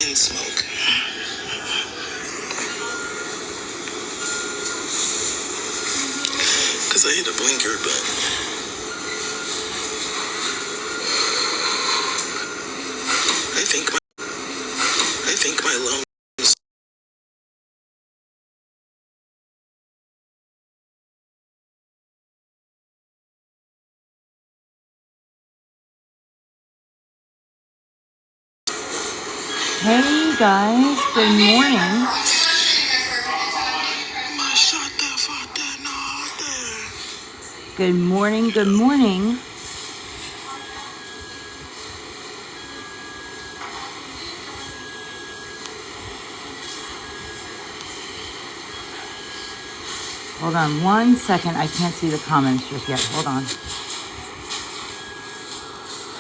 and smoke. Because I hit a blinker, but I think my lungs. Hey guys, good morning. Good morning, good morning. Hold on 1 second. I can't see the comments just yet. Hold on.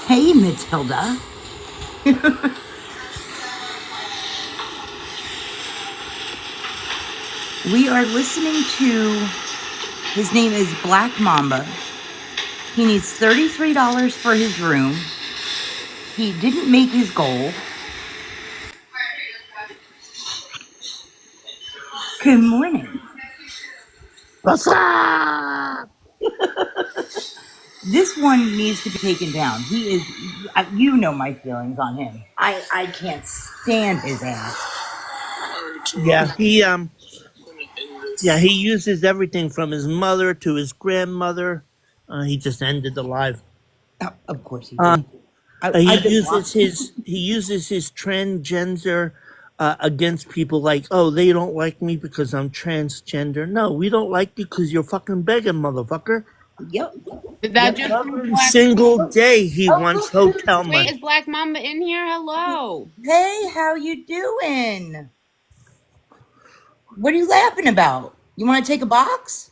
Hey, Matilda. We are listening to, his name is Black Mamba. He needs $33 for his room. He didn't make his goal. Good morning. What's up? This one needs to be taken down. He is, you know my feelings on him. I can't stand his ass. Yeah, he uses everything from his mother to his grandmother. He just ended the live. Oh, of course he did. He uses his transgender against people like, oh, they don't like me because I'm transgender. No, we don't like you because you're fucking begging, motherfucker. Yep. Did that just from Every Black single Mamba? day he wants hotel Wait, money. is Black Mamba in here? Hello. Hey, how you doing? What are you laughing about? You want to take a box?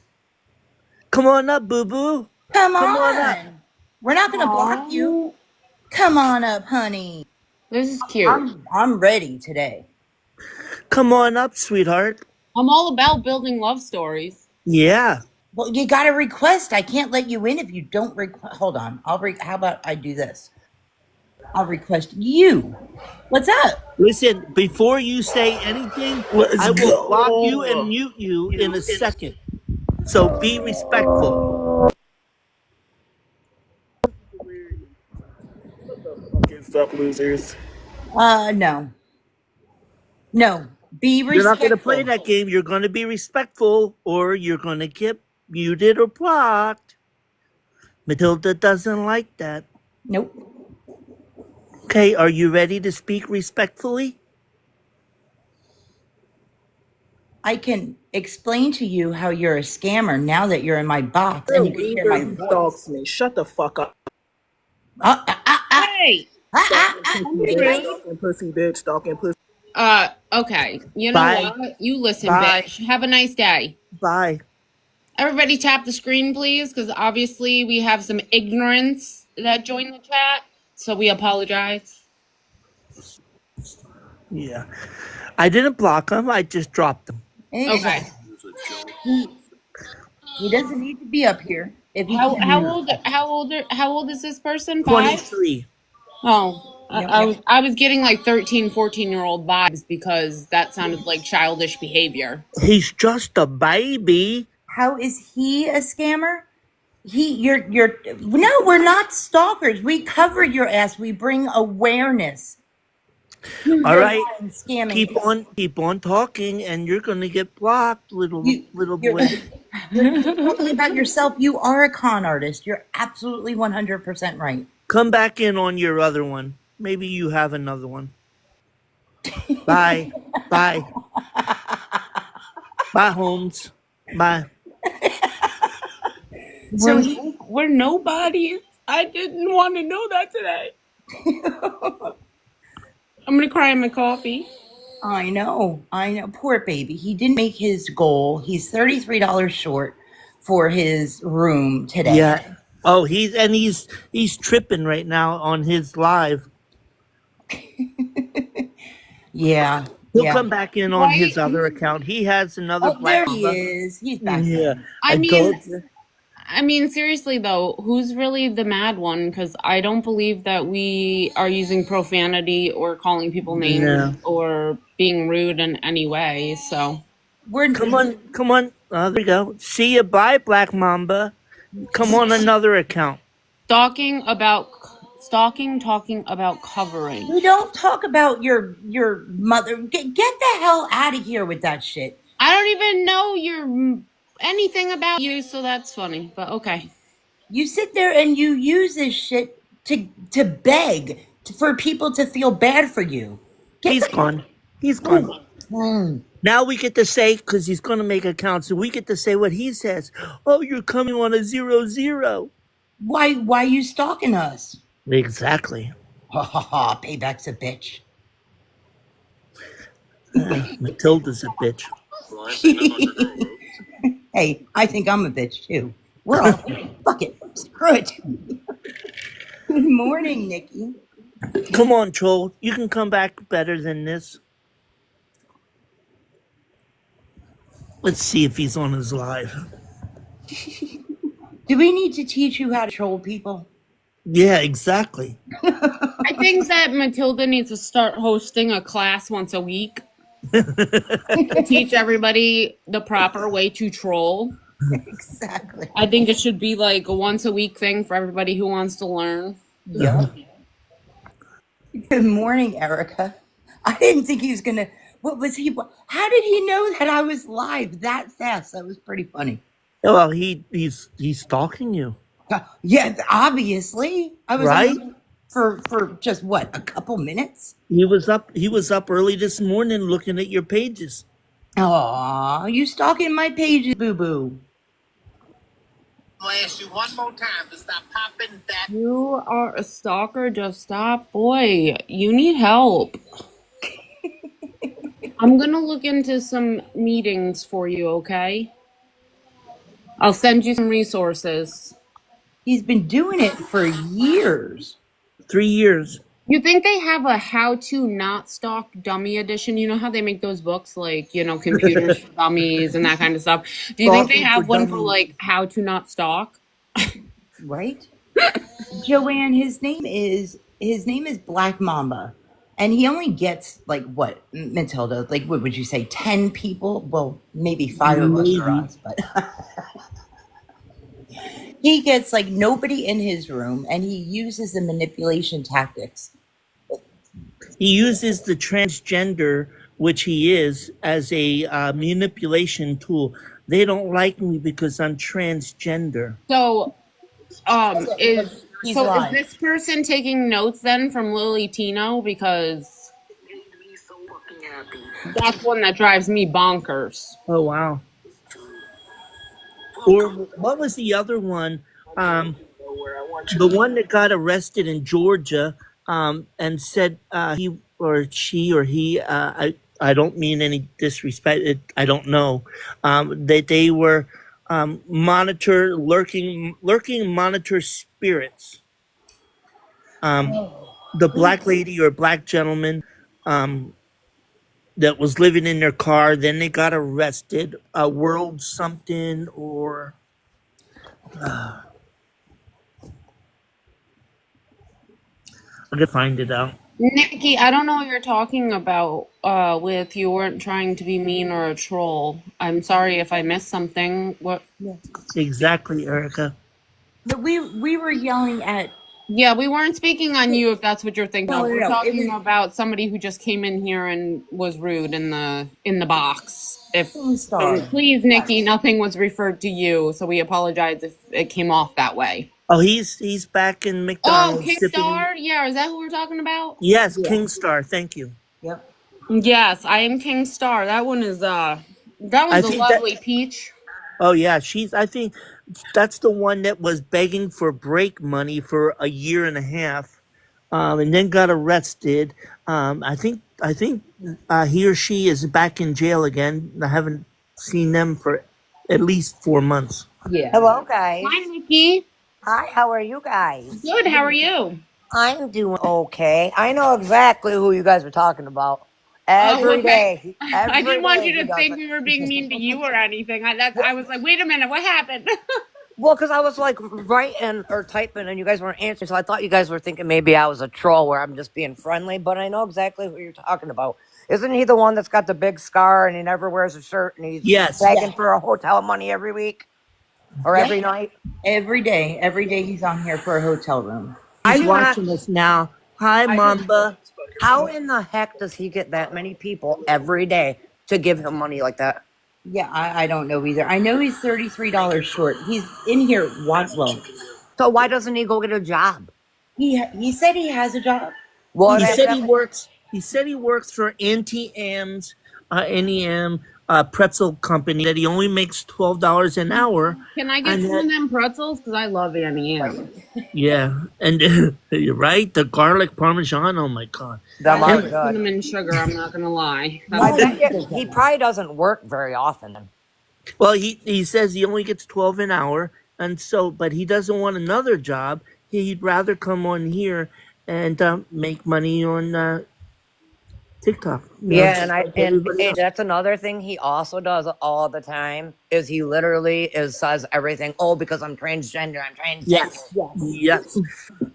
Come on up, boo boo. Come Come on up. on. We're not going to block you. Come on up, honey. This is cute. I'm ready today. Come on up, sweetheart. I'm all about building love stories. Yeah. Well, you got to request. I can't let you in if you don't request. Hold on. How about I do this? I'll request you. What's up? Listen, before you say anything, I will block you and mute you in a second. So be respectful. Stop, losers. No. No. Be respectful. You're not going to play that game. You're going to be respectful or you're going to get muted or blocked. Matilda doesn't like that. Nope. Okay, are you ready to speak respectfully? I can explain to you how you're a scammer now that you're in my box and you can hear my voice. Stalks me. Shut the fuck up. Hey. Stalking pussy, bitch. Stalking pussy. Okay. You know Bye. what? You listen, Bye. bitch. Have a nice day. Bye. Everybody tap the screen, please, because obviously we have some ignorance that joined the chat. So we apologize. Yeah. I didn't block him. I just dropped him. Okay. He doesn't need to be up here. If he How old is this person? 23. Oh, Yep. I was getting like 13, 14-year-old vibes because that sounded like childish behavior. He's just a baby. How is he a scammer? No, we're not stalkers. We cover your ass. We bring awareness. All right. Scamming. Keep on talking and you're going to get blocked, little boy. You're talking about yourself. You are a con artist. You're absolutely 100% right. Come back in on your other one. Maybe you have another one. Bye. Bye. Bye, Holmes. Bye. So we're nobodies. I didn't want to know that today. I'm going to cry in my coffee. I know. Poor baby. He didn't make his goal. He's $33 short for his room today. Yeah. Oh, he's tripping right now on his live. Yeah. He'll come back in on his other account. He has another There he is. He's back. Yeah. I mean, seriously though, who's really the mad one? Because I don't believe that we are using profanity or calling people names No. or being rude in any way. So We're Come on. There we go. See you. Bye, Black Mamba. Come on another account. talking, talking about covering. We don't talk about your mother. Get the hell out of here with that shit. I don't even know anything about you, so that's funny. But okay. You sit there and you use this shit to beg for people to feel bad for you. He's gone. He's gone. Hmm. Now we get to say, because he's going to make accounts, so we get to say what he says. Oh, you're coming on a 0-0. Why you stalking us? Exactly. Ha ha ha! Payback's a bitch. Matilda's a bitch. Hey, I think I'm a bitch too. We're all fuck it. Screw it. Good morning, Nikki. Come on, troll. You can come back better than this. Let's see if he's on his live. Do we need to teach you how to troll people? Yeah, exactly. I think that Matilda needs to start hosting a class once a week to teach everybody the proper way to troll. Exactly. I think it should be like a once a week thing for everybody who wants to learn. Yeah. Good morning, Erica. I didn't think he was gonna. What was he? How did he know that I was live that fast? That was pretty funny. Well, he's stalking you. Yeah, obviously. I was Right? on for just what, a couple minutes. He was up early this morning looking at your pages. Aw, you stalking my pages, boo boo. I'll ask you one more time to stop popping that. You are a stalker. Just stop. Boy, you need help. I'm going to look into some meetings for you, okay? I'll send you some resources. He's been doing it for years. 3 years. You think they have a how to not stalk dummy edition? You know how they make those books like, computers for dummies and that kind of stuff? Do you think they Stalking have for one for dummies. like how to not stalk? Right? Joanne, his name is Black Mamba. And he only gets like what, Matilda? Like what would you say, 10 people? Well, maybe 5 of us are Maybe. us, but he gets like nobody in his room and he uses the manipulation tactics. He uses the transgender, which he is, as a manipulation tool. They don't like me because I'm transgender. So, is He's is lying. this person taking notes then from Lily Tino? Because Made me so fucking happy. that's one that drives me bonkers. Oh, wow. Or what was the other one? Where I want you The one that got arrested in Georgia and said he or she or he, I don't mean any disrespect, I don't know, that they were lurking monitor spirits. The black lady or black gentleman that was living in their car, then they got arrested, world something or... I could find it out. Nikki, I don't know what you're talking about with you weren't trying to be mean or a troll. I'm sorry if I missed something. What? Exactly, Erica. But we were yelling at Yeah, we weren't speaking on you if that's what you're thinking No, of. no, We're no, it talking was- about somebody who just came in here and was rude in the box. Star. And please, Nikki, nothing was referred to you, so we apologize if it came off that way. Oh, he's back in Oh, McDonald's. sipping- Kingstar? Yeah, is that who we're talking about? Yes, Kingstar. Thank you. Yep. Yes, I am Kingstar. That one is that I one's a think lovely peach. Oh yeah, I think that's the one that was begging for break money for a year and a half, and then got arrested. I think he or she is back in jail again. I haven't seen them for at least 4 months. Yeah. Hello, guys. Hi, Nikki. Hi, how are you guys? Good. How are you? I'm doing okay. I know exactly who you guys were talking about. Every okay. day. I didn't want Every you day to does think it. we were being mean to you or anything. I was like, wait a minute, what happened? Well, because I was like writing or typing and you guys weren't answering. So I thought you guys were thinking maybe I was a troll where I'm just being friendly, but I know exactly who you're talking about. Isn't he the one that's got the big scar and he never wears a shirt and he's Yes. begging for a hotel money every week or Yeah. every night? Every day he's on here for a hotel room. I He's do not. watching us now. Hi, Mamba. How in the heck does he get that many people every day to give him money like that? Yeah, I don't know either. I know he's $33 short. He's in here. Well, So why doesn't he go get a job? he said he has a job. Well, He that- said he works. He said he works for NTM's NEM pretzel company. That he only makes $12 an hour. Can I get And some that- of them pretzels? Because I love Annie Ann. Yeah, and you're right. The garlic parmesan. Oh my god. them I are like good. Cinnamon sugar, I'm not going to lie. I That's bet he probably doesn't work very often. Then. Well, he says he only gets 12 an hour, and so but he doesn't want another job. He'd rather come on here and make money on TikTok. You know, Yeah, just and like everybody else. that's another thing he also does all the time is he literally says everything. Oh, because I'm transgender. I'm transgender. Yes.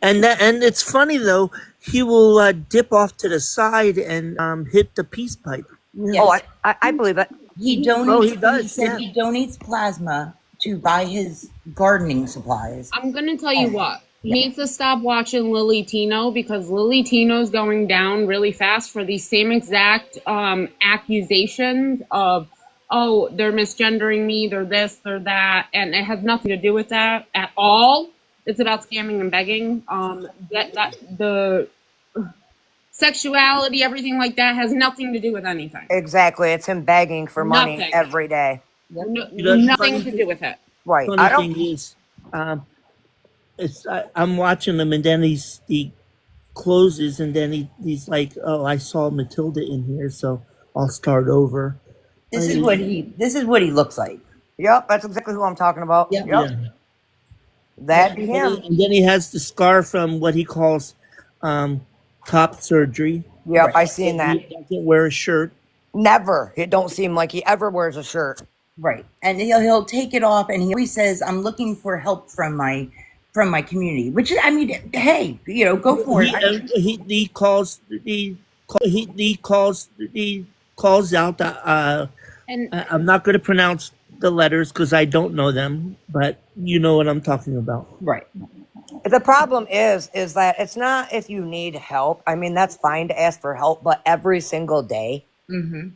And it's funny though. He will dip off to the side and hit the peace pipe. Yes. Oh, I believe it. He donates. Oh, he does, He said yeah. he donates plasma to buy his gardening supplies. I'm going to tell you what. He needs to stop watching Lily Tino because Lily Tino's going down really fast for these same exact accusations of, oh, they're misgendering me, they're this, they're that, and it has nothing to do with that at all. It's about scamming and begging. The sexuality, everything like that has nothing to do with anything. Exactly. It's him begging for money Nothing. every day. No, know, nothing funny- to do with it. Right. Funny I don't. thing is, I'm watching him, and then he closes, and then he's like, "Oh, I saw Matilda in here, so I'll start over." This is what he looks like. Yep, that's exactly who I'm talking about. Yep. Yep. That'd be him. And then he has the scar from what he calls top surgery. Yep, I seen that. He doesn't wear a shirt. Never. It don't seem like he ever wears a shirt. Right. And he'll take it off and he always says, I'm looking for help from my community. Which is, I mean, hey, go for it. He calls out the And I'm not going to pronounce the letters because I don't know them, but you know what I'm talking about. Right. The problem is that it's not if you need help. I mean, that's fine to ask for help, but every single day. Mm-hmm.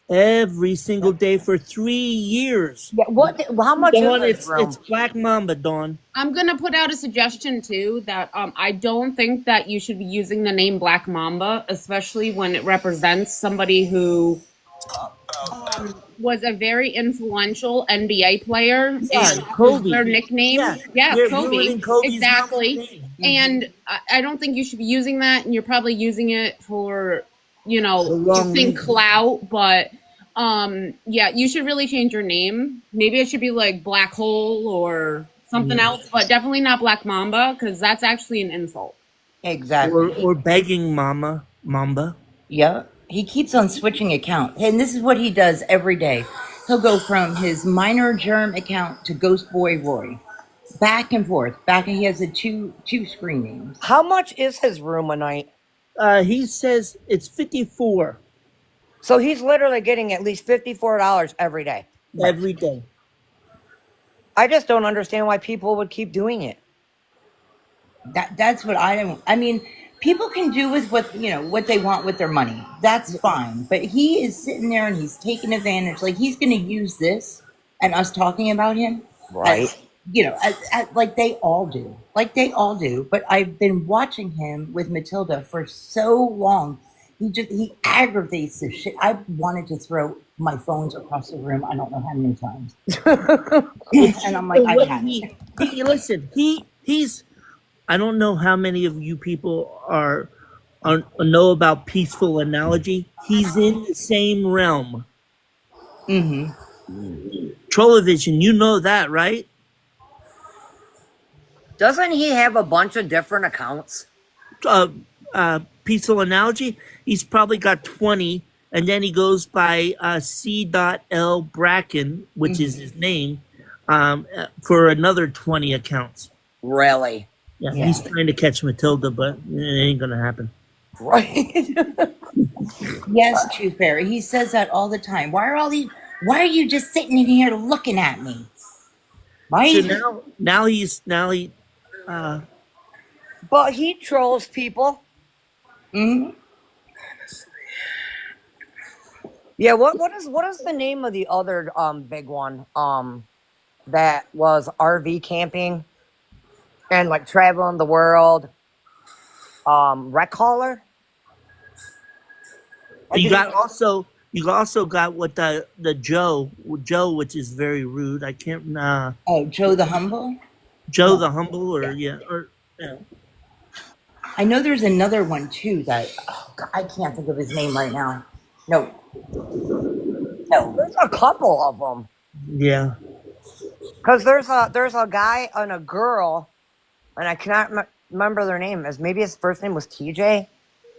Every single day for 3 years. Yeah. How much Dawn, is this room? it's Black Mamba, Dawn. I'm going to put out a suggestion too that I don't think that you should be using the name Black Mamba, especially when it represents somebody who was a very influential NBA player. Yeah, and Kobe. Their nickname. Yeah, Yes, you're Kobe. ruining Kobe's Exactly. name. And I don't think you should be using that, and you're probably using it for, The wrong you think reason. clout, but yeah, you should really change your name. Maybe it should be like Black Hole or something else, but definitely not Black Mamba because that's actually an insult. Exactly. Or begging Mamba. Yeah. He keeps on switching accounts. And this is what he does every day. He'll go from his minor germ account to Ghost Boy Roy. Back and forth. He has the two screen names. How much is his room a night? He says it's 54 So he's literally getting at least $54 every day. every day. I just don't understand why people would keep doing it. That's what I don't. I mean, people can do with what they want with their money. That's fine. But he is sitting there and he's taking advantage. Like he's going to use this and us talking about him, Right. like they all do. But I've been watching him with Matilda for so long. He aggravates the shit. I wanted to throw my phones across the room. I don't know how many times. And I'm like, I What can't. listen, he's I don't know how many of you people are know about peaceful analogy. He's in the same realm. Mm-hmm. Trollovision, you know that, right? Doesn't he have a bunch of different accounts? Peaceful analogy. He's probably got 20, and then he goes by C.L. Bracken, which is his name. for another 20 accounts. Really? Yeah, Yeah. he's trying to catch Matilda, but it ain't gonna happen. Right. Yes, Tooth Fairy. He says that all the time. Why are you just sitting in here looking at me? Why are So you just now he But he trolls people. Mhm. Yeah, what is the name of the other big one? That was RV camping and like traveling the world. Wreck hauler? I you think got also you also got what the Joe, which is very rude. I can't Oh, Joe the Humble? Joe No. the Humble Yeah. or yeah. I know there's another one too that God, I can't think of his name right now. No, no. there's a couple of them. Yeah. Cause there's a guy and a girl, and I cannot remember their name. As maybe his first name was TJ,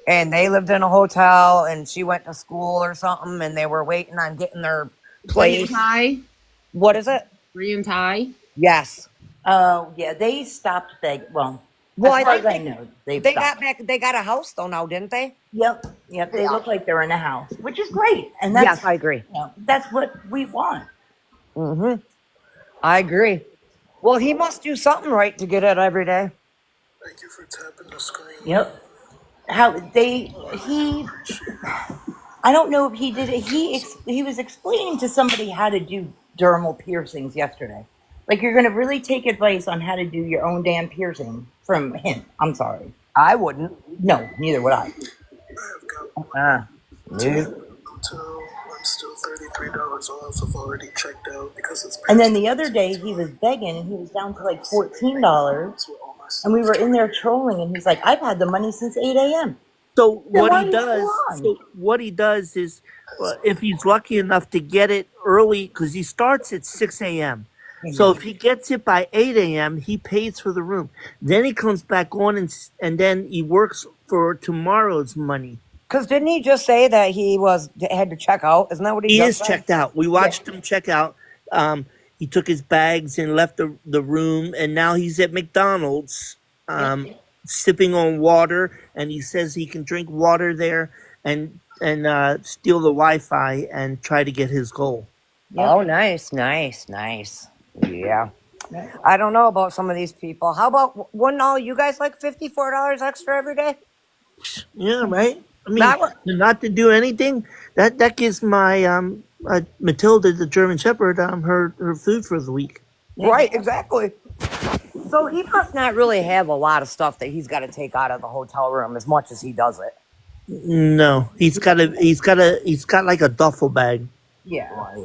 and they lived in a hotel, and she went to school or something, and they were waiting on getting their Korean place. Thai. What is it? Korean Thai. Yes. Oh, yeah, they stopped begging. Well, Well, as I far think as I know, they've they stopped. got back. They got a house though now, didn't they? Yep, yep. They Yeah. look like they're in a house, which is great, and Yes, that's I agree. that's what we want. Mm-hmm. I agree. Well, he must do something right to get it every day. Thank you for tapping the screen. Yep. How they he I don't know if he did it. He was explaining to somebody how to do dermal piercings yesterday. Like you're gonna really take advice on how to do your own damn piercing from him. I'm sorry. I wouldn't. No, neither would I. I have got Ah, to no. hotel. I'm still $33 off. I've already checked out because it's And past then the other day he was begging and he was down to like $14, and we were in there trolling and he's like, I've had the money since 8 a.m. So Then what why he are you still does, on? so what he does is, if he's lucky enough to get it early, because he starts at 6 a.m. So if he gets it by 8 a.m., he pays for the room. Then he comes back on and then he works for tomorrow's money. Because didn't he just say that he had to check out? Isn't that what he He just is said? checked out. We watched him check out. He took his bags and left the room, and now he's at McDonald's, sipping on water. And he says he can drink water there and steal the Wi-Fi and try to get his goal. Oh, nice. Yeah. I don't know about some of these people. How about wouldn't all you guys like $54 extra every day? Yeah, right. I mean, That would, not to do anything. That gives my Matilda, the German Shepherd, her food for the week. right, exactly. So he must not really have a lot of stuff that he's got to take out of the hotel room as much as he does it. No, he's got like a duffel bag. Yeah.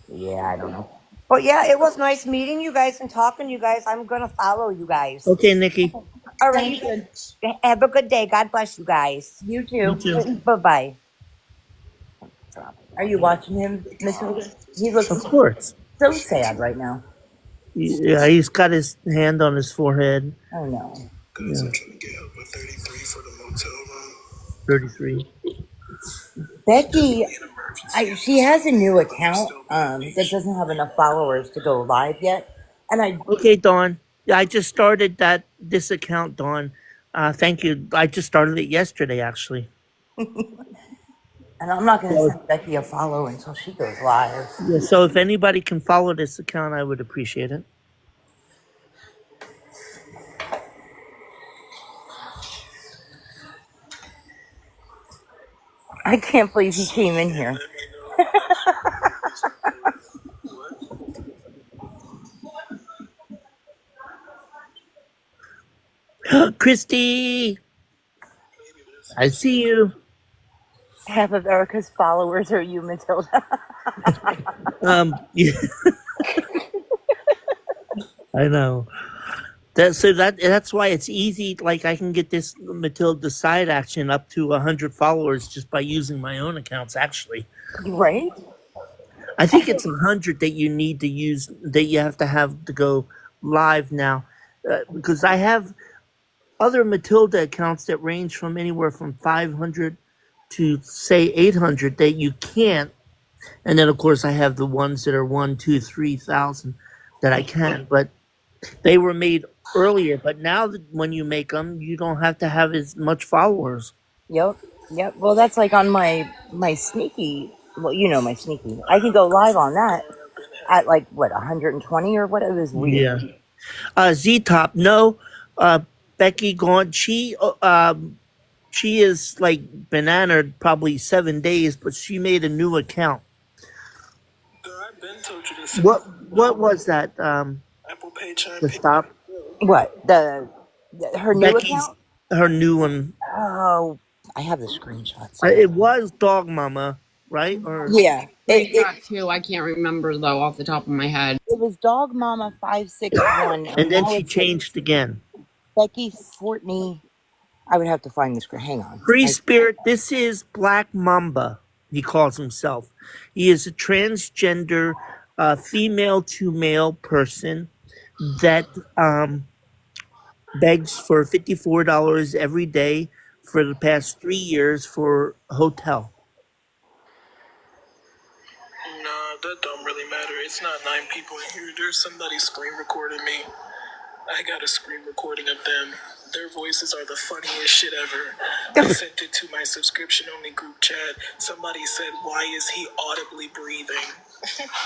Yeah, I don't know. But yeah, it was nice meeting you guys and talking to you guys. I'm gonna follow you guys. Okay, Nikki. All right. Have a good day. God bless you guys. You You too. too. Bye bye. Are you watching him, Miss Hogan? He looks Of course. so sad right now. Yeah, he's got his hand on his forehead. Oh no. Guys, I'm trying to get help with 33 for the motel room. 33. Becky, An emergency. she has a new account that doesn't have enough followers to go live yet, and Okay, Dawn. Yeah, I just started this account, Dawn. Thank you. I just started it yesterday, actually. I'm not going to send Becky a follow until she goes live. Yeah, so if anybody can follow this account, I would appreciate it. I can't believe he came in here. Christy, I see you. Half of Erica's followers are you, Matilda. Yeah. I know. That's why it's easy. Like I can get this Matilda side action up to 100 followers just by using my own accounts. Actually, Right? I think it's 100 that you need to use. That you have to go live now, because I have other Matilda accounts that range from anywhere from 500 to say 800 that you can't And then of course I have the ones that are 1, 2, 3,000 that I can, but they were made earlier. But now that when you make them, you don't have to have as much followers. Yep. Yep. Well, that's like on my sneaky. Well, you know my sneaky. I can go live on that at like what 120 or what. It was weird. Yeah. Z Top, no. Becky gone. She is like banana probably 7 days, but she made a new account. Girl, I've been told you this. What was that? Apple Pay chimed To in. stop What her new Becky's account? her new one. Oh, I have the screenshots. It was Dog Mama, right? Or Yeah. I got two. I can't remember though off the top of my head. It was Dog Mama 561, and then now she it's changed again. Becky Fortney. I would have to find the screen. Hang on. Free Spirit. This is Black Mamba. He calls himself. He is a transgender, female to male person that begs for $54 every day for the past 3 years for a hotel. Nah, that don't really matter. It's not 9 people in here. There's somebody screen recording me. I got a screen recording of them. Their voices are the funniest shit ever. I sent it to my subscription only group chat. Somebody said, "Why is he audibly breathing?"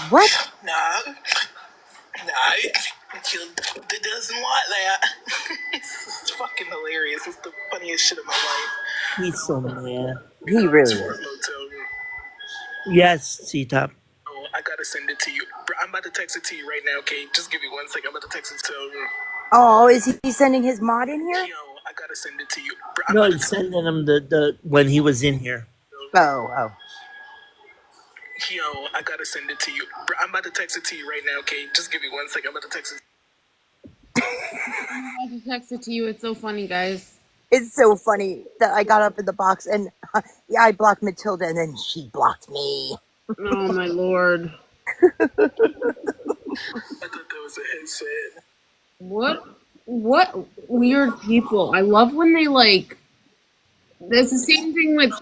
What? Nah, it doesn't want that. It's fucking hilarious. It's the funniest shit of my life. He's so mad. He really It's is. for a motel room. Yes, C-Top. Oh, I gotta send it to you. I'm about to text it to you right now, okay? Just give me 1 second. I'm about to text it to you. Oh, is he sending his mod in here? Yo, I gotta send it to you. No, he's sending him the when he was in here. Oh. Yo, I gotta send it to you. I'm about to text it to you right now, okay? Just give me 1 second. I'm about to text it. I just texted to you. It's so funny, guys. It's so funny that I got up in the box and yeah, I blocked Matilda and then she blocked me. Oh my lord. I thought that was a headset. What weird people. I love when they like there's the same thing with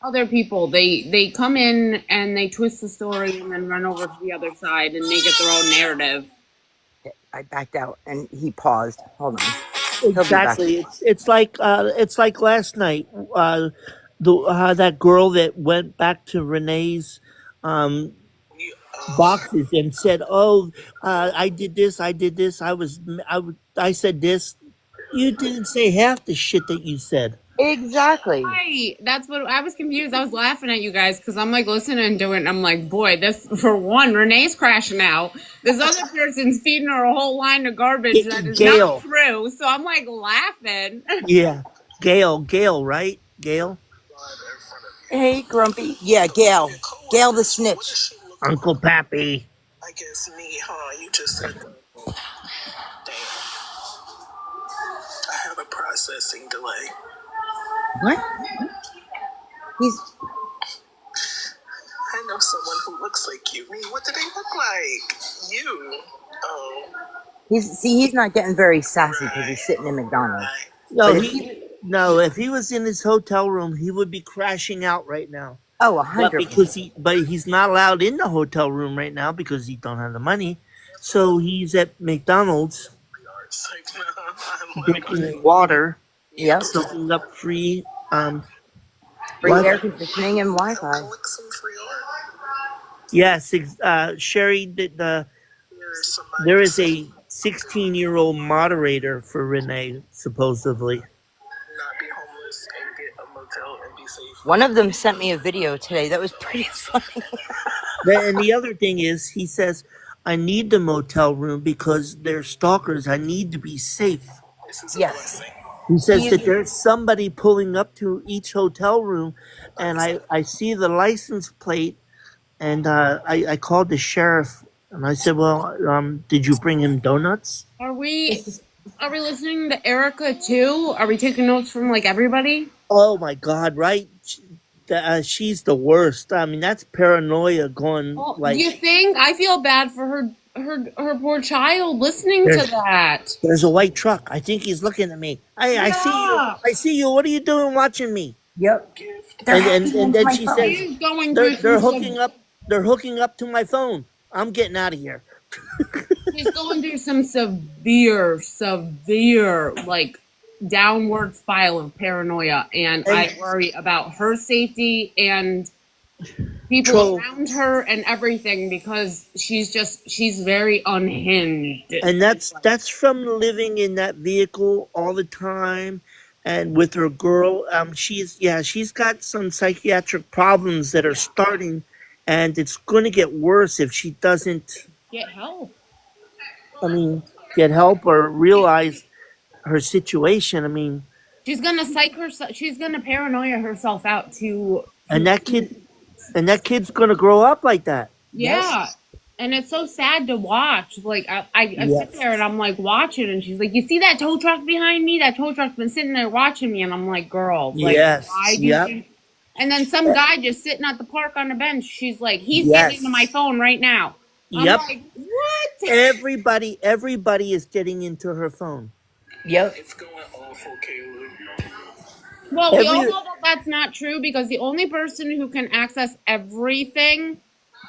other people. They come in and they twist the story and then run over to the other side and make it their own narrative. I backed out and he paused. Hold on. He'll be back. Exactly. It's like last night. That girl that went back to Renee's boxes and said, "Oh, I did this. I said this." You didn't say half the shit that you said. Exactly. Right. That's what I was confused. I was laughing at you guys because I'm like listening to it and I'm like, boy, this for one, Renee's crashing out. This other person's feeding her a whole line of garbage that is Gail. not true. So I'm like laughing. Yeah, Gail, right? Gail, Hey, Grumpy. Yeah, Gail the snitch. Uncle Pappy. I guess me, huh? You just said that. Damn. I have a processing delay. What? He's I know someone who looks like you. Me, what do they look like? You. Oh. he's not getting very sassy because he's sitting in McDonald's. Right. No, if he was in his hotel room, he would be crashing out right now. Oh, But 100%. but he's not allowed in the hotel room right now because he don't have the money. So he's at McDonald's It's like, no, I'm drinking water, Yep. soaking up free Free What? air conditioning and Wi-Fi. collect some free art. Yes, Sherry. There's somebody There is a 16-year-old moderator for Renee, supposedly. not be homeless and get a motel and be safe. One of them sent me a video today that was pretty funny. And the other thing is, he says, "I need the motel room because they're stalkers. I need to be safe." This is a Yes. blessing. He says that there's somebody pulling up to each hotel room, and I see the license plate, and I called the sheriff, and I said, "Well, did you bring him donuts?" Are we listening to Erica too? Are we taking notes from like everybody? Oh my God! Right? She's the worst. I mean, that's paranoia going Well, like. do you think? I feel bad for her poor child listening to There's- that. There's a white truck. I think he's looking at me. I see you. Yeah. I see you. What are you doing watching me? Yep. gift. They're and hacking and into then my she phone. says She's going through they're some hooking up. They're hooking up to my phone. I'm getting out of here. she's going through some severe, like downward spiral of paranoia, and And I worry about her safety and people troll. around her and everything because she's very unhinged. And that's from living in that vehicle all the time and with her girl. She's got some psychiatric problems that are starting, and it's going to get worse if she doesn't, Get help. I mean, get help or realize her situation. I mean, She's gonna psych herself. She's gonna paranoia herself out to. and that kid's going to grow up like that. Yeah. And it's so sad to watch. Like I sit Yes. there and I'm like watching, and she's like, "You see that tow truck behind me? That tow truck's been sitting there watching me." And I'm like, "Girl, like, Yes. why do you Yep. think?" And then some guy just sitting at the park on the bench. She's like, "He's getting into my Yes. phone right now." I'm Yep. like, "What?" Everybody is getting into her phone. Yep. It's going awful, Caleb. Well, we all Every know that that's not true because the only person who can access everything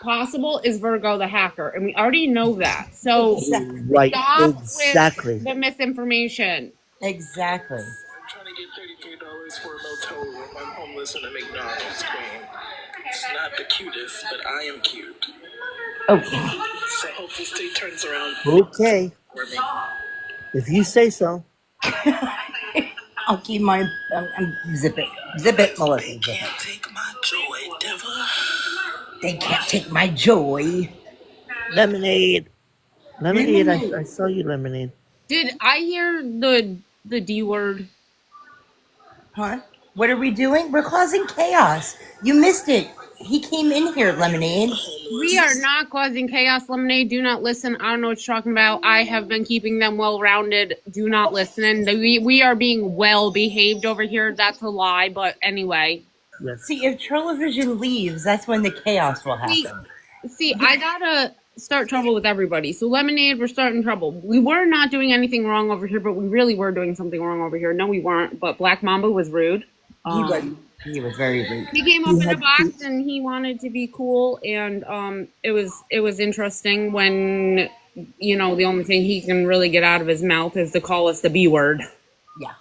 possible is Virgo the hacker, and we already know that. So right. stop Exactly. with the misinformation. Exactly. I'm trying to get $33 for a motel room. I'm homeless in a McDonald's, Queen. It's not the cutest, but I am cute. Oh, So hope this day turns around Okay. for me. If you say so. I'll keep my zip it, Melissa. They Zip it. can't take my joy, devil. They can't take my joy. Lemonade. Lemonade. Lemonade. I saw you, lemonade. Did I hear the D word? Huh? What are we doing? We're causing chaos. You missed it. He came in here, Lemonade. We are not causing chaos, Lemonade. Do not listen. I don't know what you're talking about. I have been keeping them well rounded. Do not listen. We are being well behaved over here. That's a lie, but anyway. Yes. See, if Trollovision leaves, that's when the chaos will happen. See, I gotta start trouble with everybody. So Lemonade, we're starting trouble. We were not doing anything wrong over here, but we really were doing something wrong over here. No, we weren't. But Black Mamba was rude. He was very rude. He came up He in a had box and he wanted to be cool, and it was interesting when the only thing he can really get out of his mouth is to call us the B word. Yeah,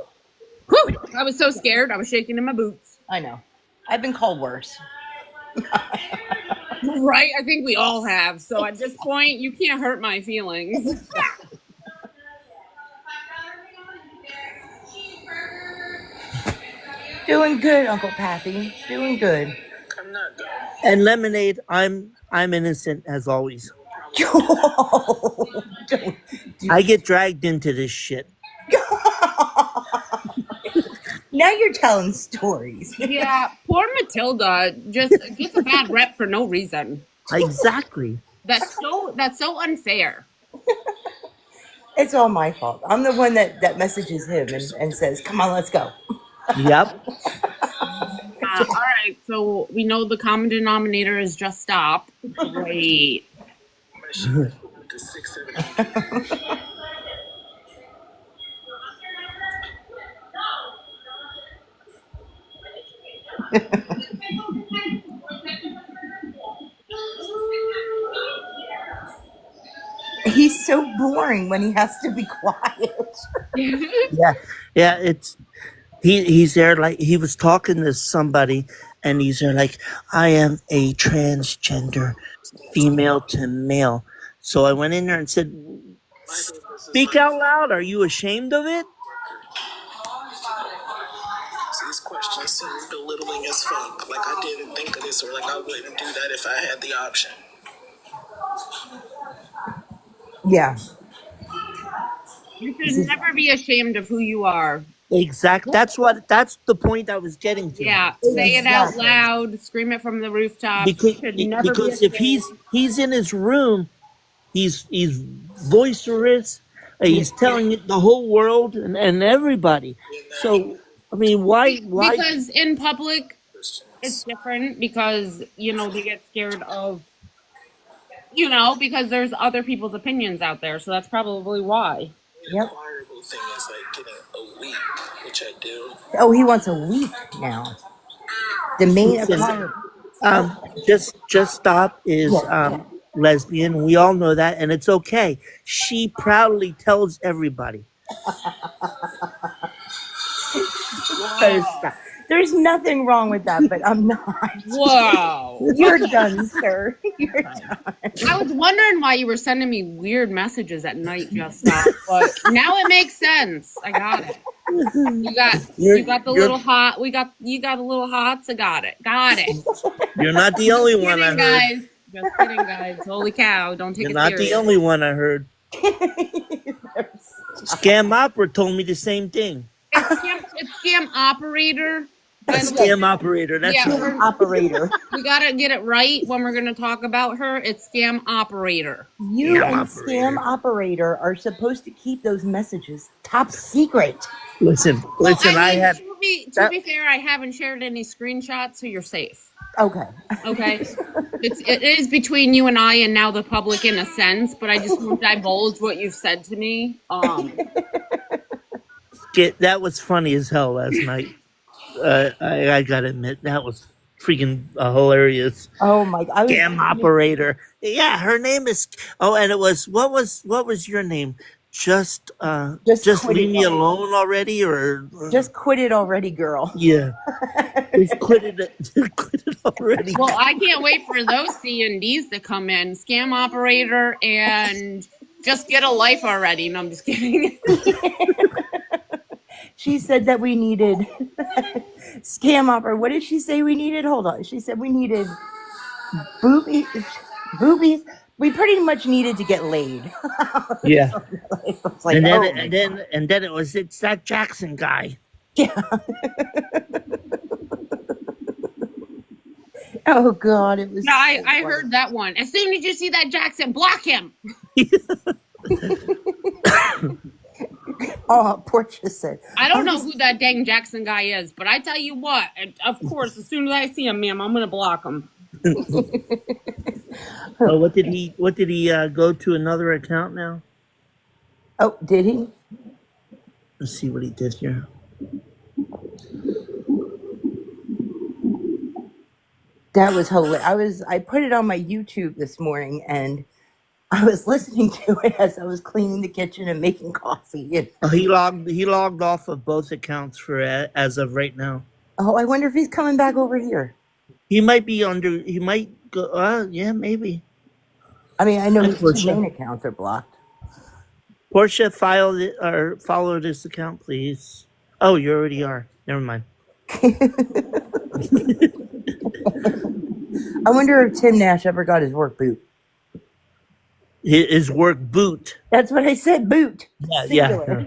Whew! I was so scared. I was shaking in my boots. I know. I've been called worse. Right? I think we all have. So at this point, you can't hurt my feelings. Doing good, Uncle Pappy. Doing good. I'm not done. And lemonade. I'm innocent as always. Don't- I get dragged into this shit. Now you're telling stories. Yeah, poor Matilda just gets a bad rep for no reason. Exactly. That's so unfair. It's all my fault. I'm the one that messages him and says, "Come on, let's go." Yep. All right, so we know the common denominator is just stop. Great. My shit went to 670. He's so boring when he has to be quiet. Yeah. Yeah. He's there like he was talking to somebody, and he's there like, I am a transgender female to male. So I went in there and said, speak out loud. Are you ashamed of it? These questions seem belittling as fuck. Like I didn't think of this, or like I wouldn't do that if I had the option. Yeah. You should never be ashamed of who you are. Exact. That's the point I was getting to. Yeah, say it out Exactly. loud, scream it from the rooftop. Because, You should never because be if he's in his room, he's boisterous. He's telling it the whole world and everybody. So I mean, why? Because in public it's different because they get scared of because there's other people's opinions out there, so that's probably why. The Yep. acquirable thing is like getting a week, which I do. Oh, he wants a week now. The main Listen, acquirer. um, just stop is Yeah. lesbian. We all know that, and it's okay. She proudly tells everybody. Wow. There's nothing wrong with that, but I'm not. Wow. You're done, sir. You're done. I was wondering why you were sending me weird messages at night, just stop. But now it makes sense. I got it. You're You got the you're little hot. You got a little hots. I got it. Got it. you're not the only one I Kidding, heard. guys. Just kidding, guys. Holy cow! Don't take You're it not the serious. only one I heard. Scam Opera told me the same thing. It's scam operator. By the way, Scam operator. That's yeah, right. Operator. we gotta get it right when we're gonna talk about her. It's scam operator. You Scam and operator. Scam Operator are supposed to keep those messages top secret. Listen. Well, I mean, had to be fair, I haven't shared any screenshots, so you're safe. Okay. Okay, it is between you and I, and now the public in a sense. But I just won't divulge what you've said to me. that was funny as hell last night. I gotta admit that was freaking hilarious. Oh my! Scam operator. Yeah, her name is. Oh, and it was what was your name? Just Just quit leave it me already. alone already, or Just quit it already, girl. yeah, just quit it already. Well, I can't wait for those C&Ds to come in. Scam operator and just get a life already. No, I'm just kidding. She said that we needed Scam Operator. What did she say we needed? Hold on. She said we needed boobies. We pretty much needed to get laid. Yeah, It's like, and then oh, it, and then it's that Jackson guy. oh God, it was. Yeah, so I funny. heard that one. As soon as you see that Jackson, block him. Oh, Portia said. I don't know who that dang Jackson guy is, but I tell you what, and of course, as soon as I see him, ma'am, I'm gonna block him. Oh, what did he go to another account now? Oh, did he? Let's see what he did here. That was hilarious. I put it on my YouTube this morning, and I was listening to it as I was cleaning the kitchen and making coffee. And, Oh, he logged off of both accounts for as of right now. oh, I wonder if he's coming back over here. He might be under. He might go. Yeah, maybe. I mean, I know Hi, his two Portia. main accounts are blocked. Portia, follow this account, please. Oh, you already are. Never mind. I wonder if Tim Nash ever got his work boot. His work boot. That's what I said, boot. Yeah. Singular.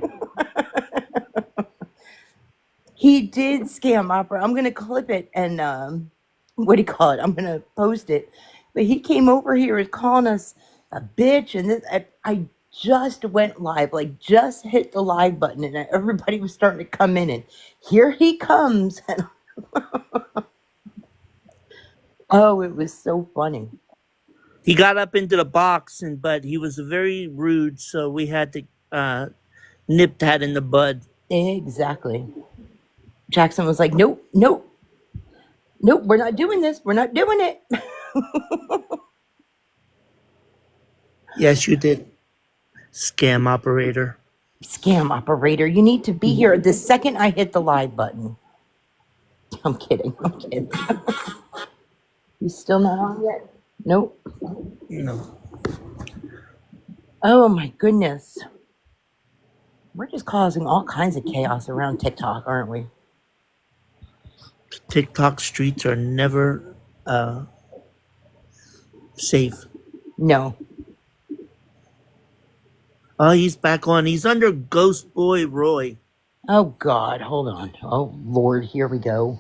He did Scam Opera. I'm gonna clip it and what do you call it? I'm gonna post it. But he came over here and calling us a bitch, and this I just went live, like just hit the live button, and everybody was starting to come in, and here he comes. And oh, it was so funny. He got up into the box, but he was very rude, so we had to nip that in the bud. Exactly. Jackson was like, nope, we're not doing this. We're not doing it. Yes, you did. Scam operator. Scam Operator, you need to be here the second I hit the live button. I'm kidding. He's still not on yet? Nope. No. Oh my goodness. We're just causing all kinds of chaos around TikTok, aren't we? TikTok streets are never safe. No. Oh, he's back on. He's under Ghost Boy Roy. Oh God, hold on. Oh Lord, here we go.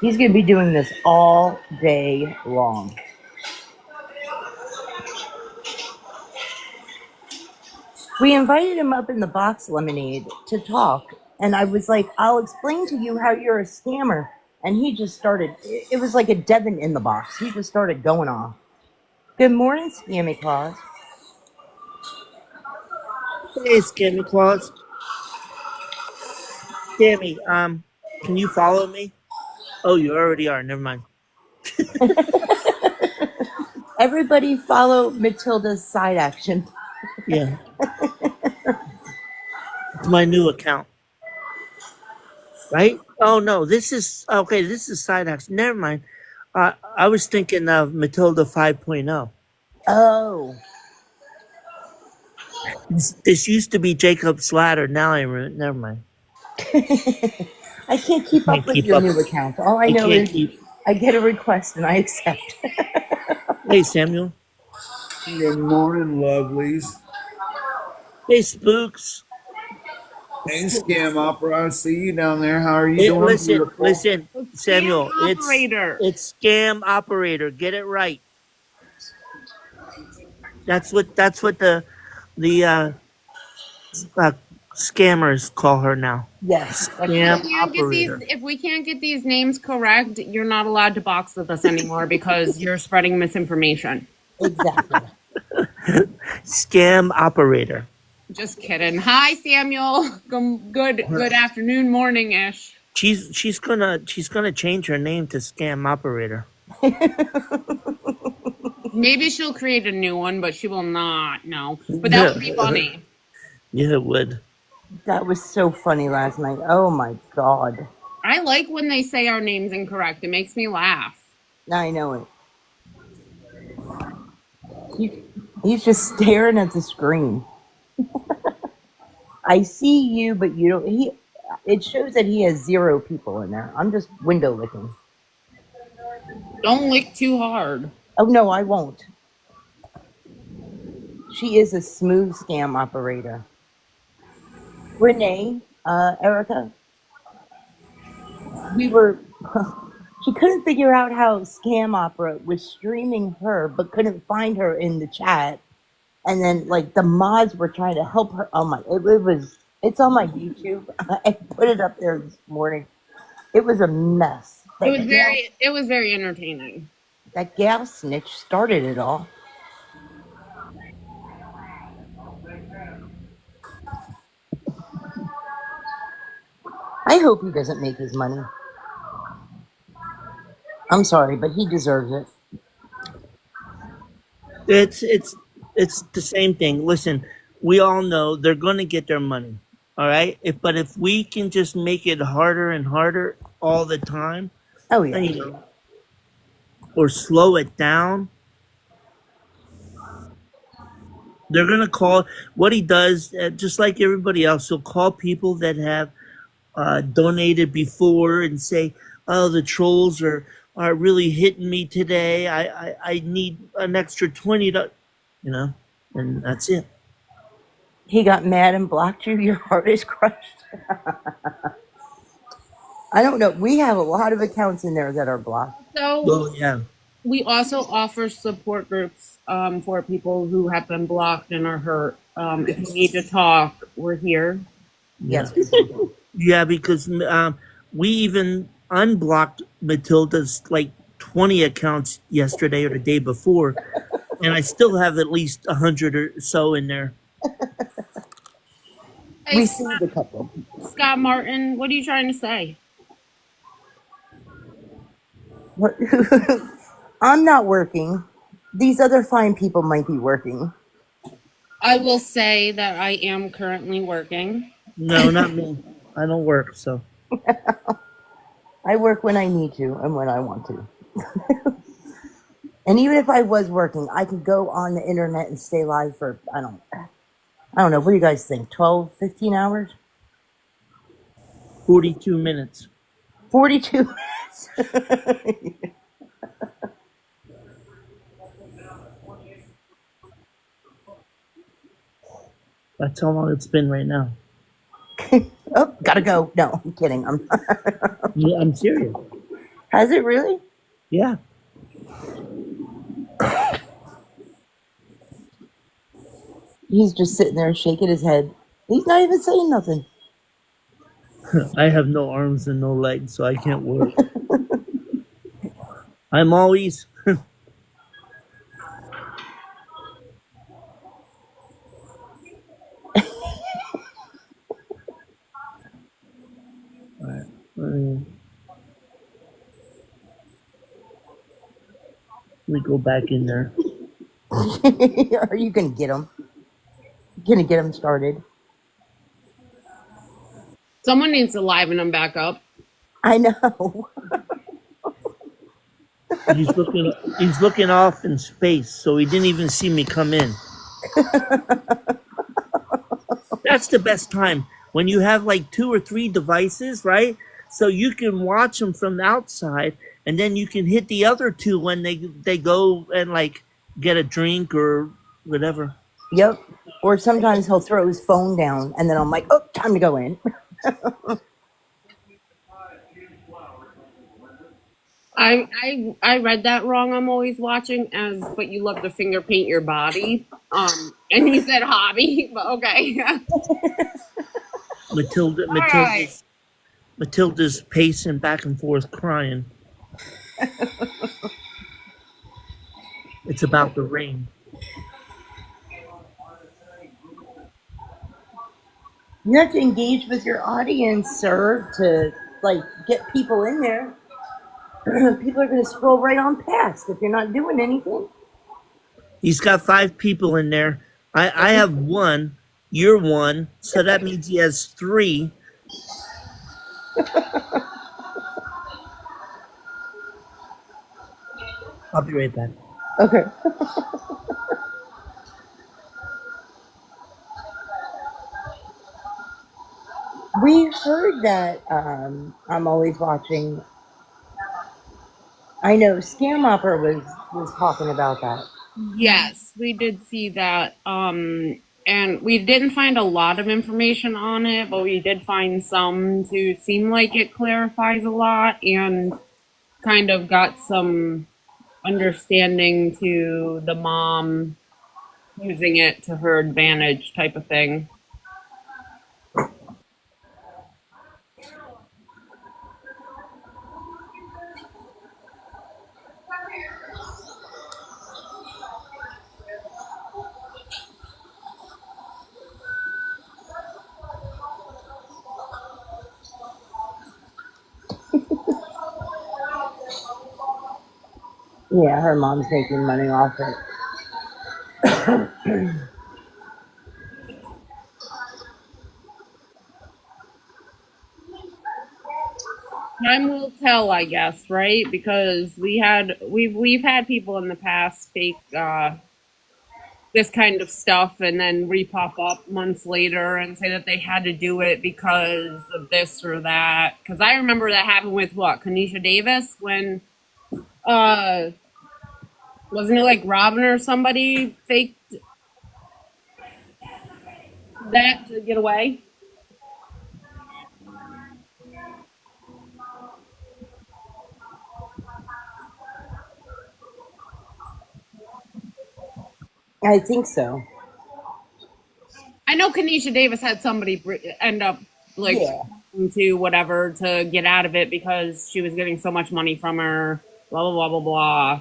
He's going to be doing this all day long. We invited him up in the box lemonade to talk, and I was like, I'll explain to you how you're a scammer. And he just started, it was like a Devin in the box. He just started going off. Good morning, Scammy Claus. Hey, Scammy Claus. Scammy, can you follow me? Oh, you already are. Never mind. Everybody follow Matilda's side action. Yeah, it's my new account, right? Oh no, this is okay. This is side action. Never mind. I was thinking of Matilda 5.0. Oh, This used to be Jacob Slatter. Now never mind. I can't keep up Can't with keep your up. new account. All I I know can't is keep. I get a request and I accept. Hey, Samuel. Good morning, lovelies. Hey, Spooks. Hey, Scam Opera. I see you down there. How are you Hey, doing, listen, beautiful? listen, It's scam Samuel. operator. It's scam operator. Get it right. That's what the uh, scammers call her now. Yes, that's We Scam right. can't get these. operator. If we can't get these names correct, you're not allowed to box with us anymore because you're spreading misinformation. Exactly. Scam operator. Just kidding. Hi, Samuel. Good afternoon, morning ish. She's gonna change her name to scam operator. Maybe she'll create a new one, but she will not. No, but that would be funny. Yeah, it would. That was so funny last night. Oh my God. I like when they say our names incorrect. It makes me laugh. I know it. He's just staring at the screen. I see you, but you don't. It shows that he has 0 people in there. I'm just window licking. Don't lick too hard. Oh no, I won't. She is a smooth scam operator. Renee, Erica, we were. She couldn't figure out how Scam Opera was streaming her, but couldn't find her in the chat. And then, like, the mods were trying to help her. Oh my! It's on my YouTube. I put it up there this morning. It was a mess. It was very entertaining. That gal snitch started it all. I hope he doesn't make his money. I'm sorry, but he deserves it. It's the same thing. Listen, we all know they're gonna get their money. All right. But if we can just make it harder and harder all the time, Oh yeah. you know, or slow it down, they're gonna call what he does. Just like everybody else, he'll call people that have donated before and say, "Oh, the trolls are really hitting me today. I need an extra 20 to," and that's it. He got mad and blocked you. Your heart is crushed. I don't know. We have a lot of accounts in there that are blocked. So Well, yeah. we also offer support groups for people who have been blocked and are hurt. If you need to talk, we're here. Yes. Yeah, because we even unblocked Matilda's like 20 accounts yesterday or the day before, and I still have at least 100 or so in there. Hey, We saved a couple. Scott Martin, what are you trying to say? What- I'm not working. These other fine people might be working. I will say that I am currently working. No, not me. I don't work, so. I work when I need to and when I want to. And even if I was working, I could go on the internet and stay live for, I don't know. What do you guys think? 12, 15 hours? 42 minutes. 42 minutes. That's how long it's been right now. Oh, gotta go. No, I'm kidding. Yeah, I'm serious. Has it really? Yeah. He's just sitting there shaking his head. He's not even saying nothing. I have no arms and no legs, so I can't work. I'm always We go back in there. Are you gonna get them? Gonna get them started? Someone needs to liven them back up. I know. He's looking off in space, so he didn't even see me come in. That's the best time when you have like 2 or 3 devices, right? So you can watch them from the outside, and then you can hit the other 2 when they go and like get a drink or whatever. Yep. Or sometimes he'll throw his phone down, and then I'm like, oh, time to go in. I read that wrong. I'm always watching but you love to finger paint your body. And he said hobby, but okay. Matilda's pacing back and forth crying. It's about the rain. You have to engage with your audience, sir, to like get people in there. People are going to scroll right on past if you're not doing anything. He's got 5 people in there. I have 1. You're 1. So that means he has 3. I'll be right back. Okay. We heard that I'm always watching. I know Scam Opera was talking about that. Yes, we did see that. And we didn't find a lot of information on it, but we did find some to seem like it clarifies a lot and kind of got some understanding to the mom using it to her advantage type of thing. Yeah, her mom's making money off it. Time will tell, I guess, right? Because we've had people in the past fake this kind of stuff and then repop up months later and say that they had to do it because of this or that. Because I remember that happened with Kanisha Davis when wasn't it like Robin or somebody faked that to get away? I think so. I know Kanisha Davis had somebody end up like to whatever to get out of it because she was getting so much money from her, blah, blah, blah, blah, blah.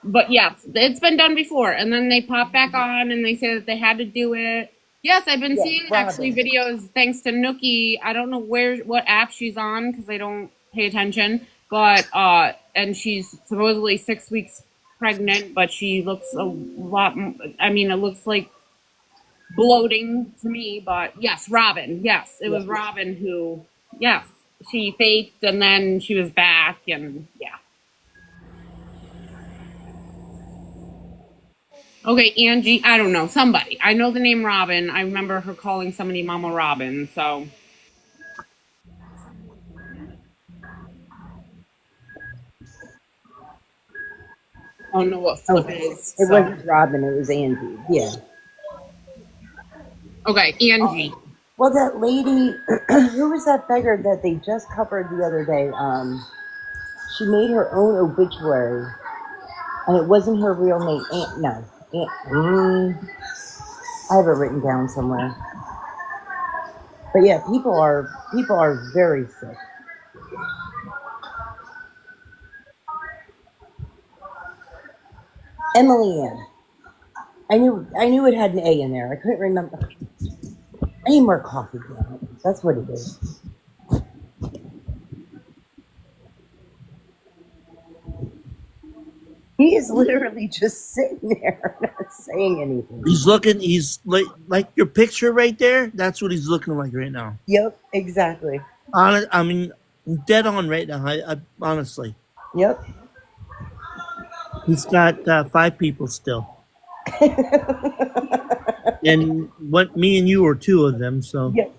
But yes, it's been done before. And then they pop back on and they say that they had to do it. Yes, I've been seeing actually videos thanks to Nookie. I don't know what app she's on because I don't pay attention. But, and she's supposedly 6 weeks pregnant, but she looks a lot, I mean, it looks like bloating to me, but yes, Robin. Yes, it was Robin who, yes, she faked and then she was back and yeah. Okay, Angie, I don't know, somebody. I know the name Robin. I remember her calling somebody Mama Robin, so. I don't know what Flip is. It wasn't Robin, it was Angie. Yeah. Okay, Angie. Well, that lady, who was that beggar that they just covered the other day? She made her own obituary, and it wasn't her real name. I have it written down somewhere. But yeah, people are very sick. Emily Ann. I knew it had an A in there. I couldn't remember. I need more coffee, damn it. That's what it is. He is literally just sitting there, not saying anything. He's looking. He's like your picture right there. That's what he's looking like right now. Yep, exactly. I mean, dead on right now. I honestly, Yep. he's got 5 people still, and what me and you are 2 of them. So Yep.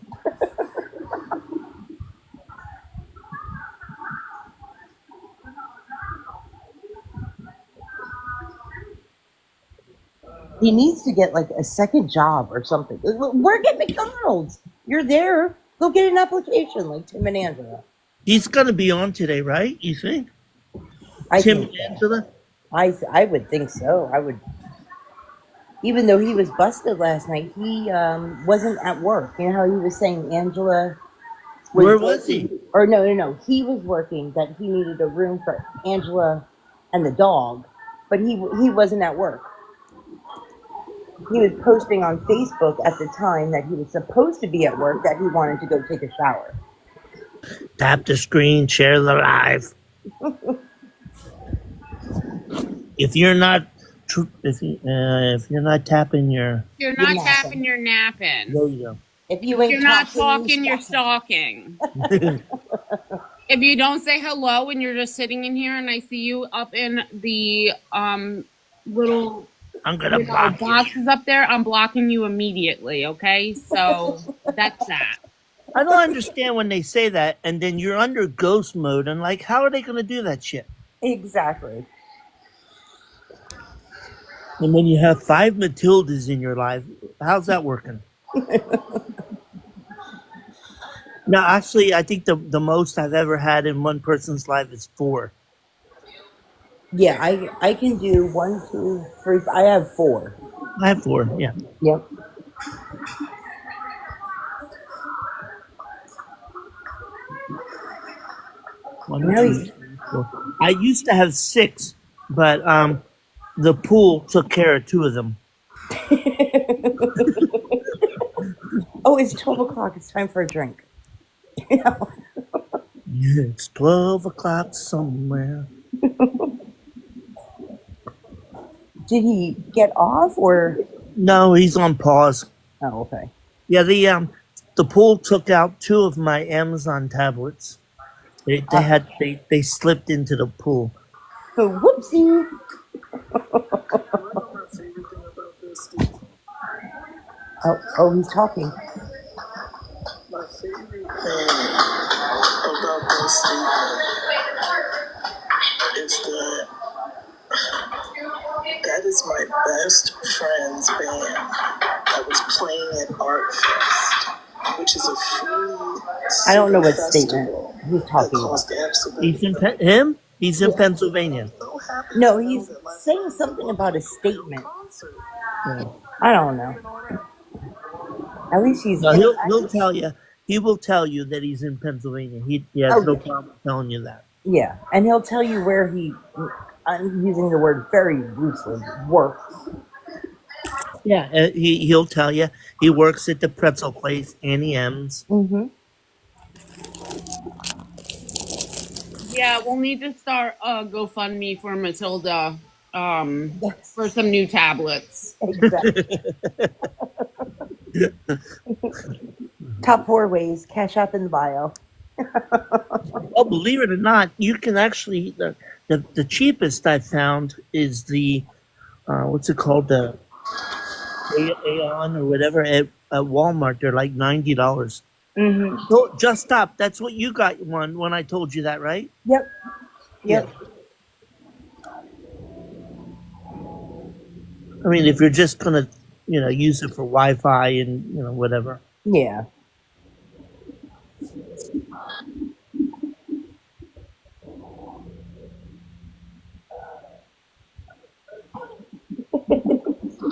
He needs to get like a second job or something. Work at McDonald's. You're there. Go get an application like Tim and Angela. he's gonna be on today, right? You think? I Tim think and so. Angela? I would think so. I would. Even though he was busted last night, he wasn't at work. You know how he was saying Angela Where was he? Or no. He was working. That he needed a room for Angela and the dog, but he wasn't at work. He was posting on Facebook at the time that he was supposed to be at work, that he wanted to go take a shower. Tap the screen, share the live. If you're not if you're not tapping your, You're You're not napping. tapping, you're napping. there you If you ain't You're not talking, talking, you're stalking. go. If you don't say hello and you're just sitting in here and I see you up in the little I'm gonna block you. boxes up there, I'm blocking you immediately, okay? So that's that. I don't understand when they say that, and then you're under ghost mode, and like, how are they gonna do that shit? Exactly. And when you have 5 Matildas in your life, how's that working? No, actually, I think the most I've ever had in one person's life is 4. Yeah, I can do 1, 2, 3. I have 4. I have 4, yeah. Yep. One, Now 2, he's 3, 4. I used to have 6, but the pool took care of 2 of them. Oh, it's 12 o'clock. It's time for a drink. It's 12 o'clock somewhere. Did he get off or? No, he's on pause. Oh, okay. Yeah, the pool took out 2 of my Amazon tablets. They slipped into the pool. Oh, whoopsie. My favorite thing about this, Steve, Oh, he's talking. my favorite thing about this statement is that is my best friend's band that was playing at Art Fest, which is a free I don't know what festival statement he's that talking about. cost absolutely He's in nothing. He's in Pennsylvania. So happy No, to know he's that my saying friend something went about to a a real statement. concert. Yeah. I don't know. At least he's. No, he'll tell you. He will tell you that he's in Pennsylvania. He has Oh, no yeah. problem telling you that. Yeah, and he'll tell you where he. I'm using the word very loosely. Works. Yeah, he'll tell you he works at the pretzel place, Annie M's. Mm-hmm. Yeah, we'll need to start a GoFundMe for Matilda Yes. for some new tablets. Exactly. Top 4 ways. Cash App in the bio. Oh, believe it or not, you can actually the cheapest I found is the what's it called, the Aeon or whatever at Walmart. They're like $90. Mm-hmm. So just stop. That's what you got one when I told you that, right? Yep. Yep. I mean, if you're just gonna, use it for Wi-Fi and whatever. Yeah.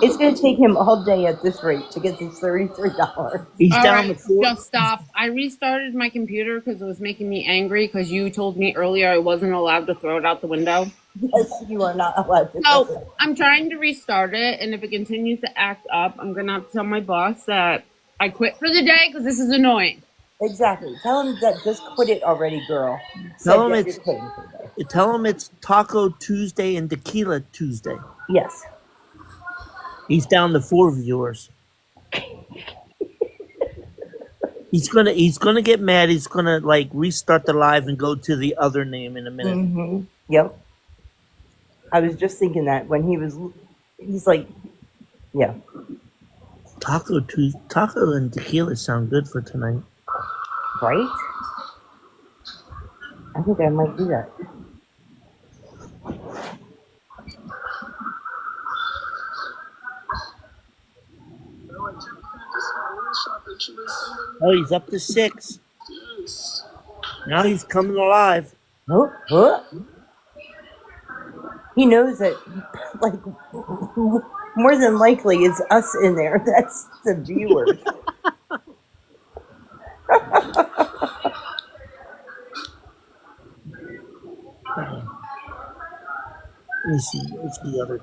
It's going to take him all day at this rate to get this $33. He's All down right, to 4. just stop. I restarted my computer because it was making me angry because you told me earlier I wasn't allowed to throw it out the window. Yes, you are not allowed to. So I'm trying to restart it, and if it continues to act up, I'm going to have to tell my boss that I quit for the day because this is annoying. Exactly. Tell him that just quit it already, girl. Said Tell him that it's you're quitting for the day. Taco Tuesday and Tequila Tuesday. Yes. He's down to 4 viewers. He's gonna get mad. He's gonna like restart the live and go to the other name in a minute. Mm-hmm. Yep. I was just thinking that when he's like, yeah. Taco and tequila sound good for tonight. Right? I think I might do that. No, I can't find this screenshot that you were sending me. Oh, he's up to 6. Yes. Now he's coming alive. Huh? He knows that, like, more than likely it's us in there. That's the viewers. Let me see. What's the other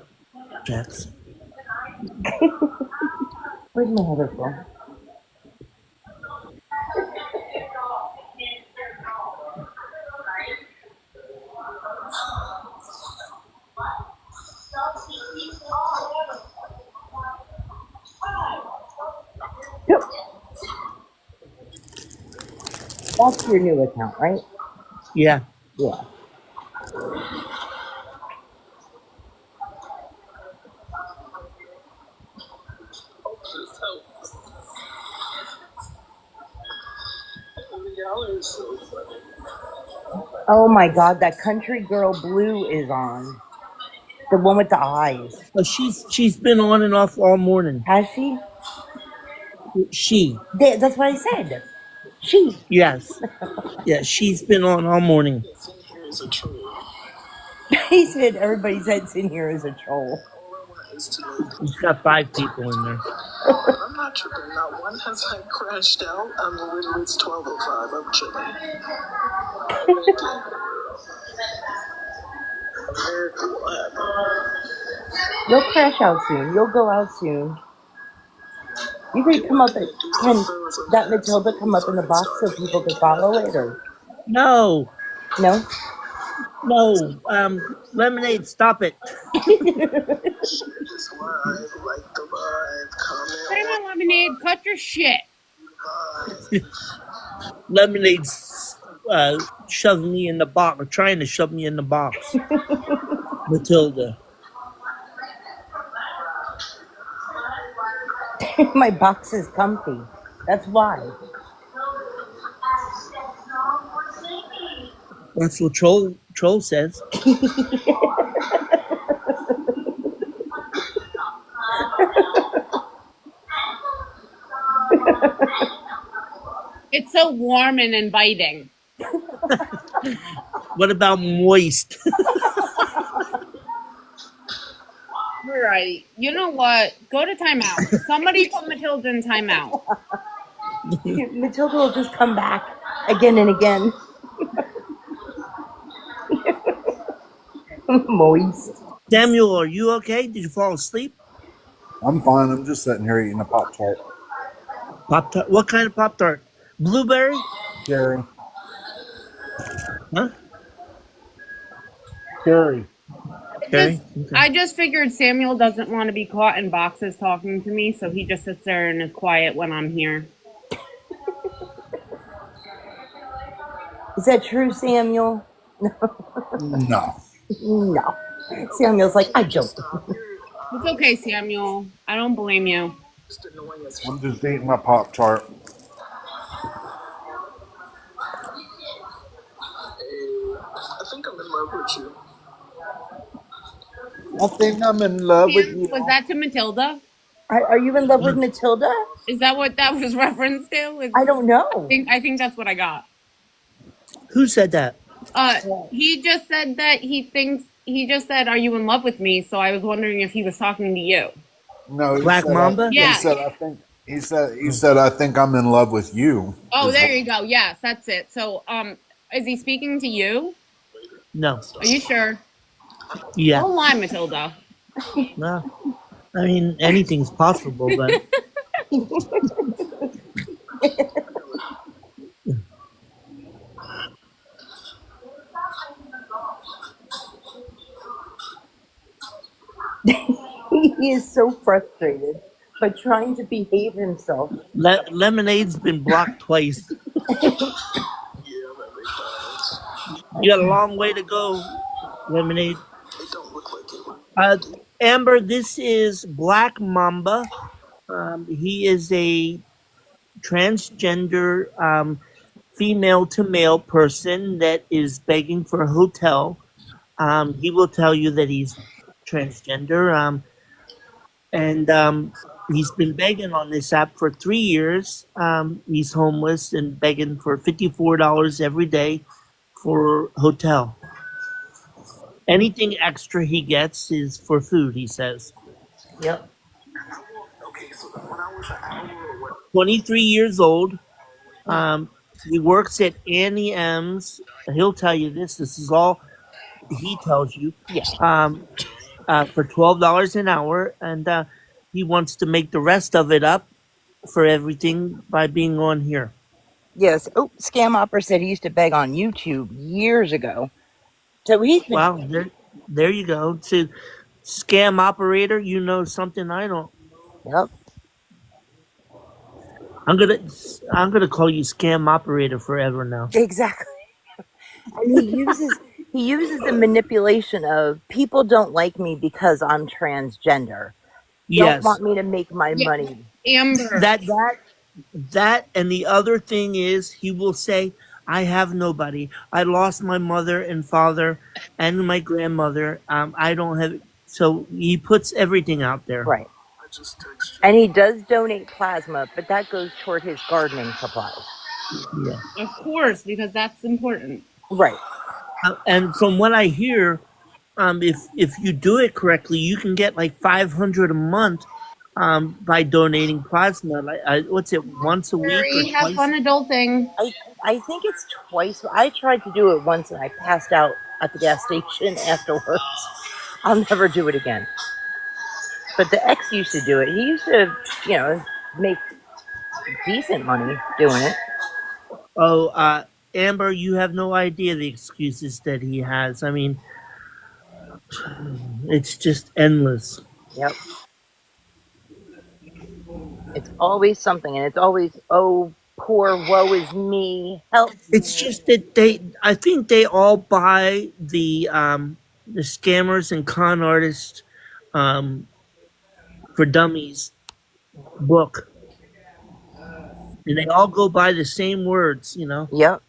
chats? Where's my other phone? Yep. That's your new account, right? Yeah. Yeah. Hope this helps. Y'all are so funny. Oh my God, that Country Girl Blue is on. The one with the eyes. Oh, she's been on and off all morning. Has she? She. That's what I said. She. Yes. Yeah, she's been on all morning. It's in here is a troll. He said everybody says in here is a troll. All I want is to know. He's got 5 people in there. I'm not tripping. Not one has like crashed out. I'm literally, it's 12:05. I'm chilling. A miracle will happen. You'll crash out soon. You'll go out soon. You could come up can that Matilda come up in the box so people can follow it or No. no? Lemonade, stop it. Share this live, like the live, comment Simon Lemonade, cut your shit. live. Lemonade's shoving me in the box, or trying to shove me in the box. Matilda. My box is comfy. That's why. That's what Troll says. It's so warm and inviting. What about moist? All right. You know what? Go to timeout. Somebody put Matilda in timeout. Matilda will just come back again and again. Moist. Samuel, are you okay? Did you fall asleep? I'm fine. I'm just sitting here eating a Pop-Tart. Pop-Tart? What kind of Pop-Tart? Blueberry? Cherry. Huh? Cherry. Okay. I just figured Samuel doesn't want to be caught in boxes talking to me, so he just sits there and is quiet when I'm here. Is that true, Samuel? No. No. Samuel's like, I joke. It's okay, Samuel. I don't blame you. Just annoying as I'm just eating my Pop-Tart. I think I'm in love with you. I think I'm in love with you. Was that to Matilda? Are you in love with Matilda? Is that what that was referenced to? I don't know. I think that's what I got. Who said that? He just said that he just said, "Are you in love with me?" So I was wondering if he was talking to you. No, he Black said, Mamba? Yeah. He said I think I'm in love with you. Oh, there you go. Yes, that's it. So, is he speaking to you? No. Are you sure? Yeah. Don't lie, Matilda. No. I mean, anything's possible, but He is so frustrated, but trying to behave himself. Lemonade's been blocked twice. Yeah, I'm at McDonald's. You got a long way to go, Lemonade. It don't look like it. Amber, this is Black Mamba. He is a transgender female to male person that is begging for a hotel. He will tell you that he's transgender. And he's been begging on this app for 3 years. He's homeless and begging for $54 every day for hotel. Anything extra he gets is for food, he says. Yep. Okay, so when I was an hour away. 23 years old. He works at Annie M's. He'll tell you this. This is all he tells you. Yeah. For $12 an hour, and he wants to make the rest of it up for everything by being on here. Yes. Oh, Scam Opera said he used to beg on YouTube years ago. So he's been, Wow, there you go. To scam operator, you know something I don't. Yep. I'm gonna call you scam operator forever now. Exactly. And he uses the manipulation of people don't like me because I'm transgender. Yes, Don't want me to make my Yeah. money. Amber. that, and the other thing is he will say, "I have nobody. I lost my mother and father and my grandmother. I don't have." So he puts everything out there. Right. I just texted you. And he does donate plasma, but that goes toward his gardening supplies. Yeah. Of course, because that's important. Right. And from what I hear, if you do it correctly, you can get like $500 a month by donating plasma. Like, what's it, once a week or Very have twice? fun adulting. I think it's twice. I tried to do it once and I passed out at the gas station afterwards. I'll never do it again. But the ex used to do it. He used to, make decent money doing it. Oh, Amber, you have no idea the excuses that he has. I mean, it's just endless. Yep. It's always something, and it's always, oh, poor, woe is me, help me. It's just that I think they all buy the scammers and con artists for dummies book, and they all go by the same words. Yep.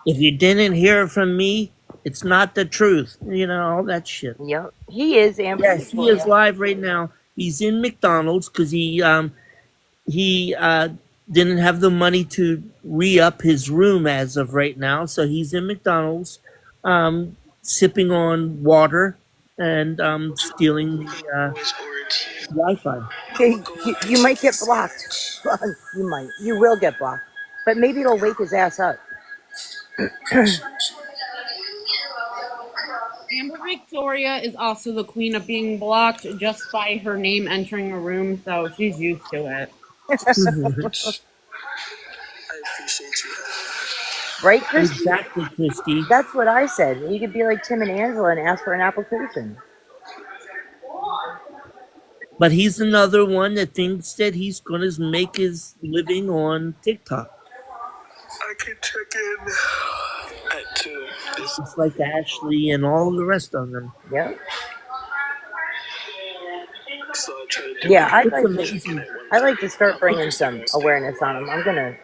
If you didn't hear it from me, it's not the truth. All that shit. Yep. He is Amber. Yes, he is live right now. He's in McDonald's because he didn't have the money to re-up his room as of right now. So he's in McDonald's, sipping on water and stealing the Wi-Fi. Okay, you might get blocked. You might. You will get blocked. But maybe it'll wake his ass up. Amber Victoria is also the queen of being blocked just by her name entering a room, so she's used to it. I appreciate you. Right, Christy? Exactly, Christy. That's what I said. You could be like Tim and Angela and ask for an application. But he's another one that thinks that he's going to make his living on TikTok. I can check in at 2. It's like Ashley and all the rest of them. Yep. So I try to do Yeah, it. I'd like to start bringing some awareness on them. I'm gonna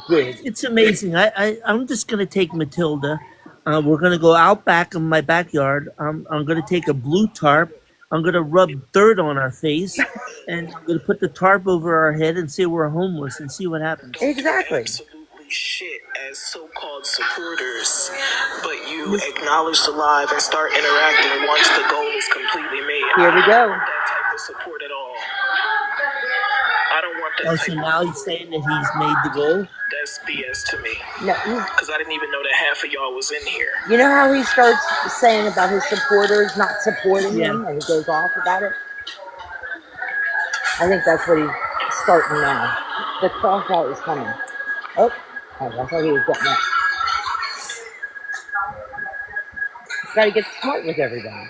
dig. It's amazing. I'm just going to take Matilda. We're going to go out back in my backyard. I'm going to take a blue tarp. I'm going to rub dirt on our face, and I'm going to put the tarp over our head and say we're homeless and see what happens. Exactly. Absolutely shit as so-called supporters, but you acknowledge the live and start interacting once the goal is completely made. Here we I go. don't want that type of support at all. I don't want that Oh, type so of... now he's saying that he's made the goal? That's BS to me. No, Because I didn't even know that half of y'all was in here. you know how he starts saying about his supporters not supporting Yeah. him, and he goes off about it? I think that's what he's starting now. The cross out is coming. Oh, I thought he was getting up. He's got to get smart with everybody.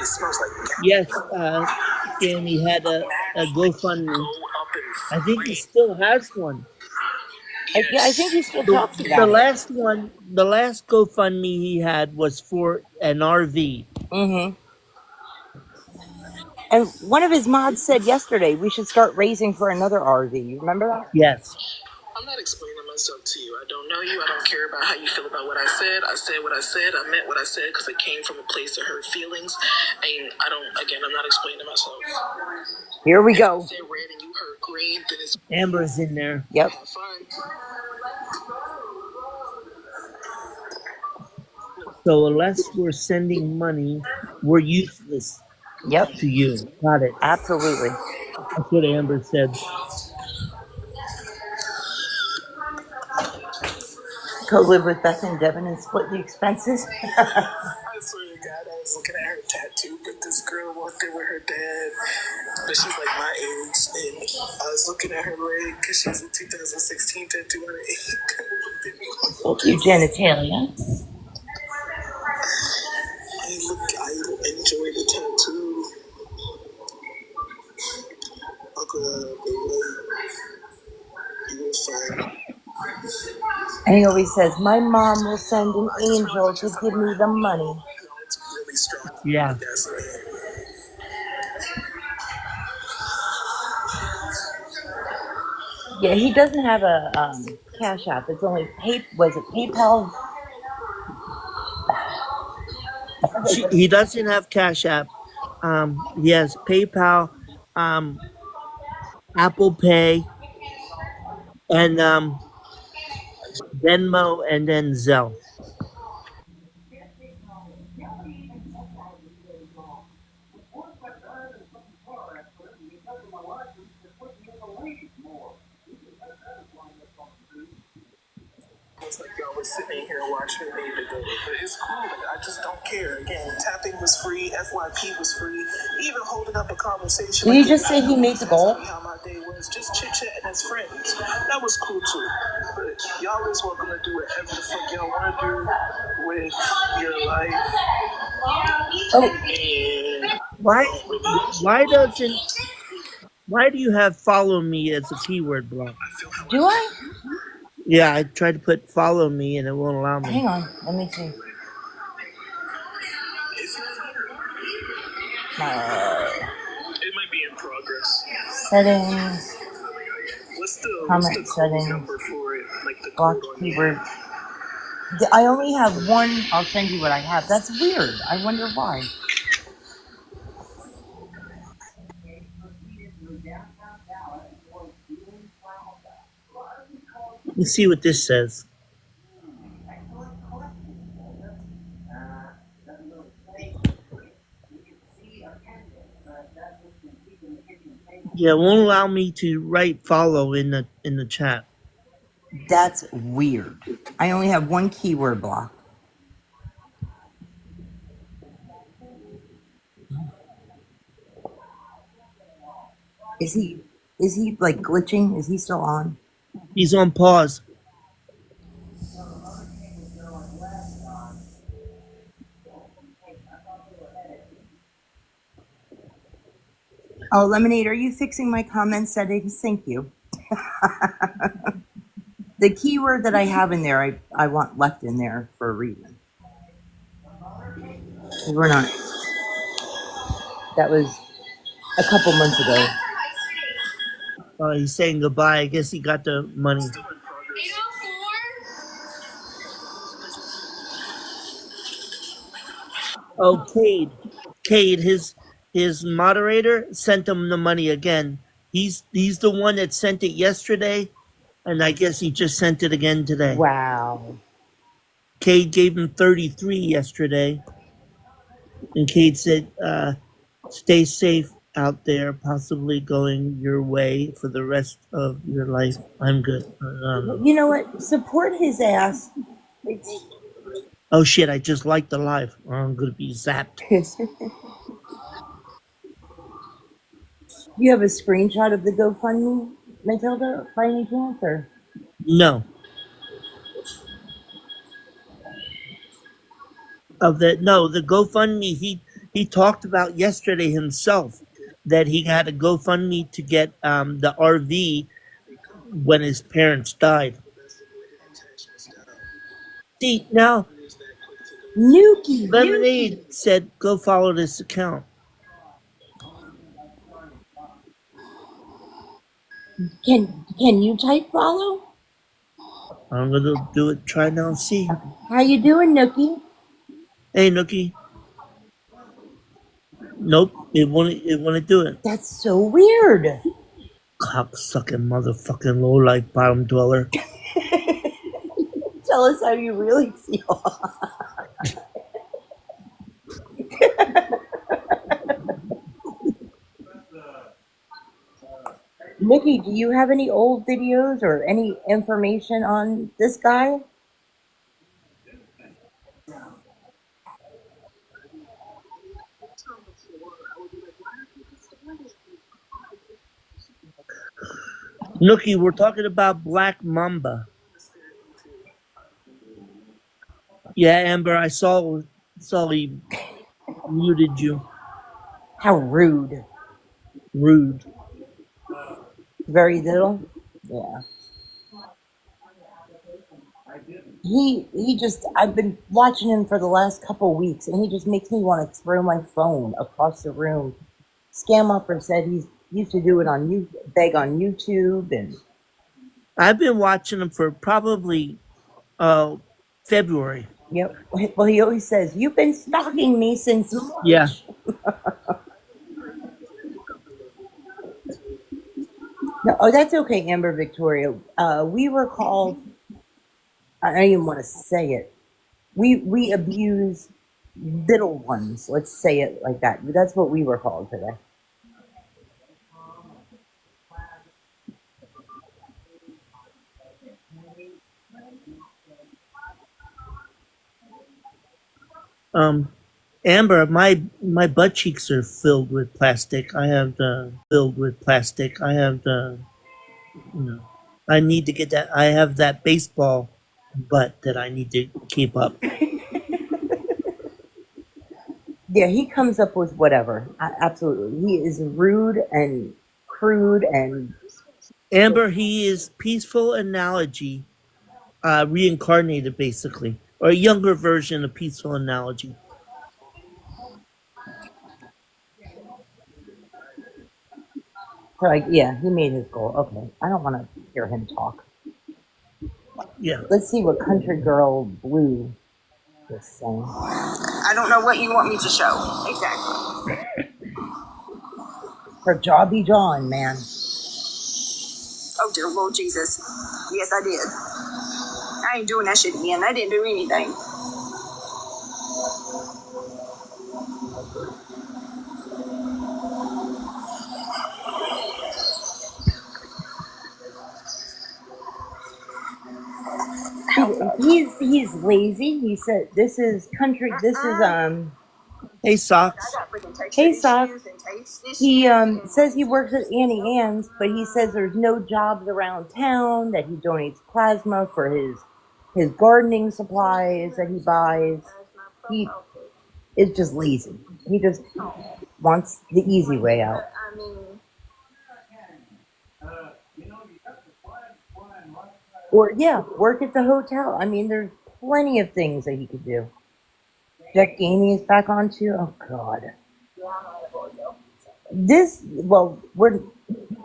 place smells like Yes, Danny had a GoFundMe. I think he still has one. Yeah, I think he still The talks about it. the last GoFundMe he had was for an RV. Mm-hmm. And one of his mods said yesterday we should start raising for another RV. You remember that? Yes. I'm not explaining myself to you. I don't know you. I don't care about how you feel about what I said. I said what I said. I meant what I said because it came from a place of hurt feelings. And I don't, again, I'm not explaining myself. Here we If go. I said red and you heard green, then it's Amber's in there. Yep. have fun. So unless we're sending money, we're useless Yep. to you. Got it. Absolutely. That's what Amber said. Go live with Beth and Devin and split the expenses. I swear to God, I was looking at her tattoo, but this girl walked in with her dad, but she's like my age, and I was looking at her leg because she's a 2016 tattoo on her leg. Thank you, genitalia. I enjoy the tattoo. Uncle, you were fine. And he always says, my mom will send an angel to give me the money. It's really strong. Yeah. Yeah, he doesn't have a Cash App. It's only was it PayPal? He doesn't have Cash App. He has PayPal, Apple Pay, and Venmo, and then Zelle. It's like y'all was sitting here watching me make the go, but it's cool. Like, I just don't care. Again, tapping was free, FYP was free. Even holding up a conversation. Did he just say he made the goal? How my day was, just chit chatting as friends. That was cool too. But y'all is welcome to do whatever the fuck y'all want to do with your life. And Why do you have follow me as a keyword block? Do I? Yeah, I tried to put follow me and it won't allow me. Hang on, let me see. it might be in progress. Settings, What's the comment code settings, number for it? Like the block code on keyword. I only have one. I'll send you what I have. That's weird. I wonder why. Let's see what this says. Yeah, it won't allow me to write follow in the chat. That's weird. I only have one keyword block. Is he like glitching? Is he still on? He's on pause. Oh, Lemonade, are you fixing my comment settings? Thank you. The keyword that I have in there, I want left in there for a reason. We're not. That was a couple months ago. He's saying goodbye. I guess he got the money. Oh, Cade, his moderator sent him the money again. He's the one that sent it yesterday, and I guess he just sent it again today. Wow. Cade gave him 33 yesterday, and Cade said, "Stay safe out there, possibly going your way for the rest of your life." I'm good. You know what? Support his ass. Oh shit! I just liked the live. I'm gonna be zapped. You have a screenshot of the GoFundMe, Matilda, by any chance? Or? No. The GoFundMe, He talked about yesterday himself that he had a GoFundMe to get the RV when his parents died. See, now Nuki. Lemonade said, go follow this account. Can you type follow? I'm going to do it. Try now and see. How you doing, Nuki? Hey, Nookie. Nope, it wouldn't do it. That's so weird. Cocksucking motherfucking low-life bottom dweller. Tell us how you really feel. Nikki, do you have any old videos or any information on this guy? Nookie, we're talking about Black Mamba. Yeah, Amber, I saw he muted you. How rude. Rude. Very little? Yeah. He just, I've been watching him for the last couple weeks, and he just makes me want to throw my phone across the room. Scam Opera said he used to do it on beg on YouTube, and I've been watching him for probably February. yep. Well, he always says, "You've been stalking me since March." Yeah. No, oh, that's okay, Amber Victoria. We were called. I don't even want to say it. We abuse little ones. Let's say it like that. That's what we were called today. Amber, my butt cheeks are filled with plastic. I have I need to get that. I have that baseball butt that I need to keep up. Yeah, he comes up with whatever. Absolutely. He is rude and crude and Amber, he is Peaceful Analogy, reincarnated basically, or a younger version of Peaceful Analogy. so like, yeah, he made his goal. Okay. I don't want to hear him talk. Yeah. Let's see what Country Girl Blue is saying. I don't know what you want me to show. Exactly. Her jaw be jawing, man. Oh, dear Lord Jesus. Yes, I did. I ain't doing that shit again. I didn't do anything. He's lazy. He said this is country. This is Hey, Socks. Hey, Socks. He says he works at Annie Ann's, but he says there's no jobs around town. That he donates plasma for his gardening supplies that he buys. He is just lazy. He just wants the easy way out. Or yeah, work at the hotel. I mean, there's plenty of things that he could do. Jack Gamey is back on too. Oh God.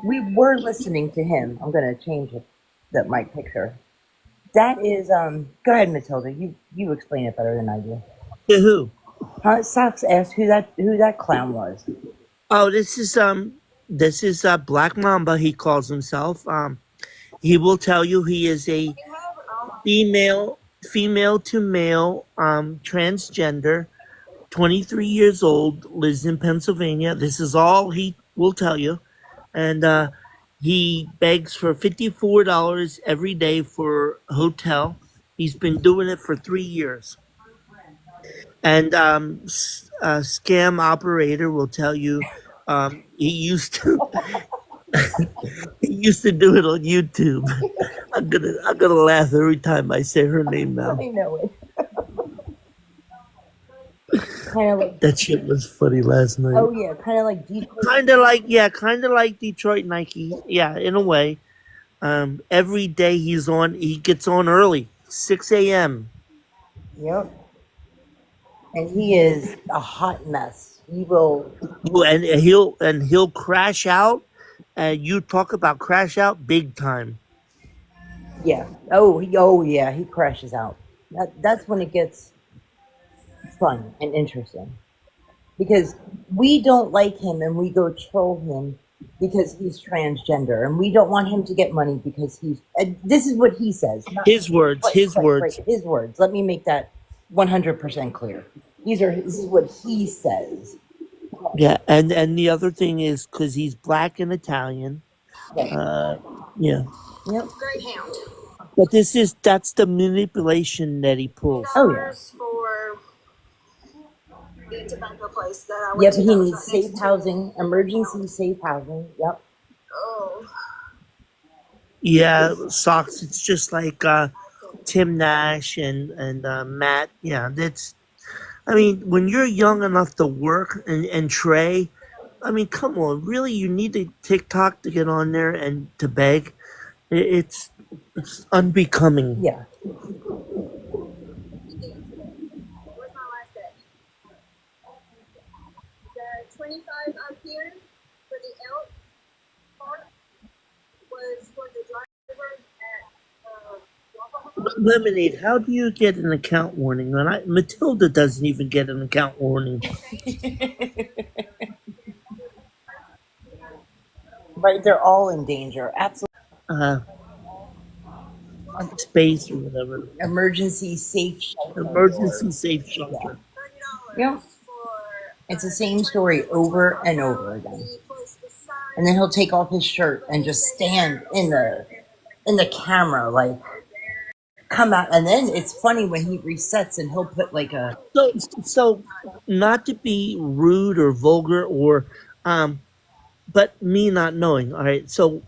We were listening to him. I'm gonna change that mic picture. That is go ahead, Matilda. You explain it better than I do. To who? Socks asked who that clown was. Oh, this is Black Mamba. He calls himself. He will tell you he is a female to male, transgender, 23 years old, lives in Pennsylvania. This is all he will tell you. And he begs for $54 every day for a hotel. He's been doing it for 3 years. And Scam Operator will tell you he used to he used to do it on YouTube. I'm gonna laugh every time I say her name now. I know it. kind of like, That shit was funny last night. oh yeah, kind of like Detroit. Kind of like Detroit Nike. Yeah, in a way. Every day he gets on early, 6 a.m. Yep. And he is a hot mess. He will. And he'll crash out. And you talk about crash out big time. Yeah. Oh yeah. He crashes out. That's when it gets fun and interesting, because we don't like him and we go troll him because he's transgender, and we don't want him to get money because he's. This is what he says. His words. Right, his words. Let me make that 100% clear. This is what he says. Yeah, and the other thing is because he's black and Italian. Yeah. Yep. Greyhound. But that's the manipulation that he pulls. Oh yeah. For the tobacco place that I Yep. went to. He that was needs right safe next to. housing, emergency safe housing. Yep. Oh. Yeah, socks. It's just like Tim Nash and Matt. Yeah, that's. I mean, when you're young enough to work and Trey, I mean, come on, really, you need a TikTok to get on there and to beg. It's unbecoming. Yeah. Where's my last day? The 25 up here for the Elk part was for the driver at Waffle House. Lemonade, how do you get an account warning? Matilda doesn't even get an account warning. Right. They're all in danger. Absolutely. Space or whatever. Emergency safe shelter. Emergency safe shelter. Yep. It's the same story over and over again. And then he'll take off his shirt and just stand in the camera, like, come out. And then it's funny when he resets and he'll put like a. So not to be rude or vulgar or but me not knowing, all right. So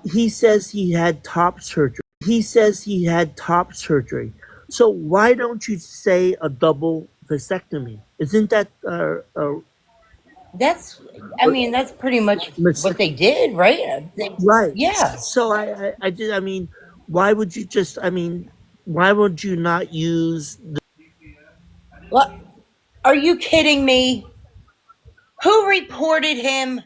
he says he had top surgery. So why don't you say a double vasectomy? Isn't that That's. I mean, that's pretty much what they did, right? right? Yeah. So I did. I mean, why would you just? I mean, why would you not use? What? Are you kidding me? Who reported him?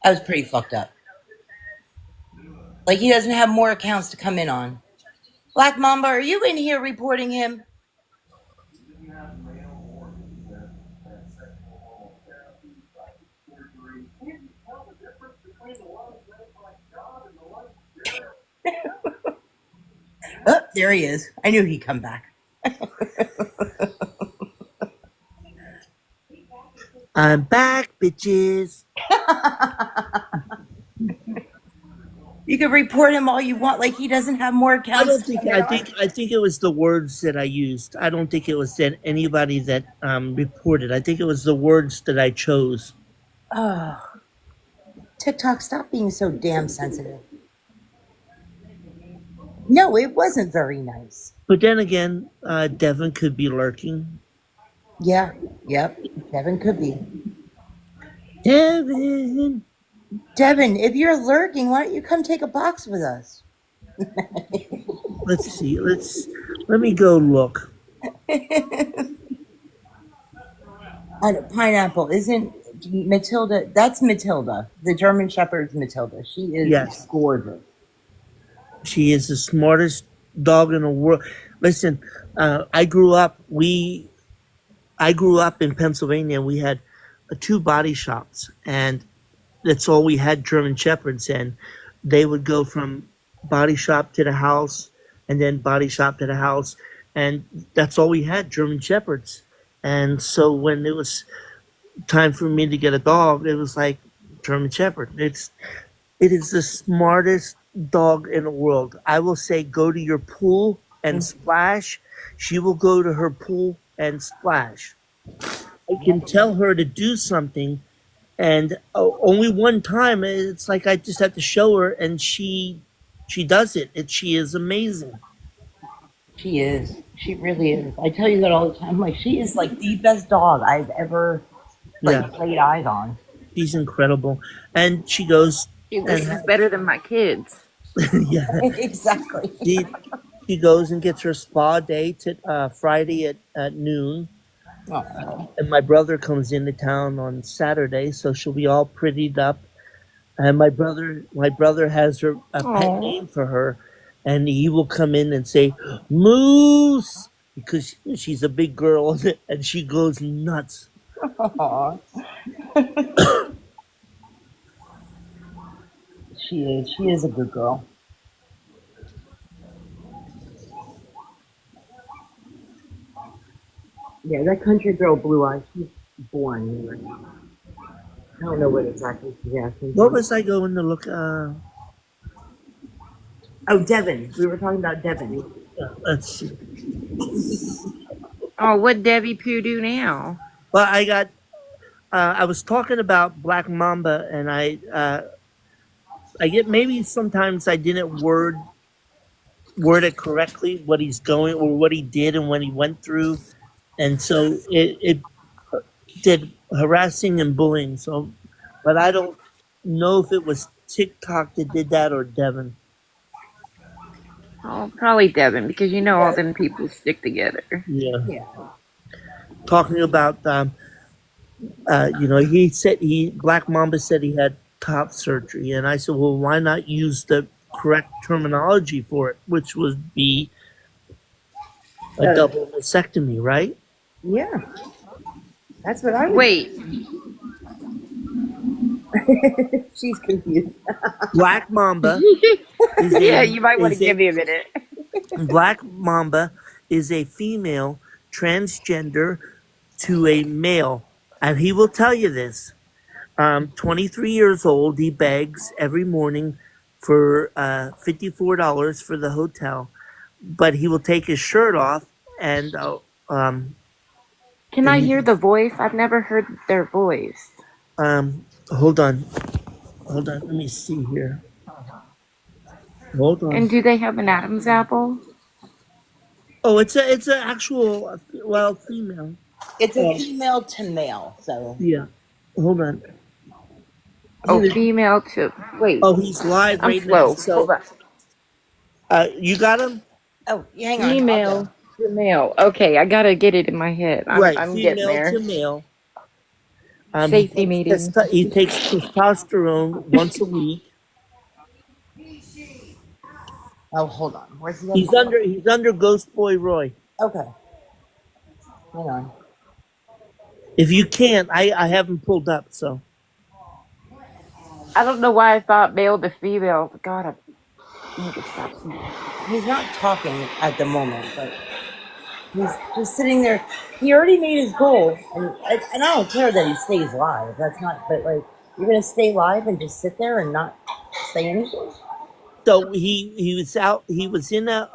That was pretty fucked up. Like, he doesn't have more accounts to come in on. Black Mamba, are you in here reporting him? Oh, there he is. I knew he'd come back. I'm back, bitches. You can report him all you want, like he doesn't have more accounts. I think it was the words that I used. I don't think it was that anybody that reported. I think it was the words that I chose. Oh, TikTok, stop being so damn sensitive. No, it wasn't very nice. But then again, Devin could be lurking. Yeah, yep. Devin could be. Devin, if you're lurking, why don't you come take a box with us? Let's see. Let me go look. Pineapple isn't Matilda. That's Matilda. The German Shepherd's Matilda. She is gorgeous. She is the smartest dog in the world. Listen, I grew up in Pennsylvania. We had 2 body shops, and that's all we had German Shepherds. And they would go from body shop to the house, and then body shop to the house, and that's all we had, German Shepherds. And so when it was time for me to get a dog, it was like German Shepherd. It is the smartest dog in the world. I will say, go to your pool and splash. She will go to her pool and splash. I can tell her to do something, and only one time. It's like I just have to show her, and she does it. She is amazing. She is. She really is. I tell you that all the time. Like, she is like the best dog I've ever Yeah, laid eyes on. she's incredible, and she goes This is and better than my kids. yeah, Exactly. she goes and gets her spa day to Friday at noon. Oh. And my brother comes into town on Saturday, so she'll be all prettied up. And my brother has a pet Oh, name for her, and he will come in and say Moose because she's a big girl and she goes nuts. Aw. She is. She is a good girl. Yeah, that country girl, Blue Eyes, she's born right now. I don't know what exactly she's asking What for. was I going to look? Oh, Devin. We were talking about Devin. Let's see. oh, what Debbie Pooh do now? Well, I got. I was talking about Black Mamba, and I get maybe sometimes I didn't word it correctly what he's going or what he did and what he went through, and so it did harassing and bullying. So, but I don't know if it was TikTok that did that or Devin. Oh, probably Devin, because you know all them people stick together. Yeah, Yeah. talking about Black Mamba said he had top surgery, and I said, well, why not use the correct terminology for it, which would be a double mastectomy, right? Yeah. That's what I would. Wait, She's confused. Black Mamba is yeah, a you might want to is a give me a minute. Black Mamba is a female transgender to a male, and he will tell you this. 23 years old, he begs every morning for $54 for the hotel, but he will take his shirt off and Can I hear the voice? I've never heard their voice. hold on, let me see here. Hold on. And do they have an Adam's apple? Oh, it's an actual female. It's a female to male, so. Yeah. Hold on. Oh, female to wait. Oh, he's live I'm right slow. now. So, Hold on. you got him? Oh, hang on. Female to male. Okay, I gotta get it in my head. Right, I'm getting female there. to male. Safety meeting. He takes testosterone once a week. Oh, hold on. Where's the other He's under Ghost Boy Roy. Okay. Hang on. If you can't, I have him pulled up. So I don't know why I thought male to female. God, I need to stop saying that. He's not talking at the moment, but he's just sitting there. He already made his goal, and I don't care that he stays live. That's not. But like, you're gonna stay live and just sit there and not say anything. so he was out. He was in a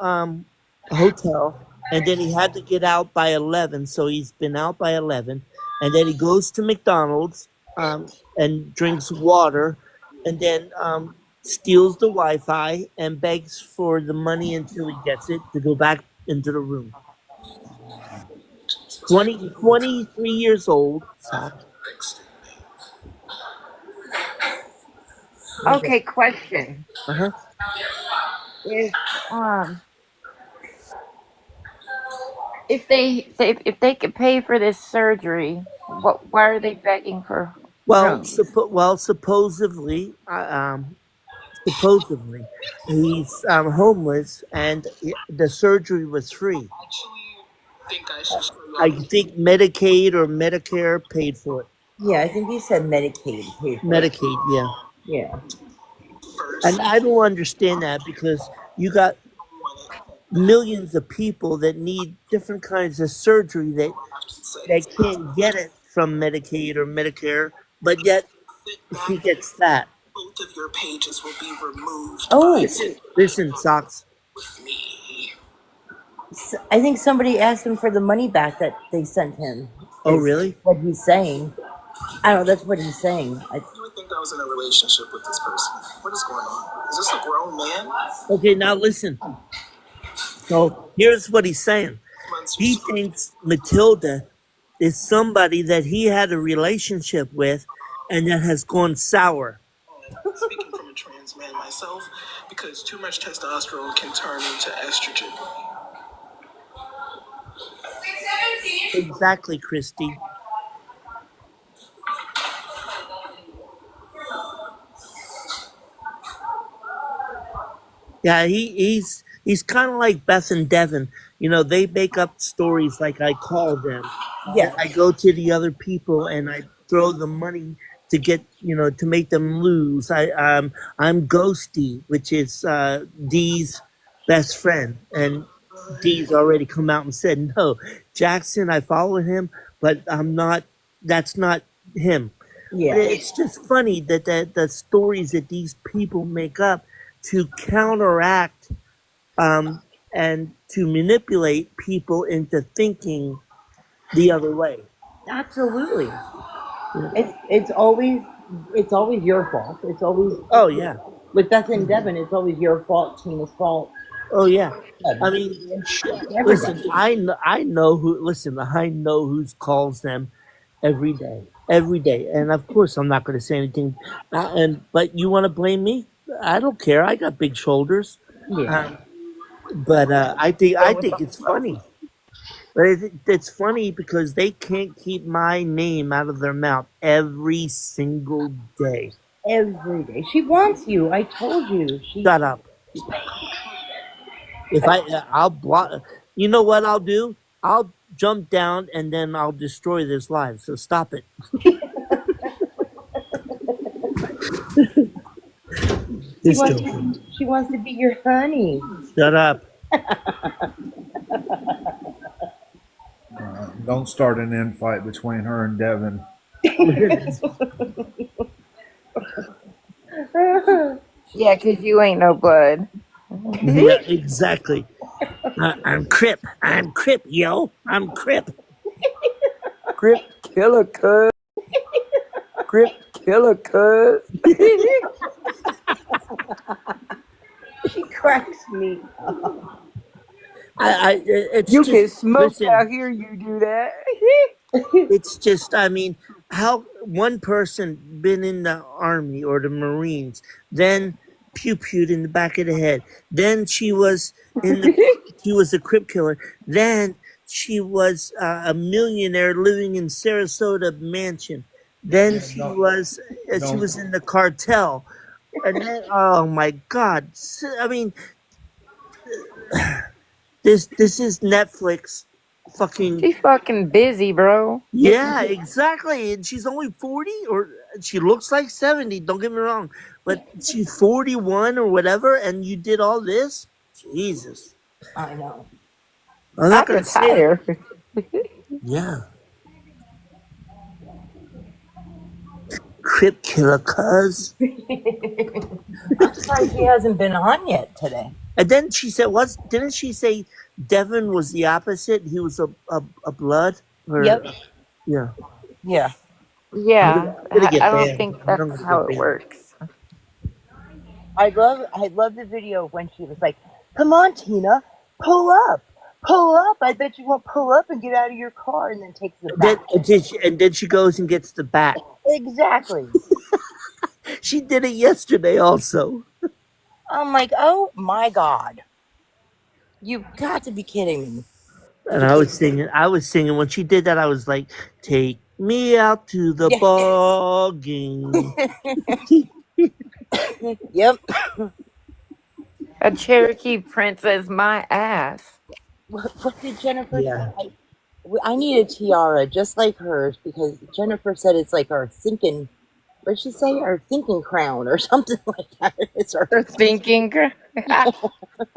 hotel, and then he had to get out by 11. So he's been out by 11, and then he goes to McDonald's and drinks water, and then steals the Wi-Fi and begs for the money until he gets it to go back into the room. 23 years old. Okay, question. Uh-huh. If they could pay for this surgery, why are they begging for Well, rooms? supposedly, he's homeless, and the surgery was free. Think I should show I y'all think Medicaid or Medicare paid for it. Yeah, I think he said Medicaid. Paid for it. Medicaid, yeah. Yeah. first. And I don't understand that because you got millions of people that need different kinds of surgery that they can't get it from Medicaid or Medicare, but yet he gets that. Both of your pages will be removed Oh, Listen, Socks. with me. I think somebody asked him for the money back that they sent him. Oh, is really? What he's saying. I don't know. That's what he's saying. You would think I was in a relationship with this person. What is going on? Is this a grown man? Okay, now listen. So here's what he's saying. Months you're He screwed. thinks Matilda is somebody that he had a relationship with and that has gone sour. Speaking from a trans man myself, because too much testosterone can turn into estrogen. Exactly, Christy. Yeah, he's kind of like Beth and Devin. You know, they make up stories like I call them. Yeah. I go to the other people and I throw the money to get, you know, to make them lose. I'm Ghosty, which is Dee's best friend, and Dee's already come out and said, no, Jackson, I follow him, but I'm not. That's not him. Yeah. It's just funny that the stories that these people make up to counteract and to manipulate people into thinking the other way. Absolutely. It's always your fault. It's always Oh yeah. with Beth and Devin. It's always your fault. Tina's fault. Oh yeah. I mean, listen. Everybody. I know who. Listen, I know who calls them every day, and of course I'm not going to say anything. But you want to blame me? I don't care. I got big shoulders. Yeah. But I think it's funny. But it's funny because they can't keep my name out of their mouth every single day. Every day. She wants you. I told you. Shut up. I'll block. You know what I'll do? I'll jump down and then I'll destroy this live. So stop it. Just joking. She wants to be your honey. Shut up. Don't start an infight between her and Devin. Yeah, 'cause you ain't no blood. Yeah, exactly. I'm Crip. I'm Crip, yo. I'm Crip. Crip killer, cuz. Crip killer, cuz. She cracks me up. It's You just, can smoke listen, out here, you do that. it's just, I mean, how one person been in the army or the Marines, then pew-pewed in the back of the head. Then she was she was a Crip killer. Then she was a millionaire living in Sarasota mansion. Then she was in the cartel. And then, oh my God. I mean, this is Netflix fucking. She's fucking busy, bro. Yeah, exactly. And she's only 40, or she looks like 70, don't get me wrong. But she's 41 or whatever, and you did all this? Jesus. I know. I'm not I going to say it. retire. Yeah. Crip killer, cuz. I'm surprised she hasn't been on yet today. And then she said, didn't she say Devin was the opposite? He was a blood? Or, Yep. Yeah. Yeah. Yeah, I'm gonna get I don't banned. think I'm gonna that's get how it banned. works. I love the video when she was like, "Come on, Tina, pull up. I bet you won't pull up and get out of your car," and then takes the back. And then she goes and gets the bat. Exactly. She did it yesterday also. I'm like, oh my God. You've got to be kidding me. And I was singing when she did that. I was like, "Take me out to the ball game." Yep. A Cherokee princess, my ass. What did Jennifer Yeah. say? I need a tiara just like hers because Jennifer said it's like our thinking. What did she say? Our thinking crown or something like that. It's our Her thinking.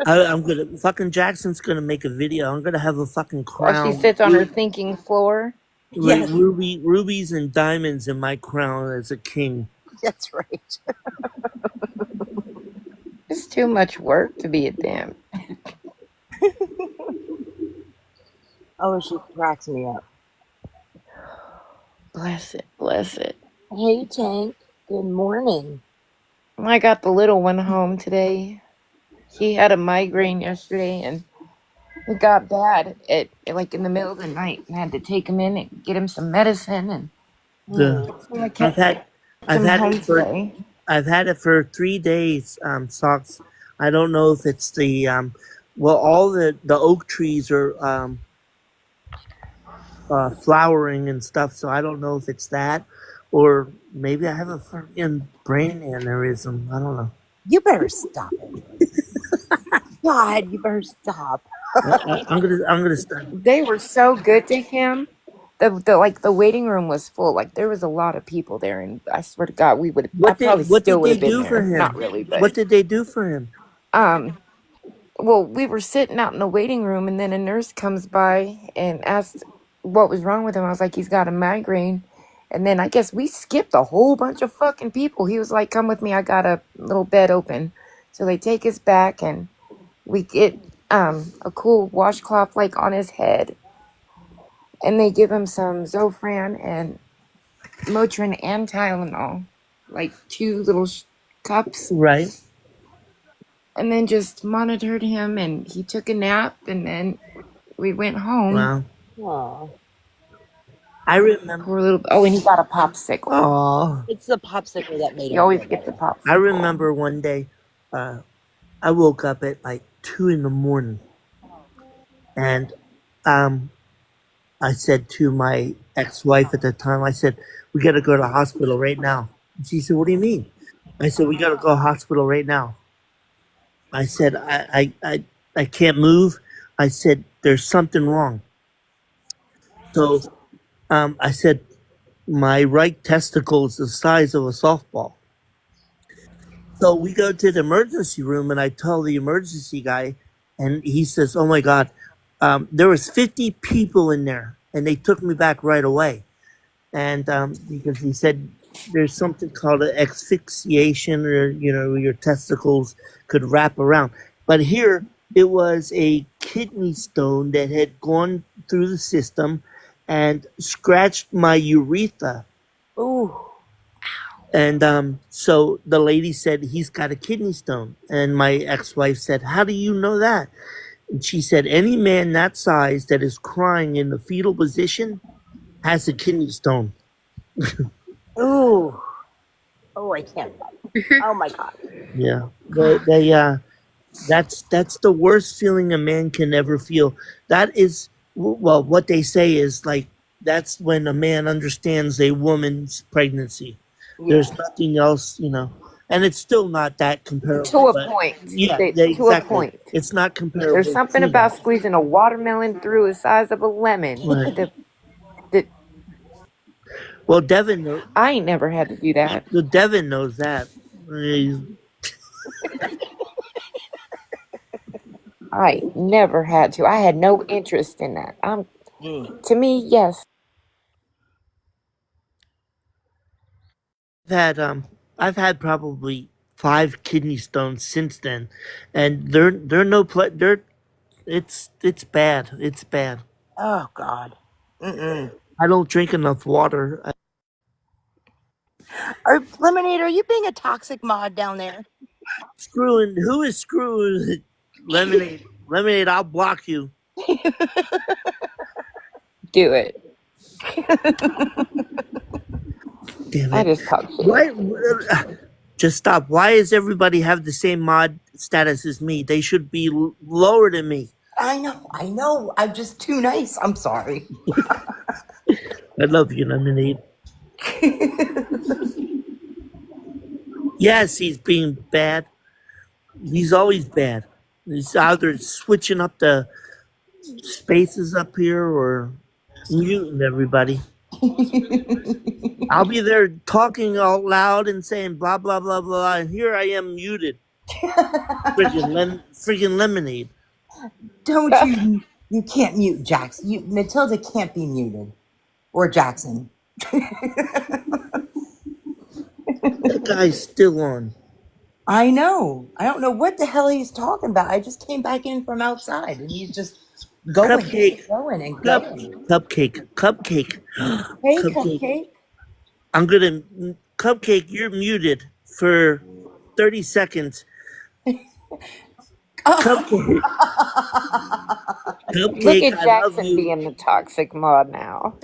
I'm gonna fucking Jackson's gonna make a video. I'm gonna have a fucking While crown. she sits on her thinking floor. Like Yes. rubies and diamonds in my crown as a king. That's right. It's too much work to be a damn. Oh, she cracks me up. Bless it. Bless it. Hey, Tank. Good morning. I got the little one home today. He had a migraine yesterday and it got bad at like in the middle of the night. I had to take him in and get him some medicine, and The so I I've kept had I've him had home it for today. I've had it for 3 days. Socks. I don't know if it's the well, all the oak trees are flowering and stuff, so I don't know if it's that, or maybe I have a fucking brain aneurysm. I don't know. You better stop it. God, you better stop. I'm gonna start. They were so good to him. The waiting room was full. Like there was a lot of people there, and I swear to God, I probably What still did would they have been do for there. Not him? really, What but did they do for him? um. Well, we were sitting out in the waiting room, and then a nurse comes by and asked what was wrong with him. I was like, he's got a migraine. And then I guess we skipped a whole bunch of fucking people. He was like, come with me. I got a little bed open. So they take us back, and we get a cool washcloth like on his head. And they give him some Zofran and Motrin and Tylenol, like 2 little cups. Right. And then just monitored him, and he took a nap, and then we went home. Wow. Aw. I remember. Poor little. Oh, and he got a popsicle. Oh. It's the popsicle that made He him always feel gets a better. popsicle. I remember one day, I woke up at like 2 in the morning, and I said to my ex-wife at the time, I said, "We got to go to the hospital right now." And she said, "What do you mean?" I said, "We got to go to the hospital right now." I said, I can't move. I said, "There's something wrong." So I said, my right testicle is the size of a softball. So we go to the emergency room, and I tell the emergency guy, and he says, "Oh my God, there was 50 people in there, and they took me back right away." And because he said there's something called an asphyxiation, or your testicles could wrap around. But here it was a kidney stone that had gone through the system and scratched my urethra. Ooh. And so the lady said, "He's got a kidney stone." And my ex-wife said, "How do you know that?" And she said, "Any man that size that is crying in the fetal position has a kidney stone." Ooh. Oh, I can't. Oh my God. Yeah. That's the worst feeling a man can ever feel. That is, well, what they say is like, that's when a man understands a woman's pregnancy. There's Yeah. nothing else, and it's still not that comparable. To a But point. yeah, To a exactly. point. It's not comparable. There's something to about that. squeezing a watermelon through the size of a lemon. Right. That Well, Devin, I ain't never had to do that. Devin knows that. I never had to. I had no interest in that. To me, yes. I've had probably 5 kidney stones since then, and they're no they're it's bad. It's bad. Oh God. Mm-mm. I don't drink enough water. Lemonade, are you being a toxic mod down there? Who is screwing Lemonade? Lemonade, I'll block you. Do it. Damn I it. just talk shit. Why? Just stop. Why does everybody have the same mod status as me? They should be lower than me. I know. I'm just too nice. I'm sorry. I love you, Lemonade. Yes, he's being bad. He's always bad. He's either switching up the spaces up here or muting everybody. I'll be there talking out loud and saying blah, blah, blah, blah, and here I am muted. Friggin' Lemonade. Don't you can't mute Jackson. Matilda can't be muted. Or Jackson. That guy's still on. I know. I don't know what the hell he's talking about. I just came back in from outside and he's just going Cupcake. and going and going. Cupcake. Hey, Cupcake. Cupcake. I'm gonna Cupcake. You're muted for 30 seconds. Cupcake, Look Cupcake. at I love Jackson you. being the toxic mod now.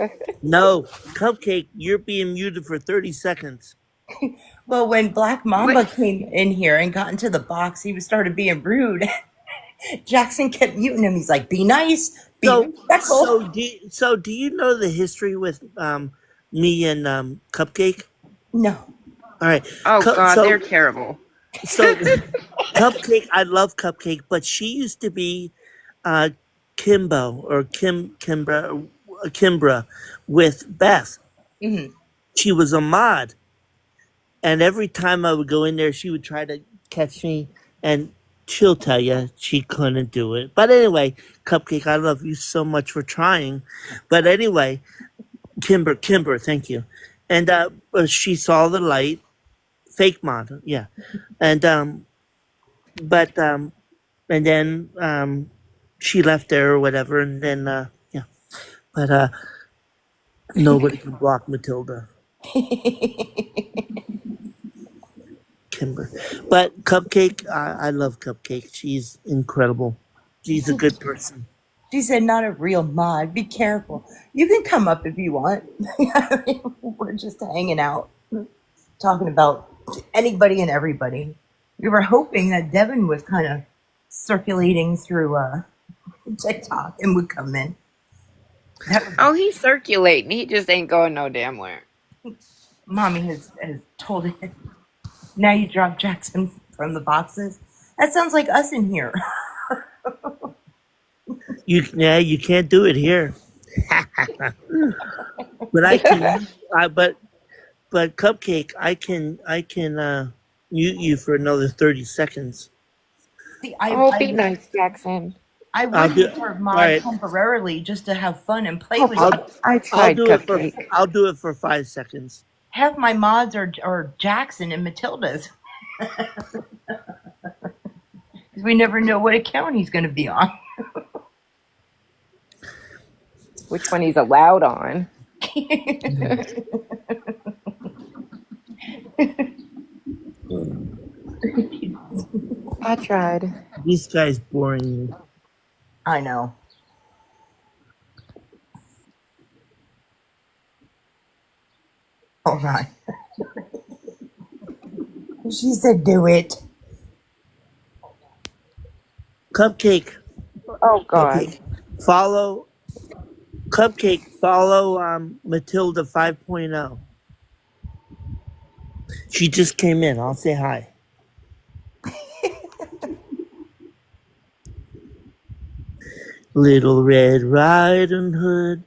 No, Cupcake. You're being muted for 30 seconds. Well, when Black What? Mamba came in here and got into the box, he started being rude. Jackson kept muting him. He's like, "Be nice, be So, respectful." do you know the history with me and Cupcake? No. All right. Oh God, So they're terrible. so Cupcake. I love Cupcake, but she used to be uh Kimbo or Kimbra with Beth. Hmm. She was a mod, and every time I would go in there, she would try to catch me, and she'll tell you she couldn't do it. But anyway, Cupcake, I love you so much for trying. But anyway, Kimber, thank you. And she saw the light, fake mod, yeah. And but and then she left there or whatever, and then yeah. But nobody can block Matilda, Kimber. But Cupcake, I love Cupcake. She's incredible. She's a good person. She said, "Not a real mod. Be careful. You can come up if you want." I mean, we're just hanging out, talking about anybody and everybody. We were hoping that Devin was kind of circulating through TikTok and would come in. That was, Oh, he's circulating. He just ain't going no damn where. Mommy has told him. Now you drop Jackson from the boxes. That sounds like us in here. You can't do it here. But I can. But Cupcake, I can mute you for another 30 seconds. See, Oh, be nice, Jackson. I I'll would do. make her All mod right. temporarily just to have fun and play Oh, with you. I I'll tried do it for. Cupcake. I'll do it for 5 seconds. Half my mods are Jackson and Matilda's. Because we never know what account he's going to be on. Which one he's allowed on? I tried. This guy's boring me. I know. Hold on. She said, "Do it." Cupcake, Oh God. Cupcake, follow Cupcake. Follow Matilda 5.0. She just came in. I'll say hi. Little Red Riding Hood.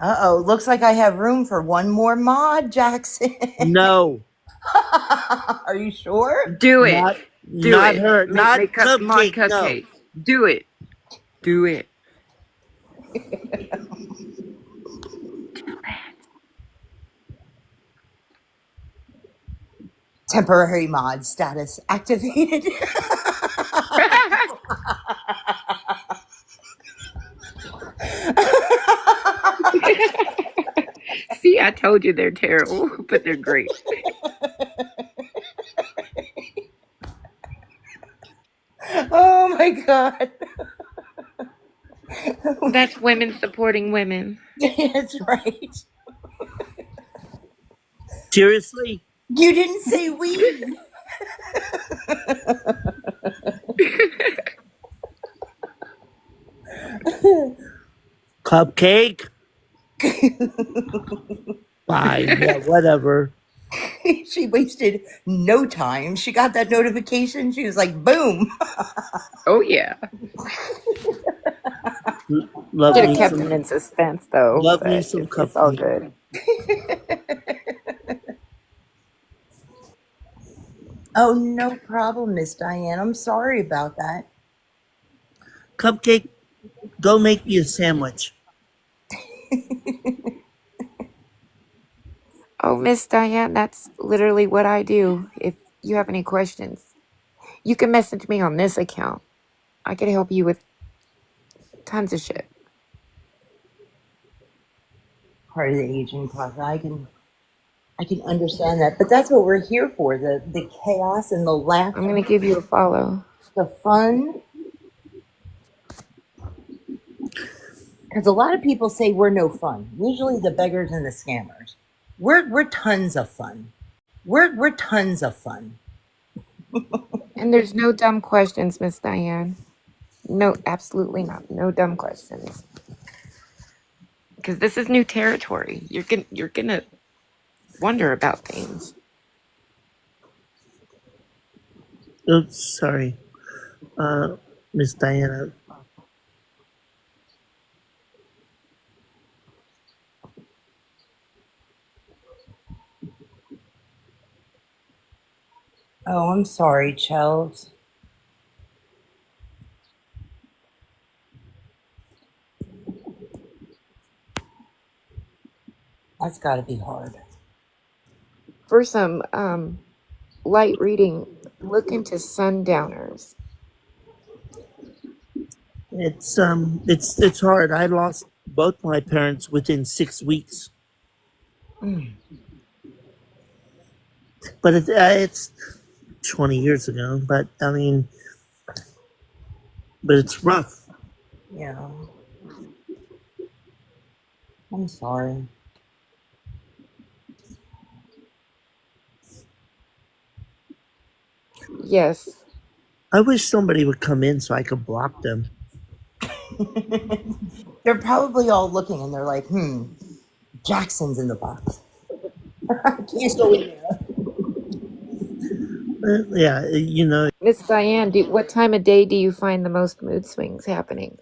Uh-oh. Looks like I have room for one more mod, Jackson. No, Are you sure? Do it. not Do not it. her. Not Make up mod Cupcake. No. Cupcake. Do it. Do it. Temporary mod status activated. See, I told you they're terrible, but they're great. Oh my God. That's women supporting women. That's right. Seriously? You didn't say we. Cupcake? Fine. Yeah, whatever. She wasted no time. She got that notification. She was like, boom. Oh yeah. Love Should me have kept some. them in suspense though. Love me But some it's all Cupcake. good. Oh, no problem, Miss Diane. I'm sorry about that. Cupcake, go make me a sandwich. Oh, Miss Diane, that's literally what I do. If you have any questions, you can message me on this account. I can help you with tons of shit. Part of the aging process. I can I can understand that, but that's what we're here for, the chaos and the I'm laughter, gonna give you a follow. the fun. Because a lot of people say we're no fun. Usually the beggars and the scammers. We're tons of fun. We're tons of fun. And there's no dumb questions, Miss Diane. No, absolutely not. No dumb questions. Because this is new territory. You're gonna wonder about things. Oops, sorry. Miss Diana. Oh, I'm sorry, Chels. That's got to be hard. For some light reading, look into Sundowners. It's hard. I lost both my parents within 6 weeks, but it's 20 years ago. But I mean, but it's rough. Yeah. I'm sorry. Yes. I wish somebody would come in so I could block them. They're probably all looking and they're like, Jackson's in the box. I can't go in there. Yeah, you know. Miss Diane, what time of day do you find the most mood swings happening?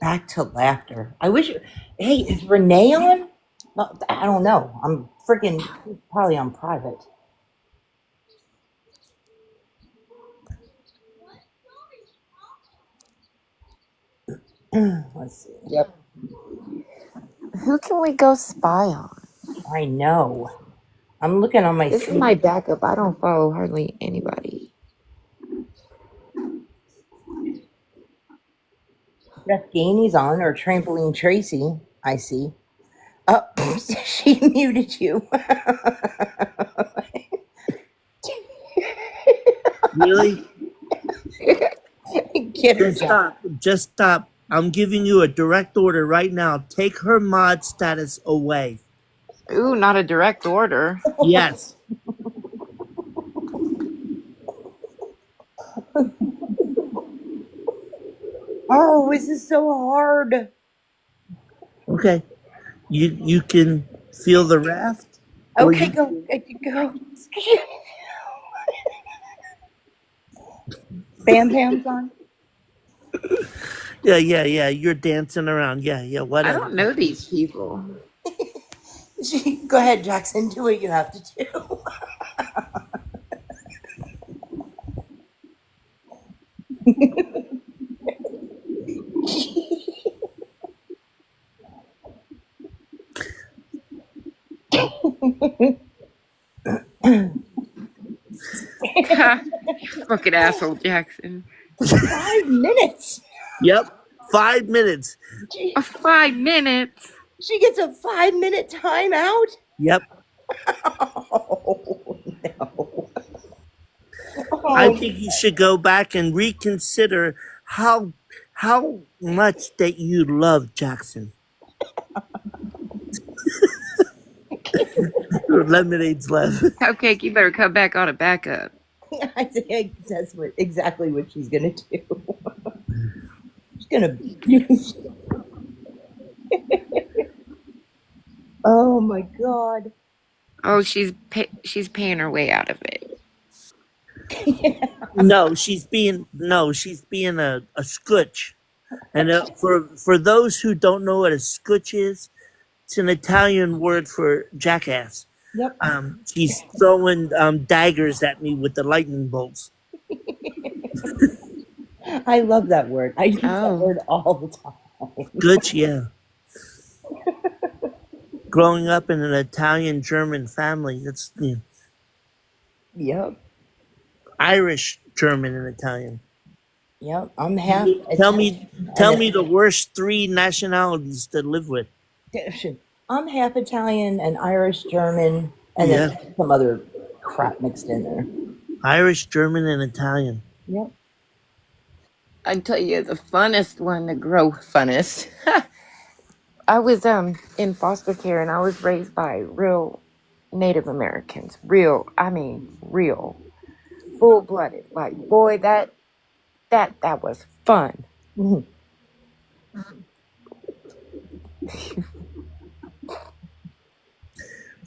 Back to laughter. I wish. Hey, is Renee on? Well, I don't know. I'm freaking probably on private. Let's see. Yep. Who can we go spy on? I know. I'm looking on my. This is my backup. I don't follow hardly anybody. Beth Gainey's on, or Trampoline Tracy. I see. Oh, she muted you. Really? Get her, Just stop. Just stop. I'm giving you a direct order right now. Take her mod status away. Ooh, not a direct order. Yes. Oh, this is so hard. Okay. You can feel the raft. Okay, go. Bam Bam's on. Yeah. You're dancing around. Yeah. Whatever. I don't know these people. Go ahead, Jackson. Do what you have to do. Fucking asshole, Jackson. 5 minutes. Yep. 5 minutes. 5 minutes. She gets a 5-minute timeout. Yep. Oh no. I think you should go back and reconsider how much that you love Jackson. Lemonade's left. Cupcake, you better come back on a backup. I think that's exactly what she's gonna do. She's gonna. Oh my god. Oh, she's paying her way out of it. No, she's being a scutch. And for those who don't know what a scutch is, it's an Italian word for jackass. Yep. She's throwing daggers at me with the lightning bolts. I love that word. I use that word all the time. Scutch, yeah. Growing up in an Italian-German family, that's Yep. Irish, German, and Italian. Yep, I'm half Tell Italian me, and tell me the worst three nationalities to live with. I'm half Italian and Irish, German, and Yeah, then some other crap mixed in there. Irish, German, and Italian. Yep. I tell you, the funnest one to grow funnest. I was in foster care and I was raised by real Native Americans. Real, I mean real. Full blooded. Like boy, that was fun. Mhm.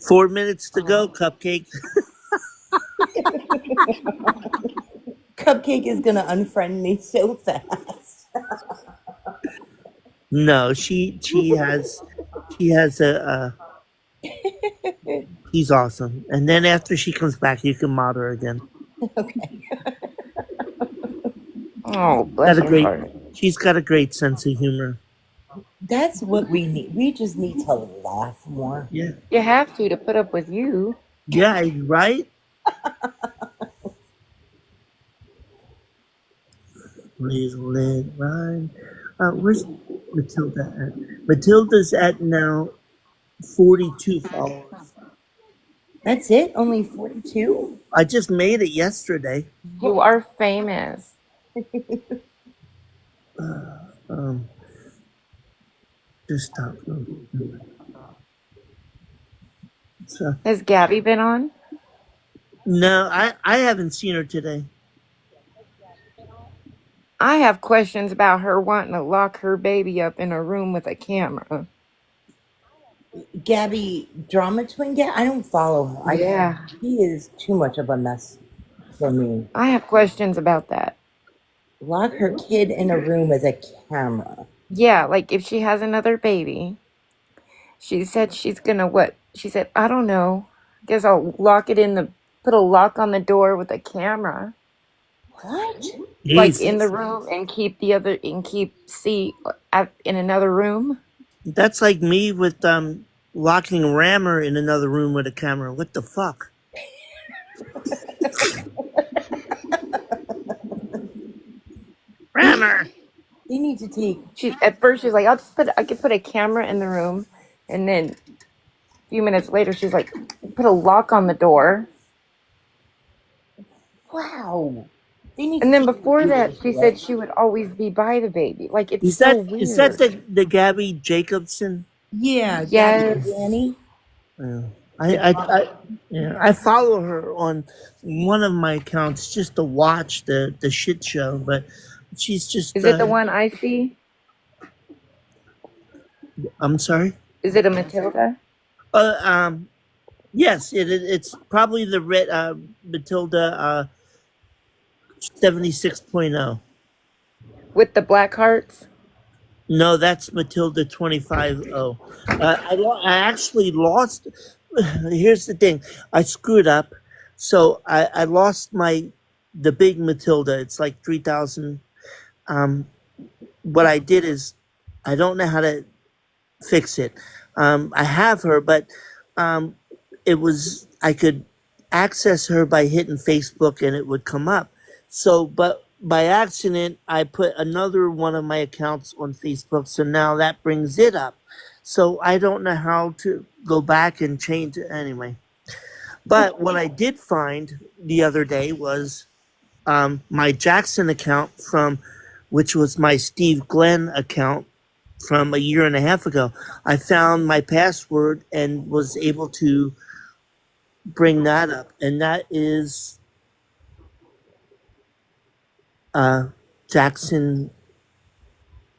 4 minutes to go, Cupcake. Cupcake is gonna unfriend me so fast. No, she has a she's awesome. And then after she comes back, you can mod her again. Okay. Oh, Got bless a her great. heart. She's got a great sense of humor. That's what we need. We just need to laugh more. Yeah. You have to put up with you. Yeah. Right. Please let rhyme. Where's Matilda at? Matilda's at now 42 followers. That's it? Only 42? I just made it yesterday. You are famous. Um, just stop. So, Has Gabby been on? no, I haven't seen her today. I have questions about her wanting to lock her baby up in a room with a camera. Gabby, Drama Twin I don't follow her. Yeah. He is too much of a mess for me. I have questions about that. Lock her kid in a room with a camera. Yeah, like if she has another baby, she said she's gonna what? She said, I don't know. Guess I'll put a lock on the door with a camera. What? Like in the Jesus. room and keep C in another room. That's like me with locking Rammer in another room with a camera. What the fuck? Rammer. They need to take. At first she's like, I could put a camera in the room, and then a few minutes later she's like, put a lock on the door. Wow. They need And to then take before that, she right? said she would always be by the baby. Like it's Is so that weird. is that the Gabby Jacobson? Yeah, Yes. Gabby Danny. Yeah. I follow her on one of my accounts just to watch the shit show, but she's just. Is it the one I see? I'm sorry. Is it a Matilda? Yes, it's probably the red Matilda 76.0. With the black hearts? No, that's Matilda 25.0. I actually lost. Here's the thing. I screwed up. So I lost the big Matilda. It's like 3,000. What I did is I don't know how to fix it. I have her, but I could access her by hitting Facebook and it would come up. So, but by accident, I put another one of my accounts on Facebook. So now that brings it up. So I don't know how to go back and change it anyway. But what I did find the other day was my Jackson account which was my Steve Glenn account from a year and a half ago. I found my password and was able to bring that up. And that is Jackson.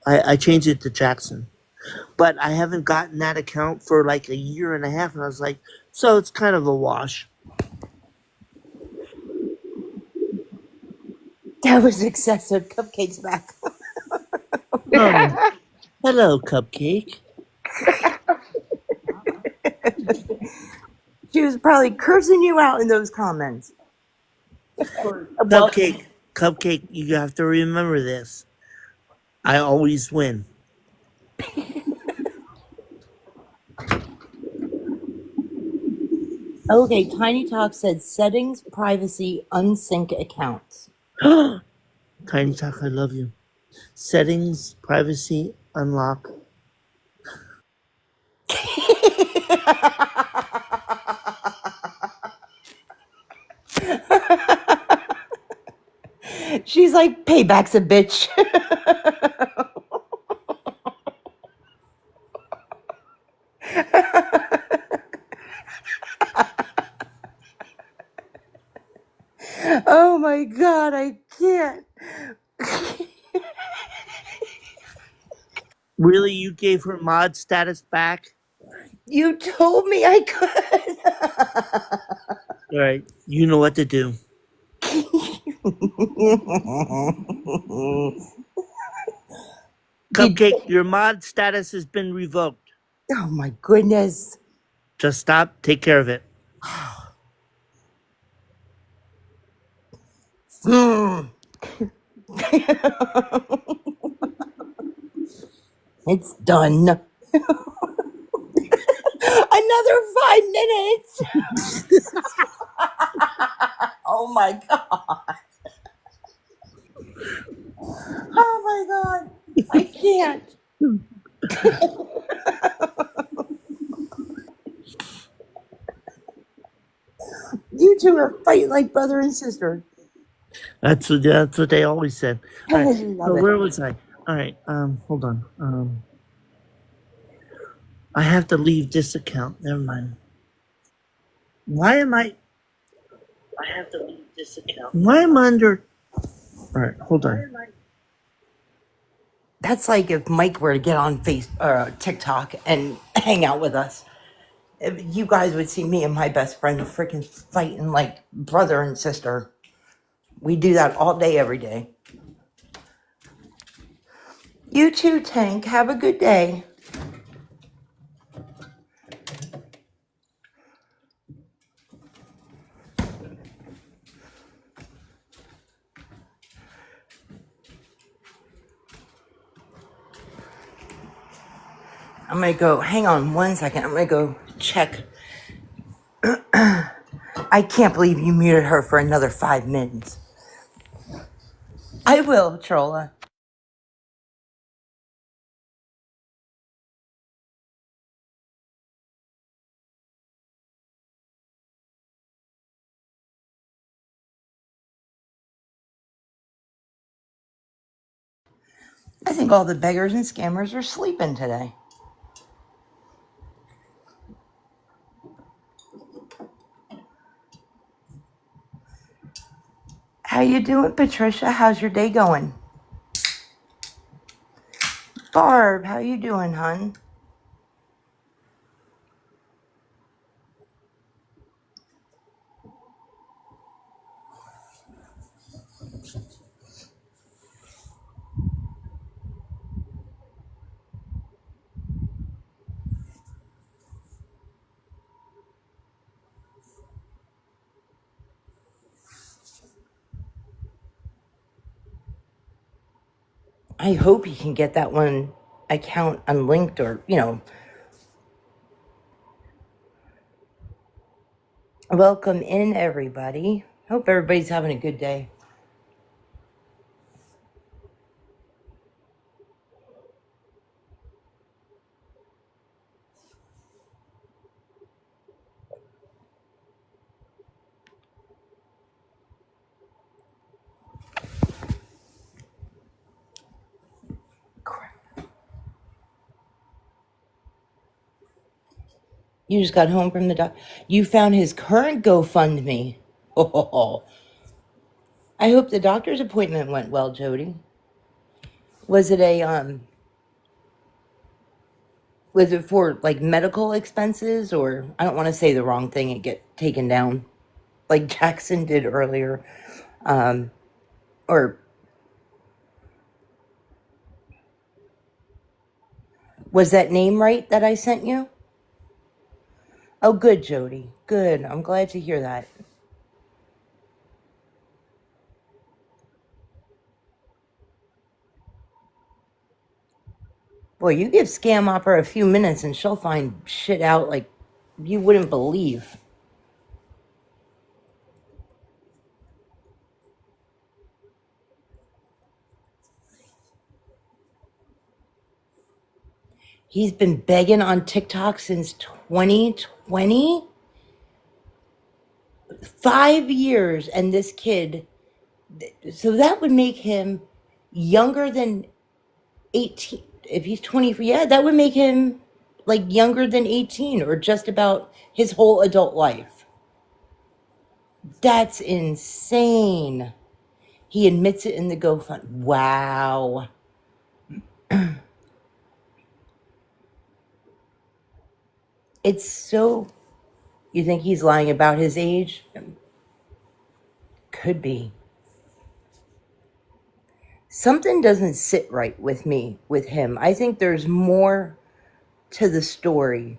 I changed it to Jackson. But I haven't gotten that account for like a year and a half. And I was like, so it's kind of a wash. That was excessive. Cupcake's back. Oh, hello, Cupcake. She was probably cursing you out in those comments. Cupcake, you have to remember this. I always win. Okay, Tiny Talk said settings, privacy, unsync accounts. Tiny Talk, I love you. Settings, privacy, unlock. She's like, payback's a bitch. Oh my God, I can't. Really, you gave her mod status back? You told me I could. All right, you know what to do. Cupcake, your mod status has been revoked. Oh my goodness. Just stop, take care of it. It's done. Another 5 minutes. Oh my God. Oh my God. I can't. You two are fighting like brother and sister. That's what they always said. All I right, love so it. where was I? All right, hold on. I have to leave this account. Never mind. Why am I have to leave this account. Why am I under? All right, hold on. That's like if Mike were to get on TikTok and hang out with us. You guys would see me and my best friend freaking fighting like brother and sister. We do that all day, every day. You too, Tank. Have a good day. I'm going to go, hang on 1 second. I'm going to go check. I can't believe you muted her for another 5 minutes. I will, Trolla. I think all the beggars and scammers are sleeping today. How you doing, Patricia? How's your day going? Barb, how you doing, hun? I hope you can get that one account unlinked or, welcome in, everybody. Hope everybody's having a good day. You just got home from the doc. You found his current GoFundMe. Oh, I hope the doctor's appointment went well, Jody. Was it was it for like medical expenses, or I don't want to say the wrong thing and get taken down like Jackson did earlier. Or was that name right that I sent you? Oh, good, Jody. Good. I'm glad to hear that. Boy, you give Scam Opera a few minutes and she'll find shit out like you wouldn't believe. He's been begging on TikTok since 2020. 5 years, and this kid, so that would make him younger than 18. If he's 20, yeah, that would make him like younger than 18 or just about his whole adult life. That's insane. He admits it in the GoFundMe. Wow. It's so. You think he's lying about his age? Could be. Something doesn't sit right with me with him. I think there's more to the story.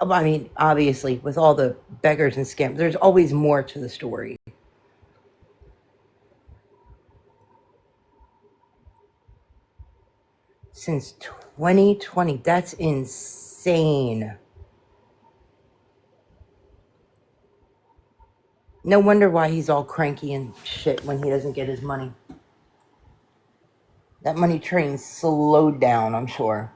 I mean, obviously, with all the beggars and scams, there's always more to the story. Since 2020, that's insane. No wonder why he's all cranky and shit when he doesn't get his money. That money train slowed down, I'm sure.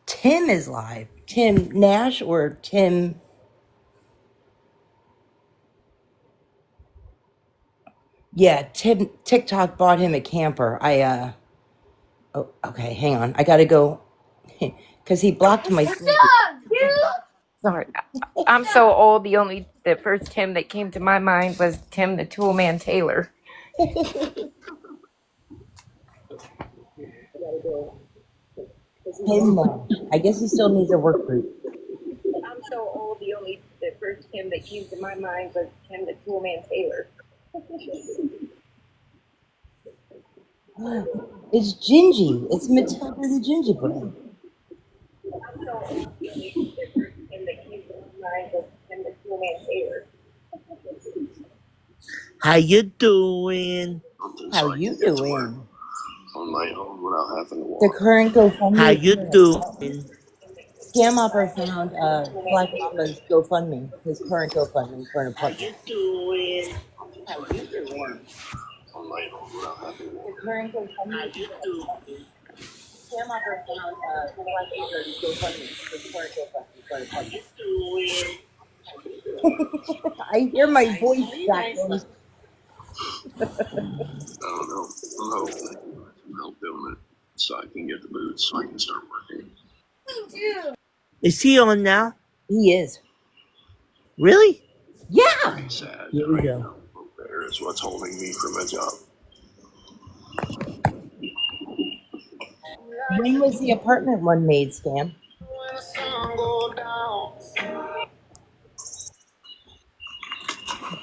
Tim is live. Tim Nash or Tim? Yeah, Tim. TikTok bought him a camper. Oh, okay, hang on. I gotta go because he blocked my. Sorry, I'm so old. The first Tim that came to my mind was Tim the Toolman Taylor. Tim Nash. I guess he still needs a work group. I'm so old. The first Tim that came to my mind was Tim the Toolman Taylor. It's Gingy. It's Matilda the Gingerbread. I'm so old. The first Tim that came to my mind was Tim the Toolman Taylor. How you doing? How you doing? On my own without having to walk. The current GoFundMe. How you doing? Scam Opera found Black Mama's GoFundMe, his current GoFundMe for an How apartment. you doing? How you doing? On my own without having to The walk. current How GoFundMe. you doing? Scam Opera found Black Mama's GoFundMe, his current GoFundMe for an How apartment. you doing? I hear my voice back then. I don't know. I'm hoping I can get some help doing it so I can get the boots so I can start working. Is he on now? He is. Really? Yeah. Be sad. Here we go. There is what's holding me from a job. When was the apartment one made, Scam?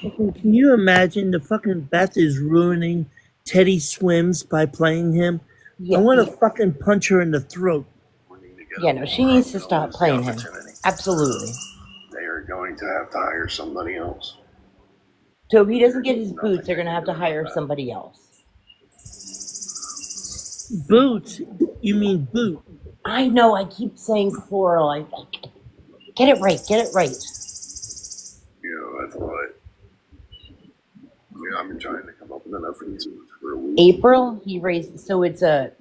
Can you imagine the fucking Beth is ruining Teddy Swims by playing him? Yeah. I want to fucking punch her in the throat. Yeah, no, she needs to stop playing him. Absolutely. They are going to have to hire somebody else. So if he doesn't get his boots, they're going to have to hire somebody else. Boots? You mean boot? I know, I keep saying plural. Get it right, get it right. You know, I thought. I mean, I've been trying to come up with enough reasons for a week. April, he raised, so it's a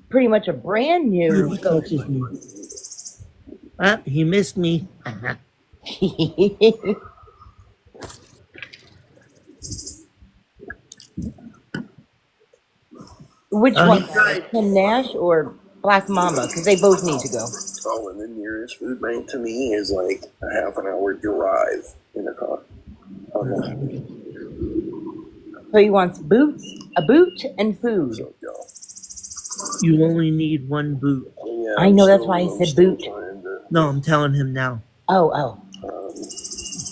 pretty much a brand new. He touches me. Ah, he missed me. Which Oh, one? he tried. Tim Nash or Black Mamba? Because they both need to go. Oh, and the nearest food bank to me is like a half an hour drive in a car. Okay. So he wants boots, a boot, and food. So, yeah. You only need one boot. Yeah, I know, that's so why I I'm said still boot. trying to, No, I'm telling him now. Oh,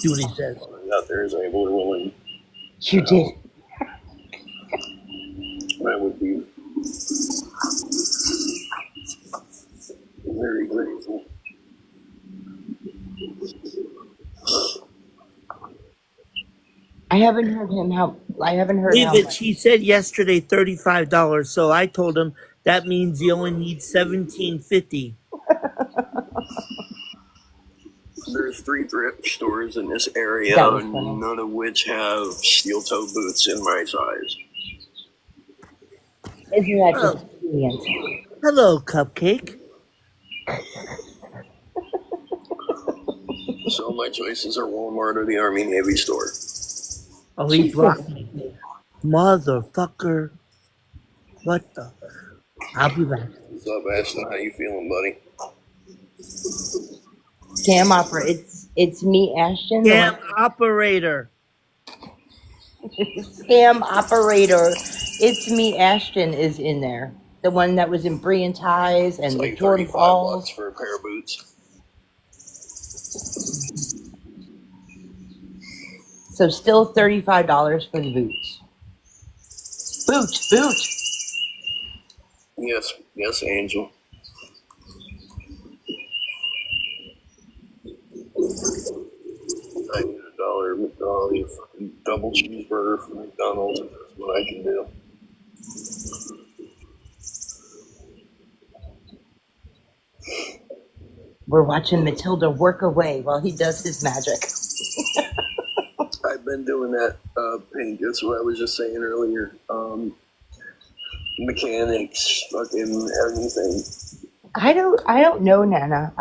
Do what he says. out there is able or willing. you did. I would be very grateful. I haven't heard him how. I haven't heard Leave how it. much. He said yesterday $35. So I told him that means he only needs $17.50. There's 3 thrift stores in this area, That was funny. none of which have steel toe boots in my size. Isn't that Oh, just brilliant? hello, Cupcake. So my choices are Walmart or the Army Navy store. Oh, he She's so blocked me. Motherfucker. What the? I'll be back. What's up, Ashton? How you feeling, buddy? Scam opera. It's me, Ashton. The Scam operator. Scam operator. It's me, Ashton is in there. The one that was in brilliant ties It's and the like torn 35 balls. bucks for a pair of boots. So still $35 for the boots. Boots. Yes, Angel. I need $1 McDonald's, fucking double cheeseburger from McDonald's. If that's what I can do. We're watching Matilda work away while he does his magic. I've been doing that paint. That's what I was just saying earlier. Mechanics, fucking everything. I don't know, Nana.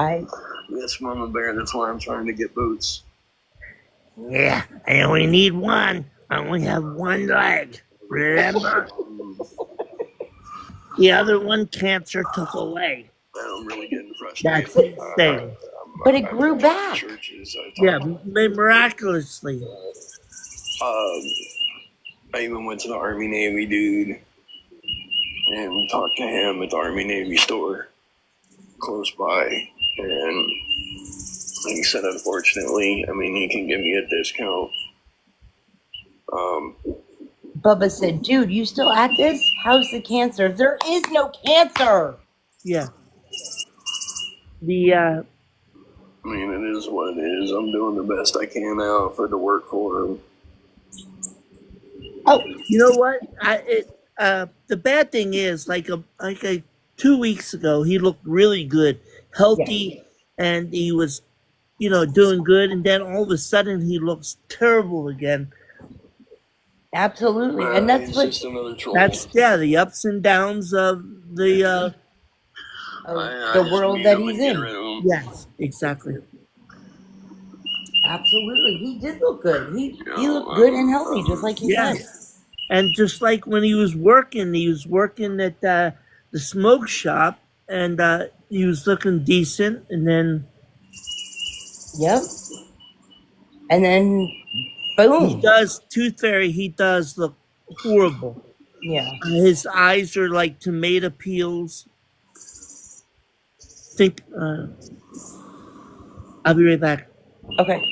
Yes, Mama Bear. That's why I'm trying to get boots. Yeah, I only need one. I only have one leg. Remember? The other one cancer took away. I'm really getting frustrated. That's insane. But it grew back. Churches, Yeah, miraculously. I even went to the Army Navy dude and talked to him at the Army Navy store close by, and he said, unfortunately, I mean, he can give me a discount. Bubba said, dude, you still at this? How's the cancer? There is no cancer. Yeah. The I mean, it is what it is. I'm doing the best I can now for the work for him. Oh, you know what? The bad thing is, like 2 weeks ago, he looked really good, healthy, and he was, doing good. And then all of a sudden, he looks terrible again. absolutely. And that's It's what just another troll. That's the ups and downs of the I the just world meet that him he's and get in. rid of him. yes, exactly. Absolutely. He did look good. He looked good and healthy, just like you Yeah. said. And just like when he was working at the smoke shop, and he was looking decent, and then Yep. And then, he boom. does Tooth Fairy. He does look horrible. Yeah. His eyes are like tomato peels. Think. I'll be right back. Okay.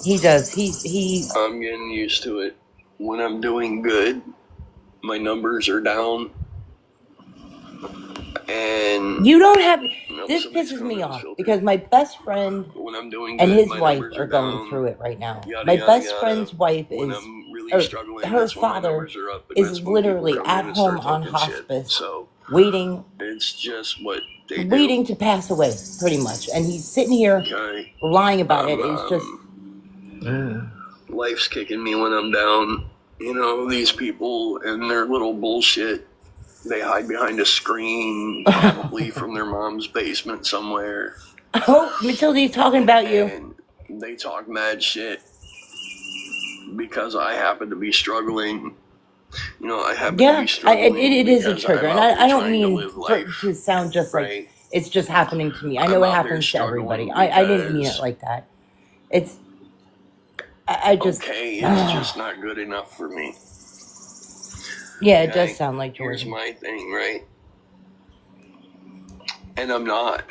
He does. He. I'm getting used to it. When I'm doing good, my numbers are down. And You don't have. Nope, This somebody's pisses coming me in this off filter. because my best friend when I'm doing and good, his my wife numbers are going down. through it right now. Yada, My yada, best yada. friend's wife When is. I'm really or struggling, her that's when my father numbers are up. And that's is when people literally come at in and start home on talking shit. hospice, So waiting it's just what they do. waiting to pass away, pretty much. And he's sitting here Okay. lying about it. It's just. Life's kicking me when I'm down. You know, these people and their little bullshit. They hide behind a screen, probably from their mom's basement somewhere. Oh, Matilda's talking about you. And they talk mad shit because I happen to be struggling. You know, I happen to Yeah, be struggling. it is a because trigger. I'm And out there I don't trying to mean live for, life, to sound just like right? it's just happening to me. I know I'm it out there happens to everybody. struggling I didn't mean it because, like that. It's. I just. okay, it's just not good enough for me. Yeah, it Okay? does sound like Here's Jordan. my thing, right? And I'm not,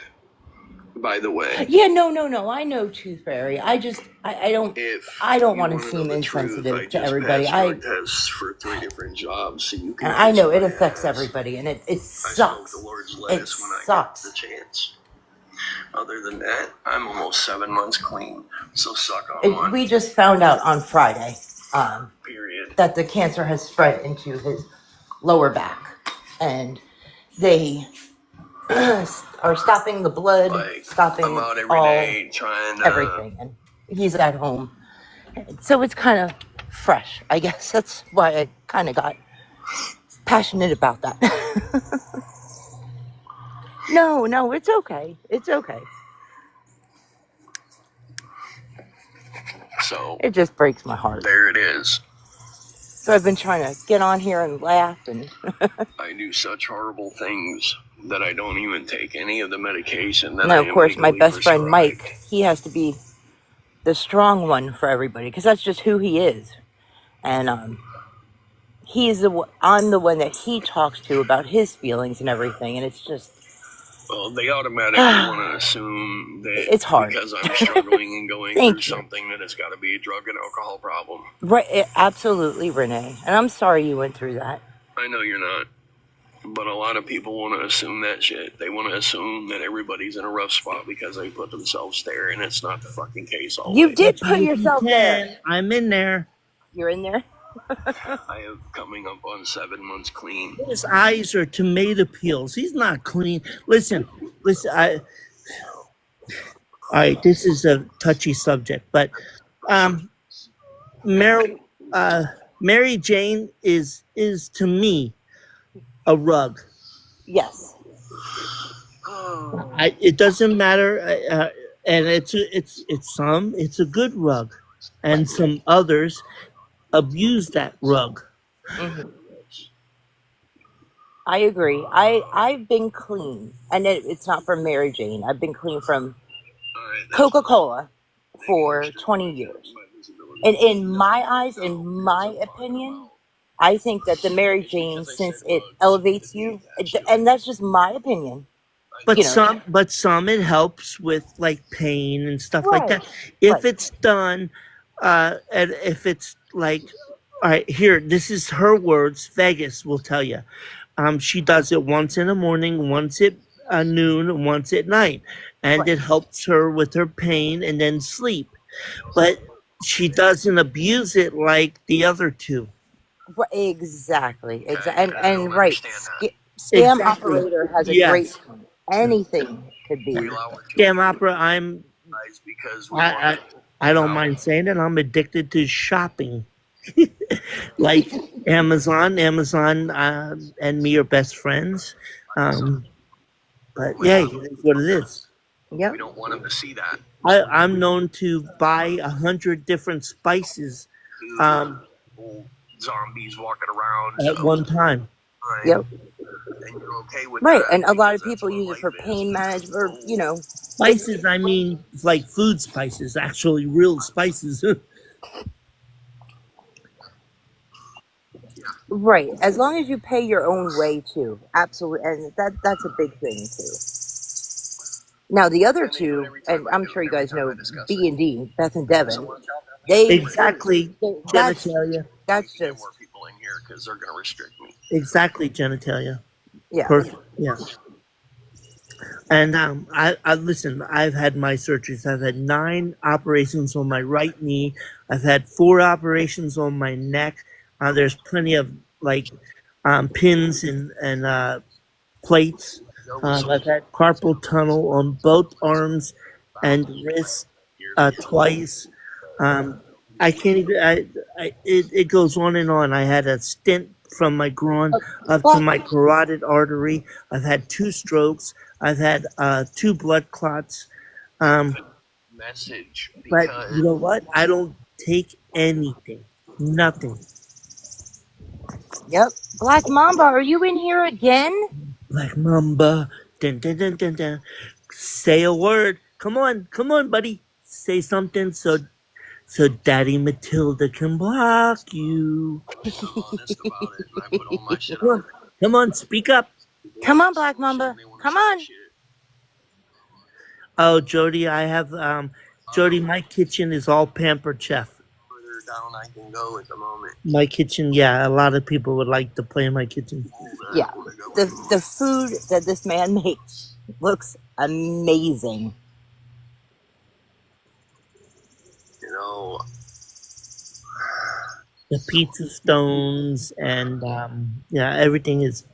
by the way. Yeah, no. I know Tooth Fairy. I just. I don't. If I don't you want to want to know seem the truth, insensitive I to just everybody. passed I. drug tests for 3 different jobs, so you can And I kiss know it my affects ass. everybody, and it I smoke sucks. the Lord's It lettuce when I get sucks. the chance. Other than that, I'm almost 7 months clean. So suck on one. We just found out on Friday Period. that the cancer has spread into his lower back, and they are stopping the blood, Like, stopping I'm out every all day trying to. everything, and he's at home. So it's kind of fresh, I guess. That's why I kind of got passionate about that. No, it's okay. It's okay. So It just breaks my heart. there it is. So I've been trying to get on here and laugh, and I do such horrible things that I don't even take any of the medication that I now, am of course, my legally best friend prescribed. Mike, he has to be the strong one for everybody because that's just who he is. And I'm the one that he talks to about his feelings and everything, and it's just Well, they automatically want to assume that it's hard. because I'm struggling and going Thank through you. something that it's got to be a drug and alcohol problem. Right, absolutely, Renee. And I'm sorry you went through that. I know you're not. But a lot of people want to assume that shit. They want to assume that everybody's in a rough spot because they put themselves there, and it's not the fucking case always. You did But put you yourself there. can. I'm in there. You're in there. I have coming up on 7 months clean. His eyes are tomato peels. He's not clean. Listen. All right, this is a touchy subject, but Mary Jane is to me a rug. Yes. It doesn't matter, and it's a good rug, and some others abuse that rug. Hmm. I agree. I've been clean, and it's not from Mary Jane. I've been clean from Coca-Cola for 20 years. And in my eyes, in my opinion, I think that the Mary Jane, since it elevates you, and that's just my opinion, But you know. some it helps with like pain and stuff like that. Right. If Right. it's done, and if it's like, all right, here, this is her words. Vegas will tell you. She does it once in the morning, once at noon, and once at night, and Right. it helps her with her pain and then sleep. But she doesn't abuse it like the other two. Exactly. I And don't right. understand that. Scam Exactly. operator has a Yes. great point. Anything could We be. allow our Scam children opera. guys because we want I I don't out. mind saying it. I'm addicted to shopping. Like Amazon, and me are best friends. But yeah, it is what it is. Yep. We don't want them to see that. I'm known to buy 100 different spices Old zombies walking around. at So, one time. right. Yep. And you're okay with Right. that And a lot of because that's people what use it for life is. pain management, or Spices, I mean, like food spices, actually real spices. right. As long as you pay your own way too. Absolutely. And that's a big thing too. Now the other And they do it two, every time and I I'm do it, sure you every guys time I know discuss it. B&D, Beth and So Devin, watch out. they Exactly, that's genitalia. that's Get just more people in here because they're going to restrict me. Exactly, genitalia. yeah. Perfect. Yeah. And I listen. I've had my surgeries. I've had 9 operations on my right knee. I've had 4 operations on my neck. There's plenty of like pins and plates. I've had carpal tunnel on both arms and wrists twice. I can't even. It goes on and on. I had a stent from my groin up to Well, my carotid artery. I've had 2 strokes. I've had 2 blood clots. Message But because you know what? I don't take anything. Nothing. yep. Black Mamba, are you in here again? Black Mamba. Dun, dun, dun, dun, dun. Say a word. Come on, buddy. Say something so Daddy Matilda can block you. I'm honest about it and I put all my shit Come on, come on, speak up. Come on, Black Mamba. Come on. Oh, Jody, I have Jody. My kitchen is all Pampered Chef. Further down I can go at the moment. My kitchen, yeah. A lot of people would like to play in my kitchen. Yeah. The food that this man makes looks amazing. You know, The pizza stones and yeah, everything is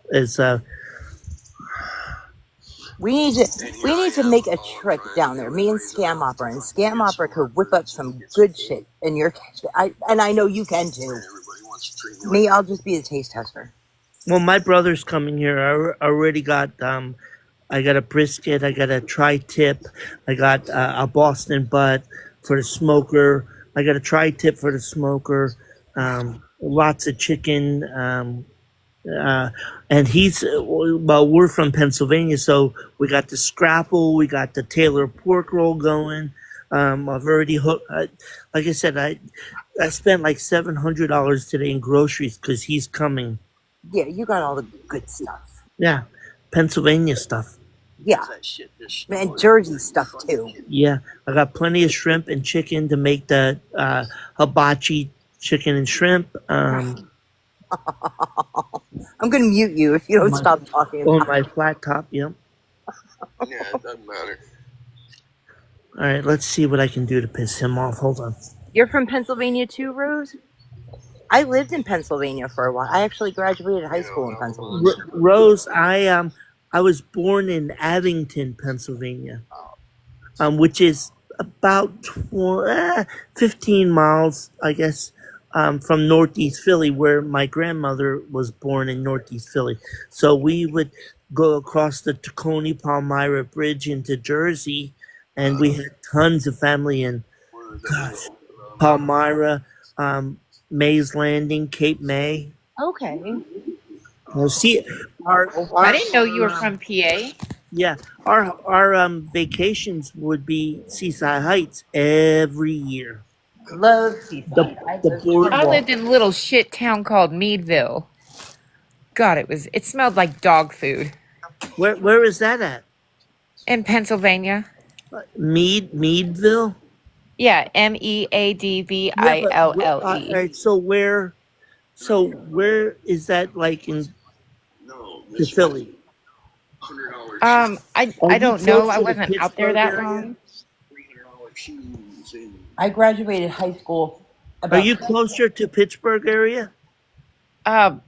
We need to make a trip down there. Me and Scam Opera, and Scam Opera could whip up some good shit in your kitchen. I know you can too. everybody wants to treat me like Me, I'll just be a taste tester. well, my brother's coming here. I already got I got a brisket, I got a tri-tip, I got a Boston butt for the smoker, I got a tri-tip for the smoker, lots of chicken, and he's well, we're from Pennsylvania, so we got the scrapple, we got the Taylor pork roll going. I've already hooked. Like I said, I spent like $700 today in groceries because he's coming. Yeah, you got all the good stuff. Yeah, Pennsylvania stuff. Yeah, that shit. This and Jersey stuff too. Yeah, I got plenty of shrimp and chicken to make the hibachi chicken and shrimp. I'm gonna mute you if you don't stop talking. On my flat top. Yep. Yeah, it doesn't matter. All right, let's see what I can do to piss him off. Hold on. You're from Pennsylvania too, Rose? I lived in Pennsylvania for a while. I actually graduated high school in Pennsylvania. Rose, I was born in Abington, Pennsylvania, which is about 15 miles, I guess, from Northeast Philly, where my grandmother was born in Northeast Philly. So we would go across the Tacony Palmyra Bridge into Jersey, and we had tons of family in Palmyra, Mays Landing, Cape May. Okay. Well, see, I didn't know you were from PA. yeah, our vacations would be Seaside Heights every year. Love Seaside. The boardwalk. I lived in a little shit town called Meadville. God, it smelled like dog food. Where is that at? In Pennsylvania. Meadville? Yeah, MEADVILLE. All right, so where is that, like, in No, the Philly? $100 I don't you know. close I to the wasn't out there Pittsburgh that area? long. $300 shoes and I graduated high school. Are you closer to Pittsburgh area? I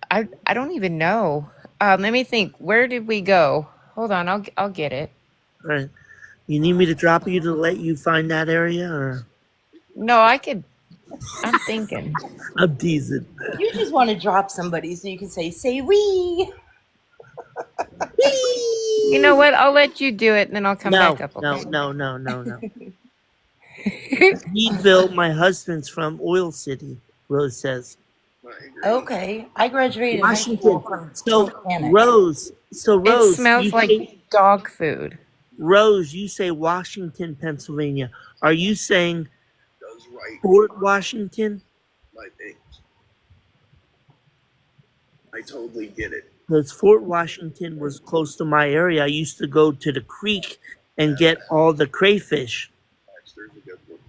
don't even know. Let me think. Where did we go? Hold on, I'll get it. All right. You need me to drop you to let you find that area, or No, I could. I'm thinking. I'm teasing. You just want to drop somebody so you can say we. You know what? I'll let you do it, and then I'll come No, back up. Okay? no. Meadville, my husband's from Oil City, Rose says. Okay. I graduated high school Washington. from So Mechanic. Rose, It smells you like say, dog food. Rose, you say Washington, Pennsylvania. Are you saying does right Fort Washington? by things. I totally get it. Because Fort Washington was close to my area. I used to go to the creek and get all the crayfish. There's a good one.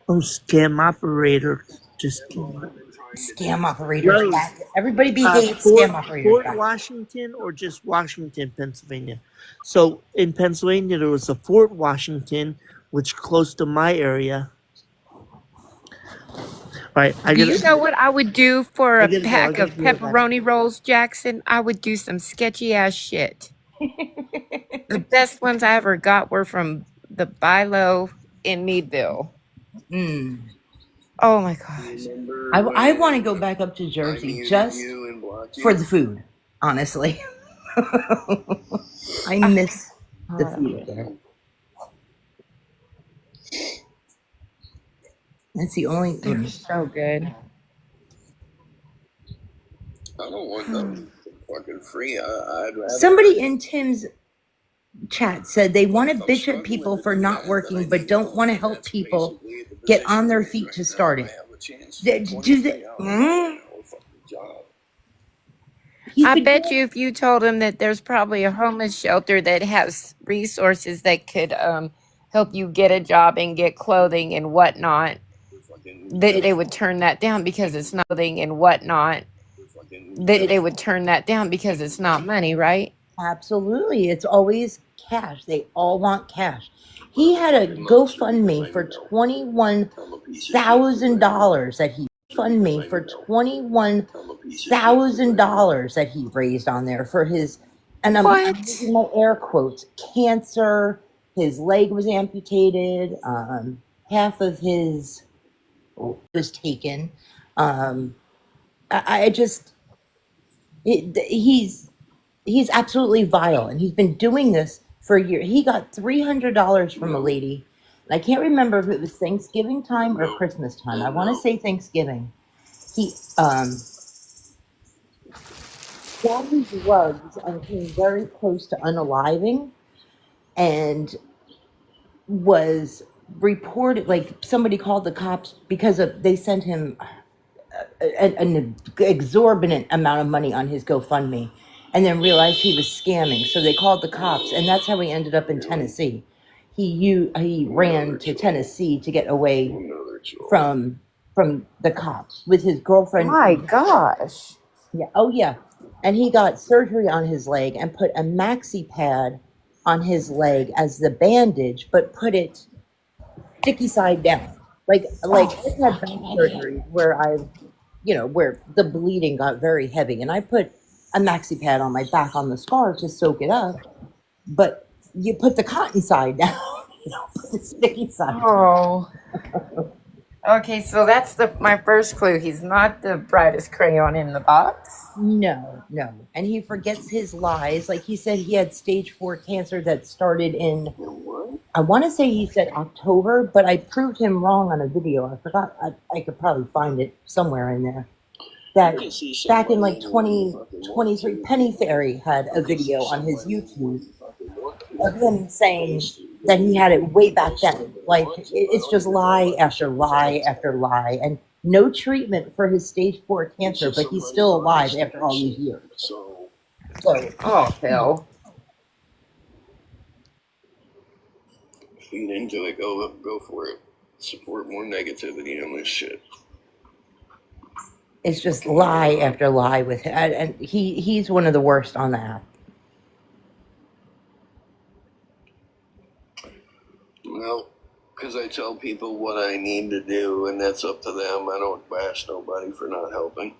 Oh, scam operator. Just Scam operator. Rose, Everybody behaves. Scam operator. Fort Washington or just Washington, Pennsylvania? So in Pennsylvania, there was a Fort Washington, which close to my area. All right, Do you know what I would do for I a gotta go, pack I'll of get you right back. pepperoni rolls, Jackson? I would do some sketchy ass shit. The best ones I ever got were from the Bilo in Meadville. Mm. Oh my gosh. I want to go back up to Jersey just for the food, honestly. I miss the food there. That's the only They're so good. I don't want them fucking free. I'd rather. Somebody in Tim's chat said they want to bitch at people for not working, but don't want to help people get on their feet to start it. Do they? I bet you if you told them that there's probably a homeless shelter that has resources that could help you get a job and get clothing and whatnot, that they would turn that down because it's not clothing and whatnot. they would turn that down because it's not money, right? Absolutely. It's always cash. They all want cash. He had a GoFundMe for $21,000 that he raised on there for his, and I'm What? using my air quotes, cancer. His leg was amputated. Half of his was taken. I just, he's absolutely vile, and he's been doing this for a year. He got $300 from a lady. I can't remember if it was Thanksgiving time or Christmas time. I want to say Thanksgiving. He got his drugs and came very close to unaliving, and was reported, like somebody called the cops because they sent him an exorbitant amount of money on his GoFundMe, and then realized he was scamming. So they called the cops, and that's how he ended up in Tennessee. He ran to Tennessee to get away from the cops with his girlfriend. My gosh. Yeah. Oh yeah. And he got surgery on his leg and put a maxi pad on his leg as the bandage, but put it sticky side down. Like I've had back surgery where where the bleeding got very heavy, and I put a maxi pad on my back on the scar to soak it up, but you put the cotton side down, put the sticky side. Oh. Okay, so that's my first clue. He's not the brightest crayon in the box. No. And he forgets his lies. Like he said he had stage 4 cancer that started in, I want to say he said October, but I proved him wrong on a video. I forgot. I could probably find it somewhere in there. That back in like 2023, Penny Fairy had a video on his YouTube of him saying that he had it way back then. Like it's just lie after lie after lie, and no treatment for his stage 4 cancer, but he's still alive after all these years. So oh hell. Feed into it, go for it. Support more negativity on this shit. it's just lie after lie with him, and he's one of the worst on the app. Well, because I tell people what I need to do, and that's up to them. I don't bash nobody for not helping.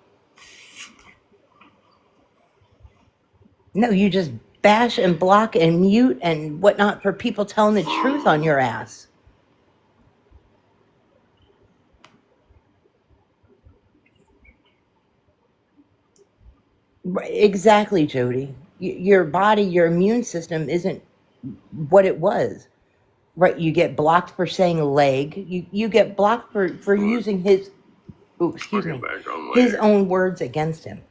No, you just bash and block and mute and whatnot for people telling the truth on your ass. Right, exactly, Jody. Your body, your immune system isn't what it was. Right, you get blocked for saying leg. You get blocked for using his, his own words against him.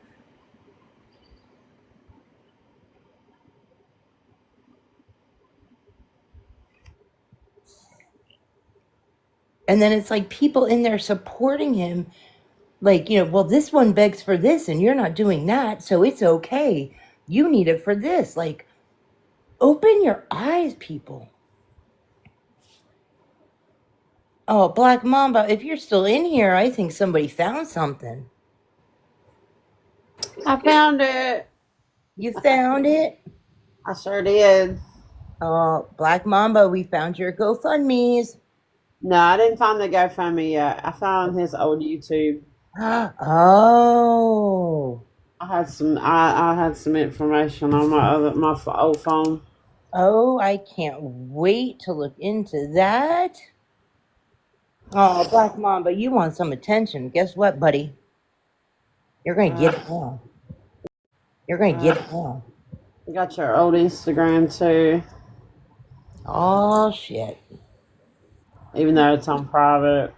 And then it's like people in there supporting him, like, well, this one begs for this and you're not doing that, so it's okay. You need it for this. Like, open your eyes, people. Oh, Black Mamba, if you're still in here, I think somebody found something. I found it. You found it? I sure did. Oh, Black Mamba, we found your GoFundMes. No, I didn't find the GoFundMe yet. I found his old YouTube. Oh. I had some information on my old phone. Oh, I can't wait to look into that. Oh, Black Mamba, you want some attention. Guess what, buddy? You're going to get it now. You're going to get it now. You got your old Instagram, too. Oh, shit. Even though it's on private.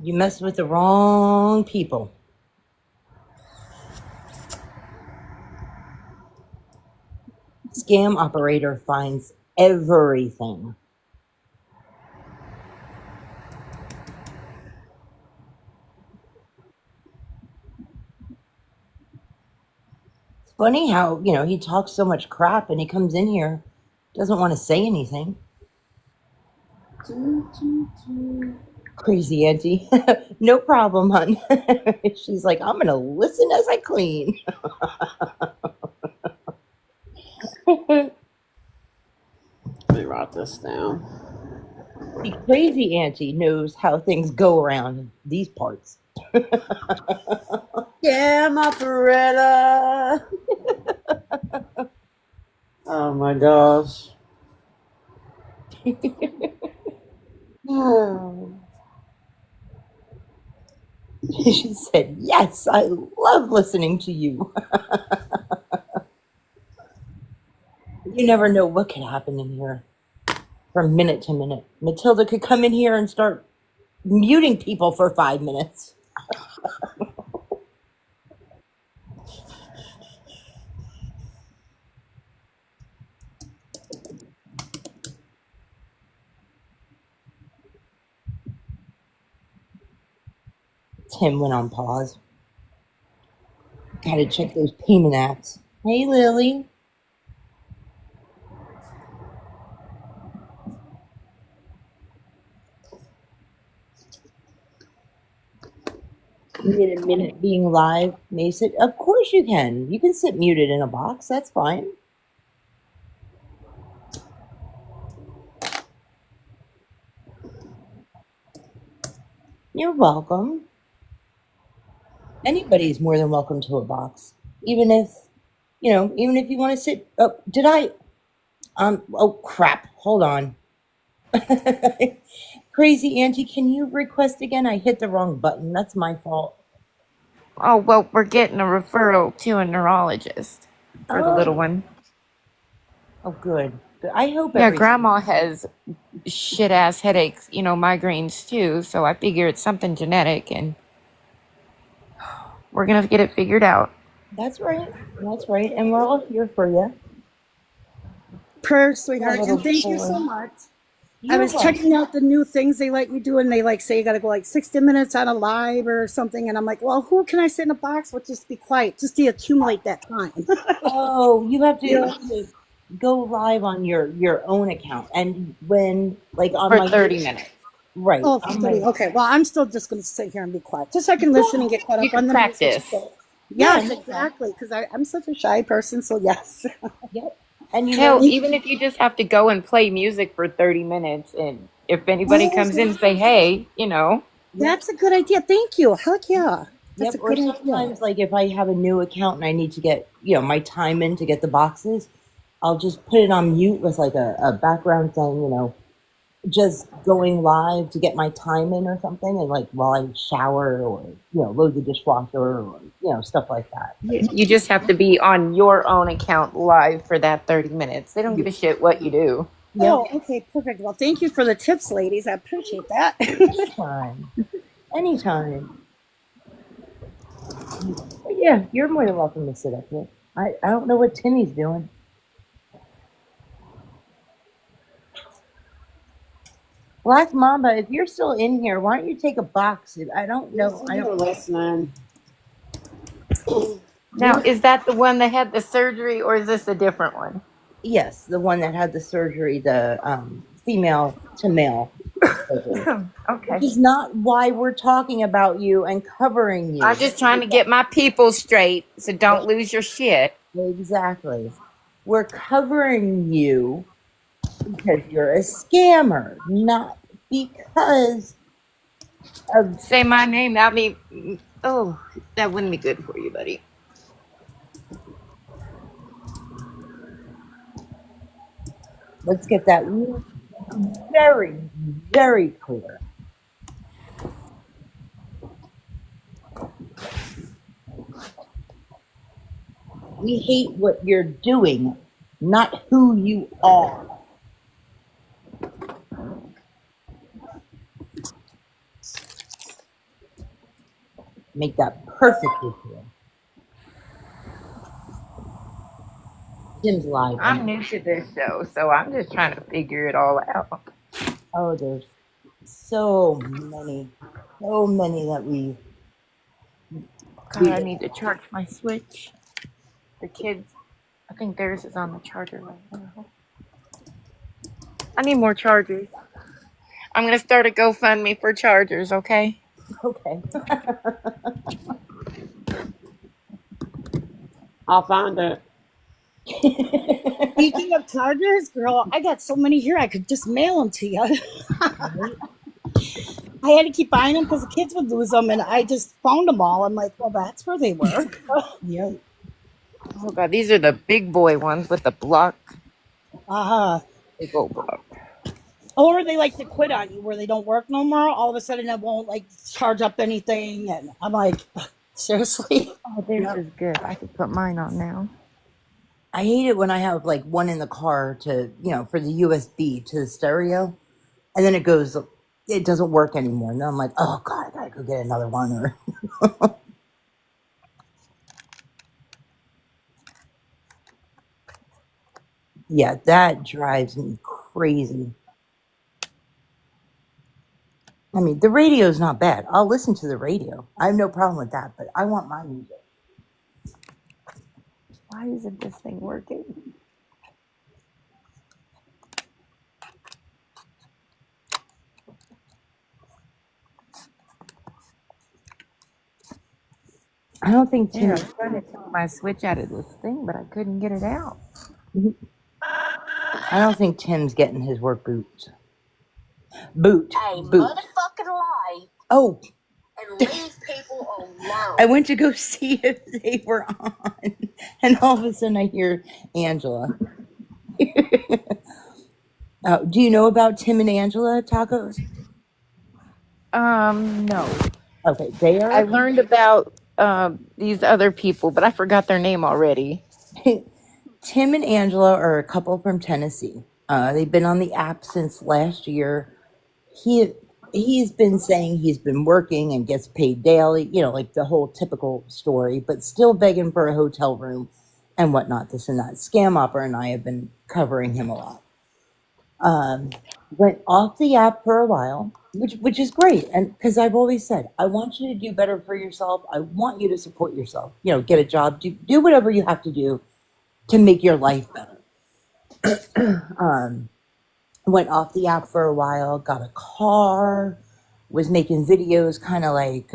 You messed with the wrong people. Scam operator finds everything. It's funny how, he talks so much crap and he comes in here, doesn't want to say anything. Crazy auntie. No problem, hon. She's like, I'm gonna listen as I clean. Let me write this down. The crazy auntie knows how things go around these parts. Yeah, my Beretta. Oh my gosh. She said, yes, I love listening to you. You never know what could happen in here from minute to minute. Matilda could come in here and start muting people for 5 minutes. Tim went on pause. Gotta check those payment apps. Hey, Lily. You get a minute being live, Mason? Of course you can. You can sit muted in a box. That's fine. You're welcome. Anybody's more than welcome to a box. Even if you want to sit. Oh, did I? Oh, crap. Hold on. Crazy Auntie, can you request again? I hit the wrong button. That's my fault. Oh, well, we're getting a referral to a neurologist for the little one. Oh, good. I hope Yeah, Grandma has shit-ass headaches, migraines too, so I figure it's something genetic, and we're going to get it figured out. That's right. That's right. And we're all here for you. Prayer, sweetheart, and thank you so much. I was checking out the new things they let you do, and they say you got to go 60 minutes on a live or something. And I'm like, well, who can I sit in a box with just be quiet, just to accumulate that time? Oh, you have to go live on your own account, and when on for my 30 minutes. Right. Oh, for 30. Okay. Well, I'm still just going to sit here and be quiet, just so I can listen and get caught up on the practice. Yes, exactly. Because I'm such a shy person. So yes. Yep. And Hell, even if you just have to go and play music for 30 minutes, and if anybody comes in and say, hey, That's a good idea. Thank you. Heck yeah. That's Yep. Or sometimes, if I have a new account and I need to get, my time in to get the boxes, I'll just put it on mute with a background thing, just going live to get my time in or something, and while I shower or load the dishwasher or stuff like that. You just have to be on your own account live for that 30 minutes. They don't give a shit what you do. Oh, okay, perfect. Well, thank you for the tips, ladies. I appreciate that. Anytime. But yeah, you're more than welcome to sit up here. I don't know what Timmy's doing. Black Mamba, if you're still in here, why don't you take a box? I don't know. I don't listening. Now, is that the one that had the surgery, or is this a different one? Yes, the one that had the surgery, the female to male surgery. Okay. Which is not why we're talking about you and covering you. I'm just trying to get my people straight, so don't lose your shit. Exactly. We're covering you because you're a scammer, not because of... Say my name, that wouldn't be good for you, buddy. Let's get that very, very clear. We hate what you're doing, not who you are. Make that perfectly clear. Jim's live. I'm new to this show, so I'm just trying to figure it all out. Oh, there's so many that we... God, I need to charge my Switch. The kids, I think theirs is on the charger right now. I need more chargers. I'm going to start a GoFundMe for chargers, okay? Okay. I'll find it. Speaking of chargers, girl, I got so many here I could just mail them to you. I had to keep buying them because the kids would lose them, and I just found them all. I'm like, well, that's where they were. Yeah. Oh god, these are the big boy ones with the block. Big old block. Or they like to quit on you where they don't work no more. All of a sudden, it won't like charge up anything, and I'm like, seriously. Oh, theirs is good. I could put mine on now. I hate it when I have like one in the car to, for the USB to the stereo, and then it doesn't work anymore. And then I'm like, oh God, I gotta go get another one. Or yeah, that drives me crazy. I mean, the radio's not bad. I'll listen to the radio. I have no problem with that, but I want my music. Why isn't this thing working? I don't think Yeah, I Tim. was trying to take my switch out of this thing, but I couldn't get it out. I don't think Tim's getting his work boots. Boot. Motherfucking lie Oh, and leave people alone. I went to go see if they were on, and all of a sudden I hear Angela. Do you know about Tim and Angela tacos? No. Okay, they I are. learned about these other people, but I forgot their name already. Tim and Angela are a couple from Tennessee. They've been on the app since last year. He's been saying he's been working and gets paid daily, like the whole typical story, but still begging for a hotel room and whatnot, this and that. Scam Opera and I have been covering him a lot. Went off the app for a while, which is great, and because I've always said I want you to do better for yourself. I want you to support yourself. Get a job, do whatever you have to do to make your life better. Went off the app for a while, got a car, was making videos kind of like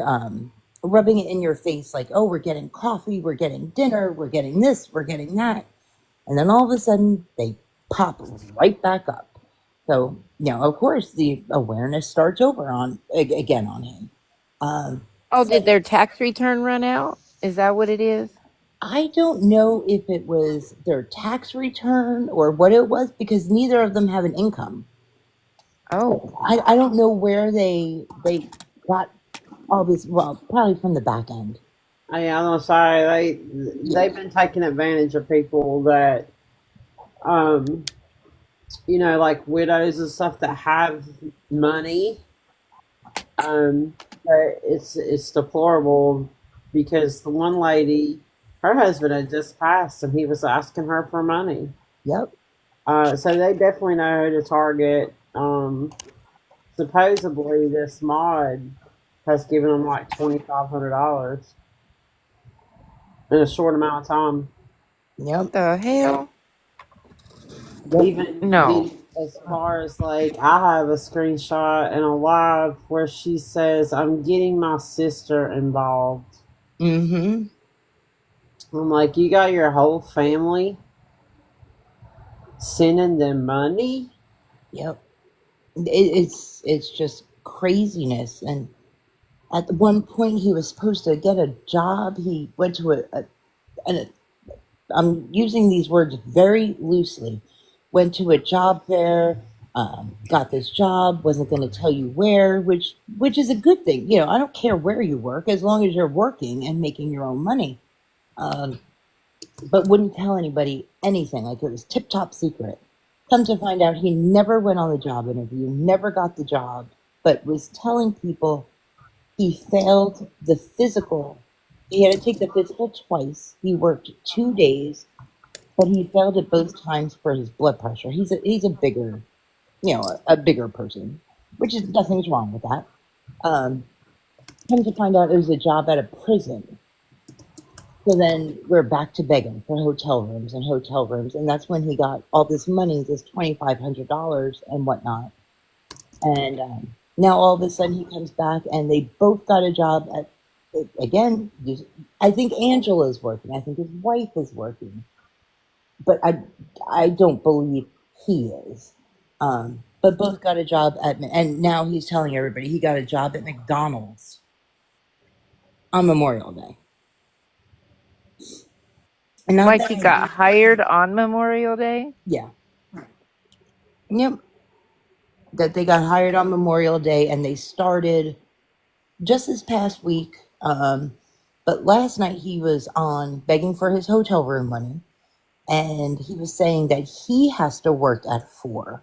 rubbing it in your face like, oh, we're getting coffee, we're getting dinner, we're getting this, we're getting that. And then all of a sudden they pop right back up. So, of course the awareness starts over again on him. Did their tax return run out? Is that what it is? I don't know if it was their tax return or what it was, because neither of them have an income. Oh. I don't know where they got all this. Well, probably from the back end. Yeah, I'm sorry. They've been taking advantage of people that, like widows and stuff that have money. But it's deplorable because the one lady, her husband had just passed, and he was asking her for money. Yep. So they definitely know who to target. Supposedly, this mod has given them like $2,500 in a short amount of time. Yep. The hell? Even as far as like, I have a screenshot and a live where she says, "I'm getting my sister involved." Mm-hmm. I'm like, you got your whole family sending them money? Yep. It's just craziness. And at one point he was supposed to get a job. He went to I'm using these words very loosely, went to a job fair, got this job, wasn't going to tell you where, which is a good thing. I don't care where you work as long as you're working and making your own money. But wouldn't tell anybody anything, like it was tip-top secret. Come to find out, he never went on the job interview, never got the job, but was telling people he failed the physical. He had to take the physical twice. He worked 2 days, but he failed it both times for his blood pressure. He's a bigger, a bigger person, which is nothing's wrong with that. Come to find out, it was a job at a prison. So then we're back to begging for hotel rooms, and that's when he got all this money, this $2,500 and whatnot. And Now all of a sudden he comes back and they both got a job at, again, I think Angela's working. I think his wife is working. But I don't believe he is. But both got a job at, and now he's telling everybody he got a job at McDonald's on Memorial Day. And not Like that he got hired on Memorial Day? Yeah. Yep. That they got hired on Memorial Day and they started just this past week. But last night he was on begging for his hotel room money. And he was saying that he has to work at 4.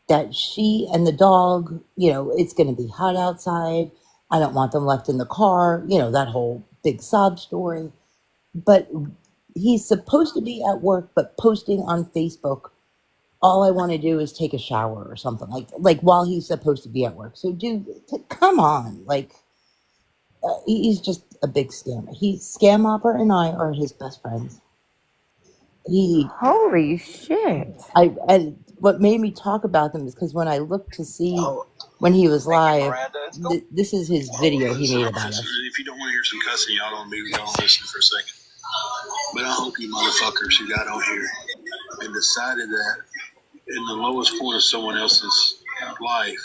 That she and the dog, it's going to be hot outside. I don't want them left in the car. That whole big sob story. But he's supposed to be at work, but posting on Facebook, all I want to do is take a shower or something like while he's supposed to be at work. So dude, come on. He's just a big scammer. Scam Opera and I are his best friends. Holy shit. And what made me talk about them is because when I looked to see when he was live, this is his video he made about us. If you don't want to hear some cussing, y'all don't listen for a second. But I hope you motherfuckers who got on here and decided that in the lowest point of someone else's life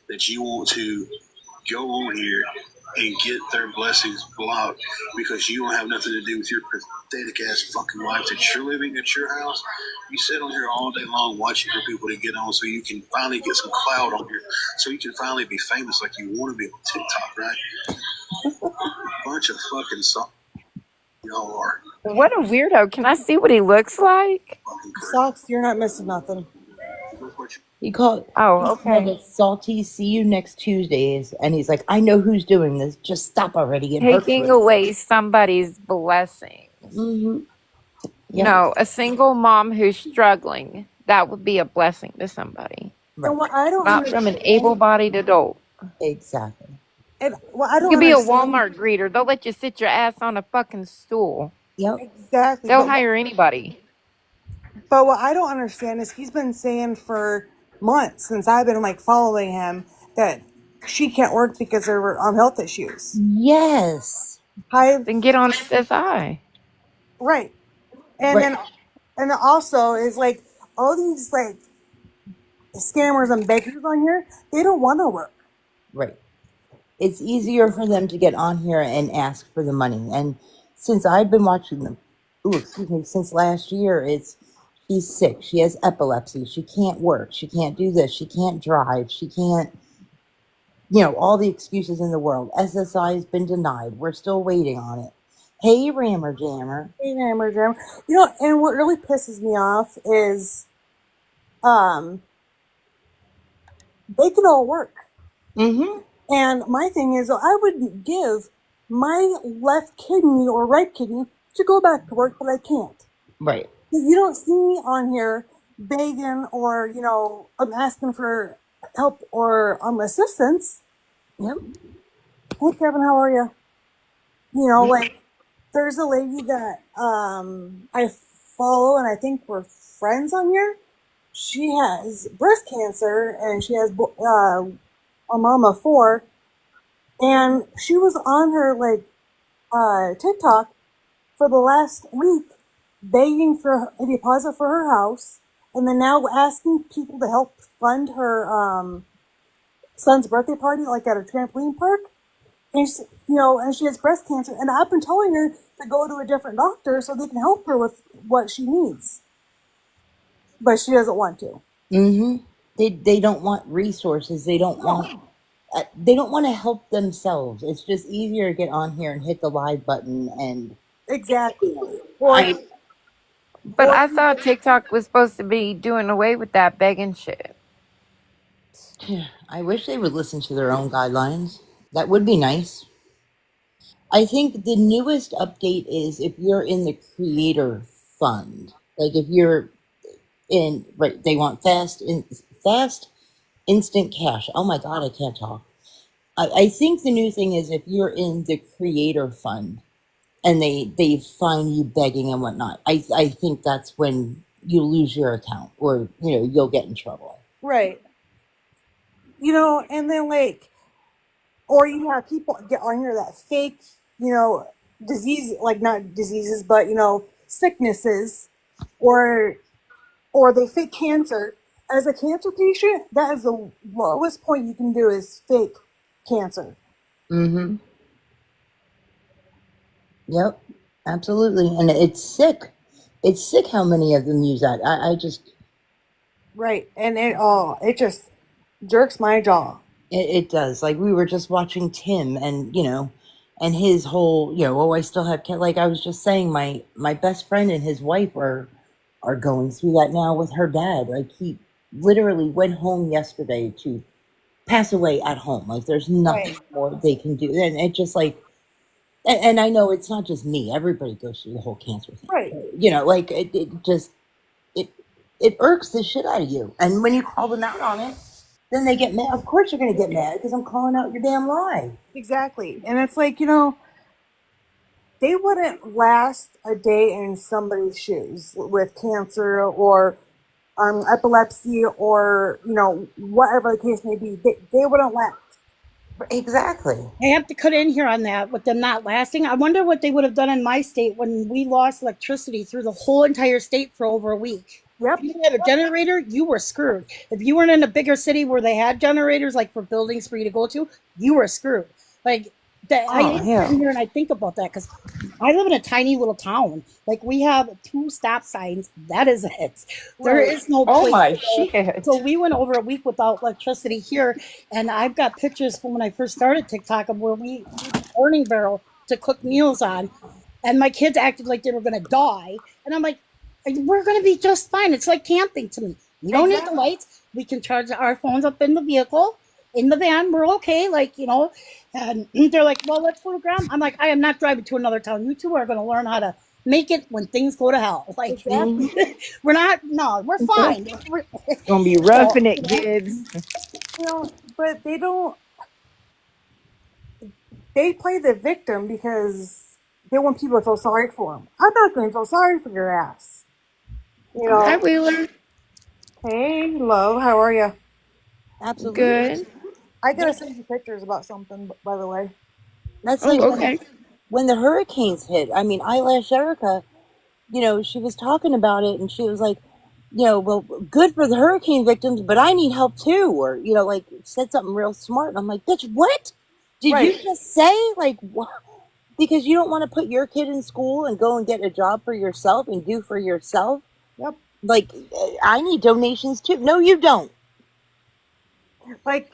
that you want to go on here and get their blessings blocked because you don't have nothing to do with your pathetic ass fucking life that you're living at your house. You sit on here all day long watching for people to get on so you can finally get some clout on here, so you can finally be famous like you want to be on TikTok, right? Bunch of fucking y'all are. What a weirdo. Can I see what he looks like? Socks, you're not missing nothing. He called it Salty. See you next Tuesdays. And he's like, I know who's doing this. Just stop already. It hurts Taking me." away somebody's blessing. Mhm. No, a single mom who's struggling, that would be a blessing to somebody. And what I don't Not from an understand- able-bodied adult. Exactly. And what I don't You could be a understand- Walmart greeter. They'll let you sit your ass on a fucking stool. Yep. Exactly. They'll But- hire anybody. But what I don't understand is he's been saying for months since I've been following him that she can't work because of her health issues. Yes. Then get on SSI. Right. And then also is all these scammers and beggars on here, they don't want to work. Right. It's easier for them to get on here and ask for the money. And since I've been watching them, since last year, she's sick. She has epilepsy. She can't work. She can't do this. She can't drive. She can't, all the excuses in the world. SSI has been denied. We're still waiting on it. Hey, Rammer Jammer. Hey, Rammer Jammer. And what really pisses me off is they can all work. Mm-hmm. And my thing is, I would give my left kidney or right kidney to go back to work, but I can't. Right. You don't see me on here begging or, I'm asking for help or assistance. Yep. Hey, Kevin, how are you? There's a lady that I follow and I think we're friends on here. She has breast cancer and she has a mom of 4. And she was on her TikTok for the last week begging for a deposit for her house, and then now asking people to help fund her son's birthday party, at a trampoline park. And she, and she has breast cancer, and I've been telling her to go to a different doctor so they can help her with what she needs, but she doesn't want to. Mm-hmm. They don't want resources. They don't want. They don't want to help themselves. It's just easier to get on here and hit the live button and. Exactly. But I thought TikTok was supposed to be doing away with that begging shit. I wish they would listen to their own guidelines. That would be nice. I think the newest update is if you're in the creator fund, if you're in, they want fast instant cash. Oh my God, I can't talk. I think the new thing is if you're in the creator fund and they find you begging and whatnot, I think that's when you lose your account or, you'll get in trouble. Right. and then like, or you have people get on here that fake, disease, like not diseases, but sicknesses, or they fake cancer. As a cancer patient, that is the lowest point you can do is fake cancer. Mm-hmm. Yep. Absolutely. And it's sick. It's sick how many of them use that. I just Right. And it just jerks my jaw. it does. Like we were just watching Tim and and his whole, oh, I still have like I was just saying my best friend and his wife are going through that now with her dad. Like he literally went home yesterday to pass away at home. Like there's nothing Right. more they can do. And it just like and I know it's not just me. Everybody goes through the whole cancer thing. Right. Like it just it irks the shit out of you. And when you call them out on it, then they get mad. Of course you're going to get mad because I'm calling out your damn lie. Exactly. And it's like, they wouldn't last a day in somebody's shoes with cancer or epilepsy or, whatever the case may be. They wouldn't last. Exactly. I have to cut in here on that with them not lasting. I wonder what they would have done in my state when we lost electricity through the whole entire state for over a week. Yep. If you didn't have a generator, you were screwed. If you weren't in a bigger city where they had generators, like for buildings for you to go to, you were screwed. Like that, I sit here and I think about that because I live in a tiny little town. Like we have 2 stop signs. That is it. There is no Oh place my to go. shit. So we went over a week without electricity here, and I've got pictures from when I first started TikTok of where we used a burning barrel to cook meals on, and my kids acted like they were going to die, and I'm like, we're going to be just fine. It's like camping to me. We don't need the lights. We can charge our phones up in the vehicle, in the van. We're okay. Like, and they're like, well, let's go to Graham. I'm like, I am not driving to another town. You two are going to learn how to make it when things go to hell. Like, Exactly. we're fine. Gonna be roughing it, kids. But they play the victim because they want people to feel sorry for them. I'm not going to feel sorry for your ass. Hi, Wheeler. Hey, love, how are you? Absolutely. Good. I gotta send you pictures about something, by the way. That's Oh, like okay. when the hurricanes hit. I mean, Eyelash Erica, she was talking about it and she was like, well, good for the hurricane victims, but I need help too. Or, like said something real smart. And I'm like, bitch, what? Did Right. you just say? Like, what? Because you don't want to put your kid in school and go and get a job for yourself and do for yourself? Yep. Like, I need donations too. No, you don't. Like,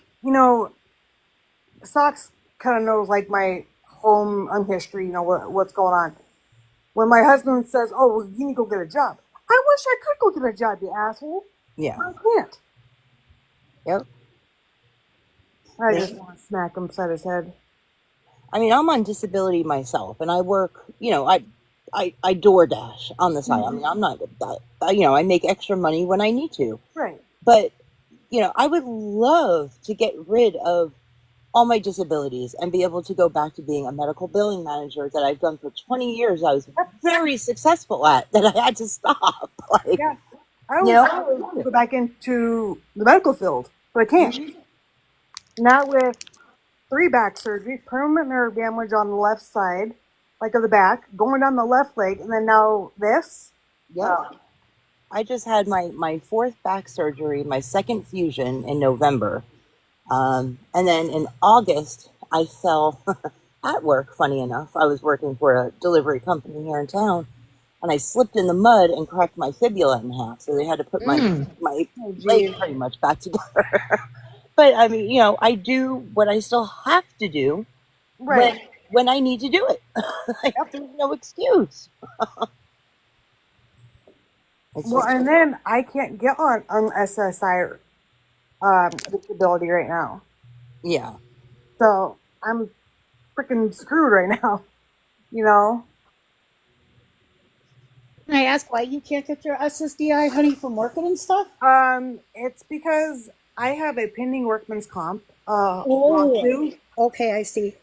Socks kind of knows, like, my home history, what's going on. When my husband says, oh, well, you need to go get a job. I wish I could go get a job, you asshole. Yeah. I can't. Yep. I Yeah. just want to smack him upside his head. I mean, I'm on disability myself, and I work. I DoorDash on the side. I mean, I'm not. I make extra money when I need to. Right. But I would love to get rid of all my disabilities and be able to go back to being a medical billing manager that I've done for 20 years. I was very successful at that. I had to stop. Like, Yeah. I would go back into the medical field, but I can't. Not with 3 back surgeries, permanent nerve damage on the left side, like of the back, going down the left leg, and then now this. yeah. I just had my 4th back surgery, my 2nd fusion in November. And then in August, I fell at work, funny enough. I was working for a delivery company here in town, and I slipped in the mud and cracked my fibula in half. So they had to put my leg pretty much back together. But I mean, I do what I still have to do Right. when I need to do it. Like, there's no excuse. Well, and then I can't get on SSI disability right now. Yeah. So I'm freaking screwed right now. Can I ask why you can't get your SSDI, honey, from working and stuff? It's because I have a pending workman's comp Oh, lawsuit. okay, I see.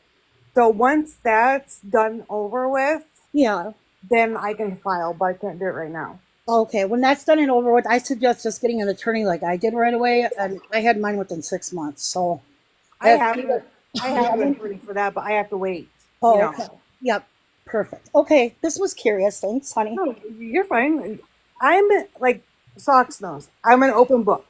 So once that's done over with, Yeah. then I can file, but I can't do it right now. Okay, when that's done and over with, I suggest just getting an attorney like I did right away, and I had mine within 6 months. So, I that, have it. I have an attorney for that, but I have to wait. oh, You know. okay, yep, perfect. Okay, this was curious. Thanks, honey. No, you're fine. I'm like Socks knows. I'm an open book.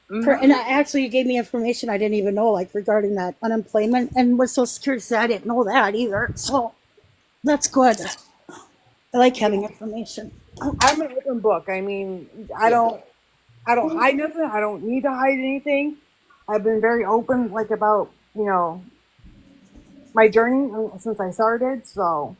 And actually, you gave me information I didn't even know, like regarding that unemployment and with Social Security. I didn't know that either. So that's good. I like having information. I'm an open book. I mean, I don't hide nothing. I don't need to hide anything. I've been very open, like about my journey since I started. So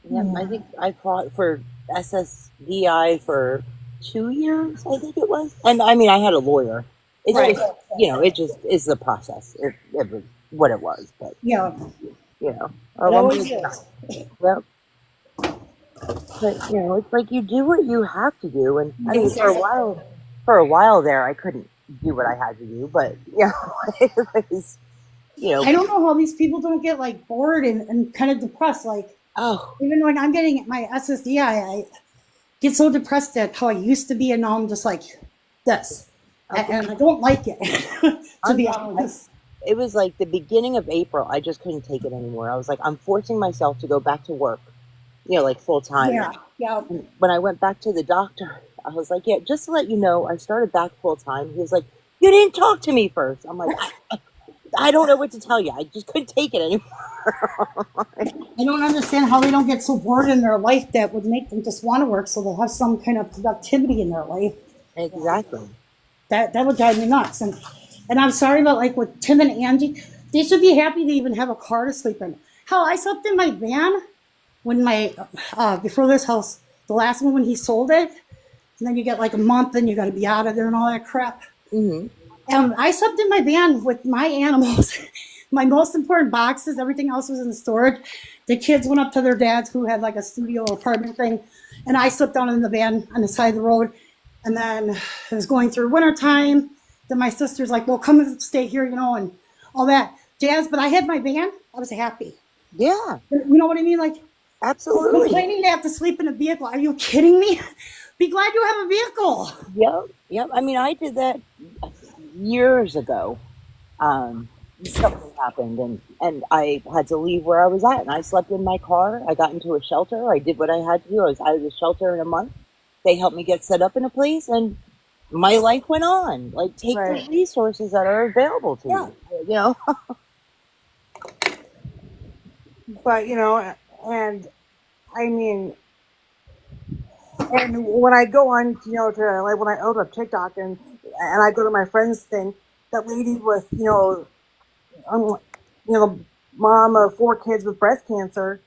Yeah, I think I fought for SSDI for 2 years, I think it was. And I mean, I had a lawyer. It's Right. just, it just is the process. It was what it was. But, Yeah, it always is. Yep. But, it's like you do what you have to do. And I mean, for a while there, I couldn't do what I had to do. But, it was, I don't know how these people don't get like bored and kind of depressed. Like, even when I'm getting my SSDI, I get so depressed at how I used to be, and now I'm just like this, and I don't like it. To be honest, it was like the beginning of April. I just couldn't take it anymore. I was like, I'm forcing myself to go back to work, like full time. Yeah. When I went back to the doctor, I was like, just to let you know, I started back full time. He was like, you didn't talk to me first. I'm like, I don't know what to tell you. I just couldn't take it anymore. I don't understand how they don't get so bored in their life that would make them just want to work, so they'll have some kind of productivity in their life. Exactly. That would drive me nuts. And I'm sorry about like with Tim and Angie, they should be happy to even have a car to sleep in. Hell, I slept in my van when my before this house, the last one when he sold it, and then you get like a month and you got to be out of there and all that crap. Mm-hmm. I slept in my van with my animals, my most important boxes. Everything else was in storage. The kids went up to their dads, who had like a studio apartment thing, and I slept down in the van on the side of the road. And then it was going through wintertime. Then my sister's like, well, come and stay here, and all that jazz. But I had my van. I was happy. Yeah. You know what I mean? Like, absolutely. Complaining to have to sleep in a vehicle. Are you kidding me? Be glad you have a vehicle. Yep. I mean, I did that years ago. Something happened and I had to leave where I was at, and I slept in my car. I got into a shelter. I did what I had to do. I was out of the shelter in a month. They helped me get set up in a place, and my life went on. Like, take the resources that are available to you. But and I mean, and when I go on, to like when I open up TikTok and I go to my friend's thing, that lady with mom of 4 kids with breast cancer,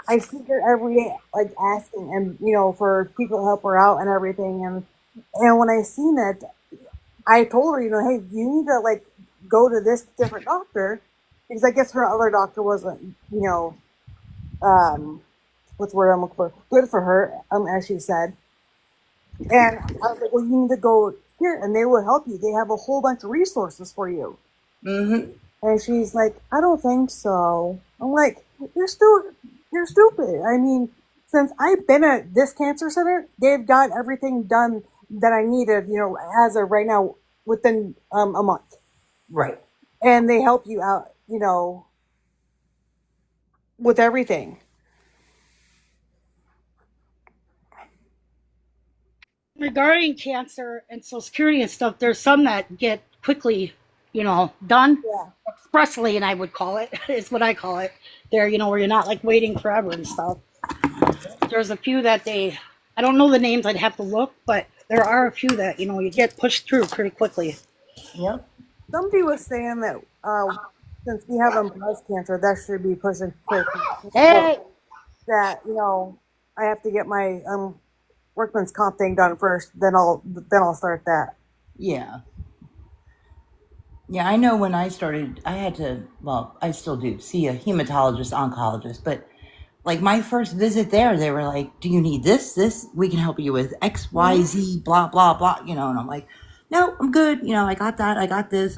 I see her every day, like asking and for people to help her out and everything. And when I seen it, I told her, hey, you need to like go to this different doctor, because I guess her other doctor wasn't, what's the word I'm looking for? Good for her, as she said. And I was like, well, you need to go here, and they will help you. They have a whole bunch of resources for you. Mm-hmm. And she's like, I don't think so. I'm like, you're stupid. I mean, since I've been at this cancer center, they've got everything done that I needed, as of right now, within a month. Right. And they help you out, with everything. Regarding cancer and Social Security and stuff, there's some that get quickly, done expressly, and I would call it, is what I call it. There, where you're not like waiting forever and stuff. There's a few that I don't know the names, I'd have to look, but there are a few that, you get pushed through pretty quickly. Yep. Somebody was saying that since we have breast cancer, that should be pushing quick. Hey! That, I have to get my workman's comp thing done first, then I'll start that. Yeah. Yeah, I know when I started, I had to, well, I still do, see a hematologist, oncologist, but like my first visit there, they were like, do you need this? We can help you with X, Y, Z, blah, blah, blah, and I'm like, no, I'm good. I got that. I got this.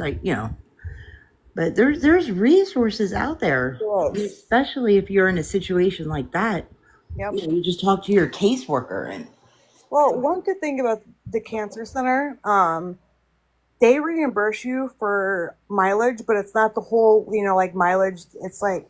But there's resources out there, especially if you're in a situation like that. Yep. You just talk to your caseworker and Well, one good thing about the cancer center, they reimburse you for mileage, but it's not the whole, like mileage. It's like,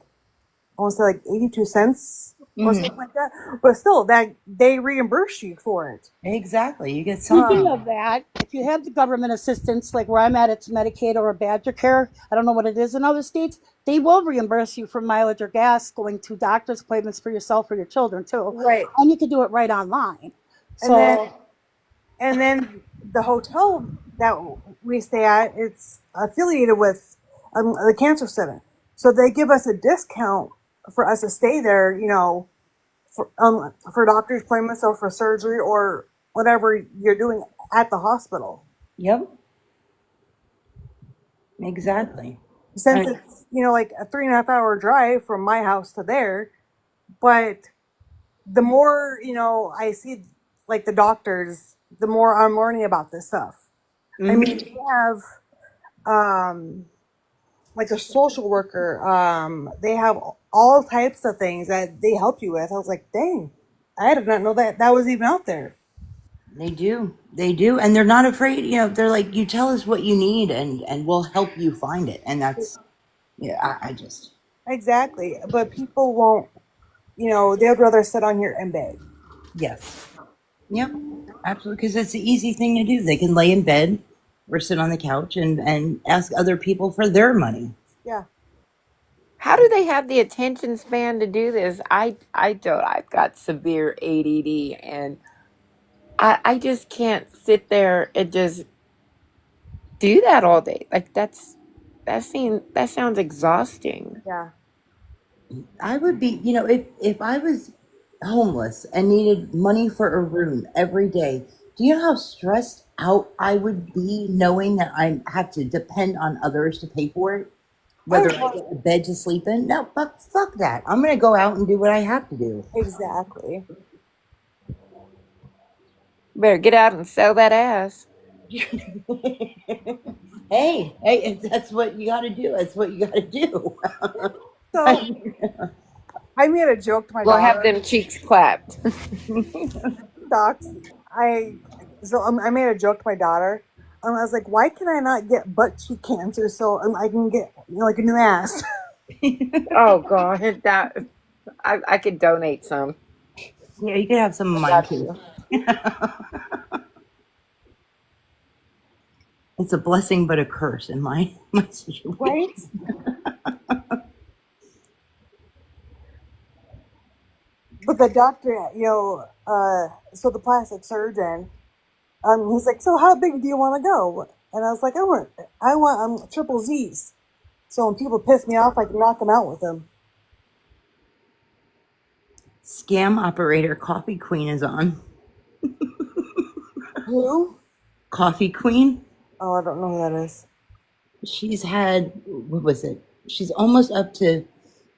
I want to say like 82 cents or something like that. But still, that they reimburse you for it. exactly, you get Speaking something. of that, if you have the government assistance, like where I'm at, it's Medicaid or Badger Care. I don't know what it is in other states. They will reimburse you for mileage or gas going to doctor's appointments for yourself or your children too. Right. And you can do it right online. And then, So and then the hotel that we stay at, it's affiliated with the cancer center, so they give us a discount for us to stay there. For doctor's appointments or for surgery or whatever you're doing at the hospital. Yep. Exactly. Since it's like a 3.5 hour drive from my house to there, but the more I see like the doctors, the more I'm learning about this stuff. I mean, we have like a social worker. They have all types of things that they help you with. I was like, dang, I did not know that was even out there. They do. They do. And they're not afraid. They're like, you tell us what you need and we'll help you find it. And that's, I just. Exactly. But people won't, they'd rather sit on here and beg. Yes. Yep. Absolutely. Because it's the easy thing to do. They can lay in bed or sit on the couch and ask other people for their money. Yeah. How do they have the attention span to do this? I don't. I've got severe ADD, and I just can't sit there and just do that all day. Like that sounds exhausting. Yeah. I would be, if I was homeless and needed money for a room every day, do you know how stressed out I would be knowing that I have to depend on others to pay for it? Whether I get a bed to sleep in? No, fuck that. I'm going to go out and do what I have to do. Exactly. Better get out and sell that ass. Hey, if that's what you got to do, that's what you got to do. So I made a joke to my We'll daughter. have them cheeks clapped. Docs. I made a joke to my daughter. I was like, why can I not get butt cheek cancer so I can get like a new ass? Oh God, that I could donate some. Yeah, you could have some of mine too. It's a blessing but a curse in my situation. Right? But the doctor, so the plastic surgeon, he's like, so how big do you want to go? And I was like, I want triple Z's. So when people piss me off, I can knock them out with them. Scam operator Coffee Queen is on. Who? Coffee Queen. Oh, I don't know who that is. She's had, what was it? She's almost up to,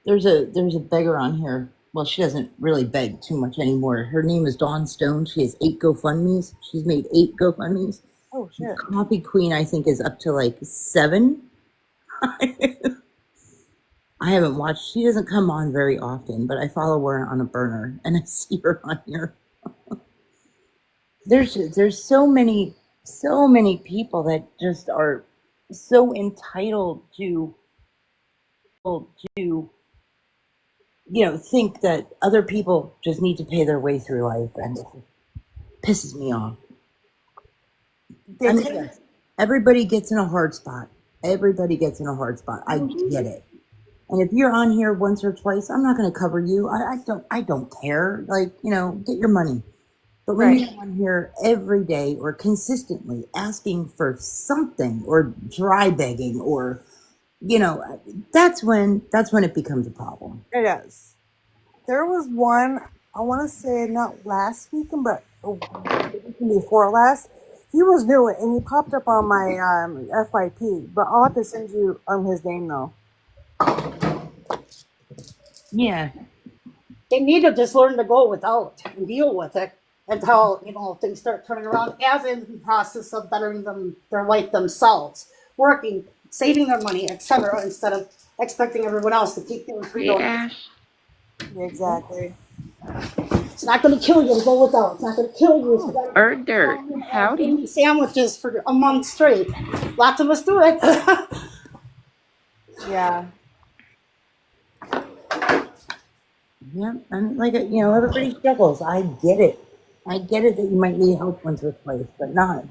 there's a beggar on here. Well, she doesn't really beg too much anymore. Her name is Dawn Stone. She has 8 GoFundMes. She's made 8 GoFundMes. Oh, shit. Coffee Queen, I think, is up to like 7. I haven't watched. She doesn't come on very often, but I follow her on a burner and I see her on here. There's so many people that just are so entitled to think that other people just need to pay their way through life, and it pisses me off. I mean, everybody gets in a hard spot. Everybody gets in a hard spot. I get it. And if you're on here once or twice, I'm not going to cover you. I don't care. Like, get your money. But when you're on here every day or consistently asking for something or dry begging or, that's when it becomes a problem. It is. There was one, I want to say not last weekend, but the weekend before last. He was new and he popped up on my FYP, but I'll have to send you his name though. Yeah. they need to just learn to go without and deal with it until things start turning around, as in the process of bettering their life themselves, working, saving their money, etc., instead of expecting everyone else to keep things going. Exactly. It's not going to kill you to go without. It's not going to kill you if you got Or dirt. to Howdy. eat sandwiches for a month straight. Lots of us do it. Yeah. Yeah, I'm like, everybody struggles. I get it. I get it that you might need help once or twice, but not.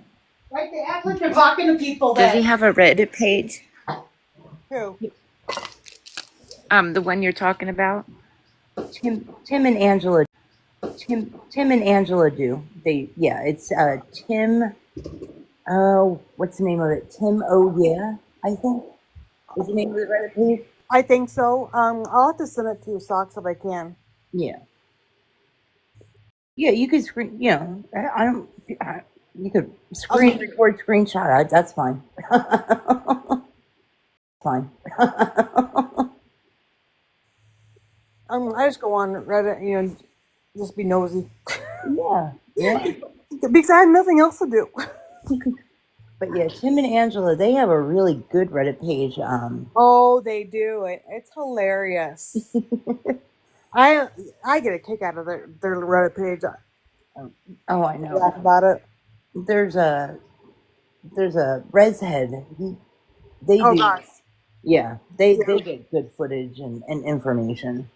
Right? They act like they're talking to people Does he that. have a Reddit page? Who? The one you're talking about? Tim and Angela. Tim and Angela do. It's Tim. Oh, what's the name of it? Tim. Oh yeah, I think is the name of the Reddit page. I think so. I'll have to send it to you, Socks, if I can. Yeah. Yeah, you could screen. I don't. You could screen record, screenshot. That's fine. Fine. I just go on Reddit, just be nosy. Yeah. Because I have nothing else to do. But yeah, Tim and Angela, they have a really good Reddit page. Oh, they do. It's hilarious. I get a kick out of their Reddit page. Oh, I know. Laugh about it. There's a Redhead. They Oh do. gosh. Yeah, they get good footage and information.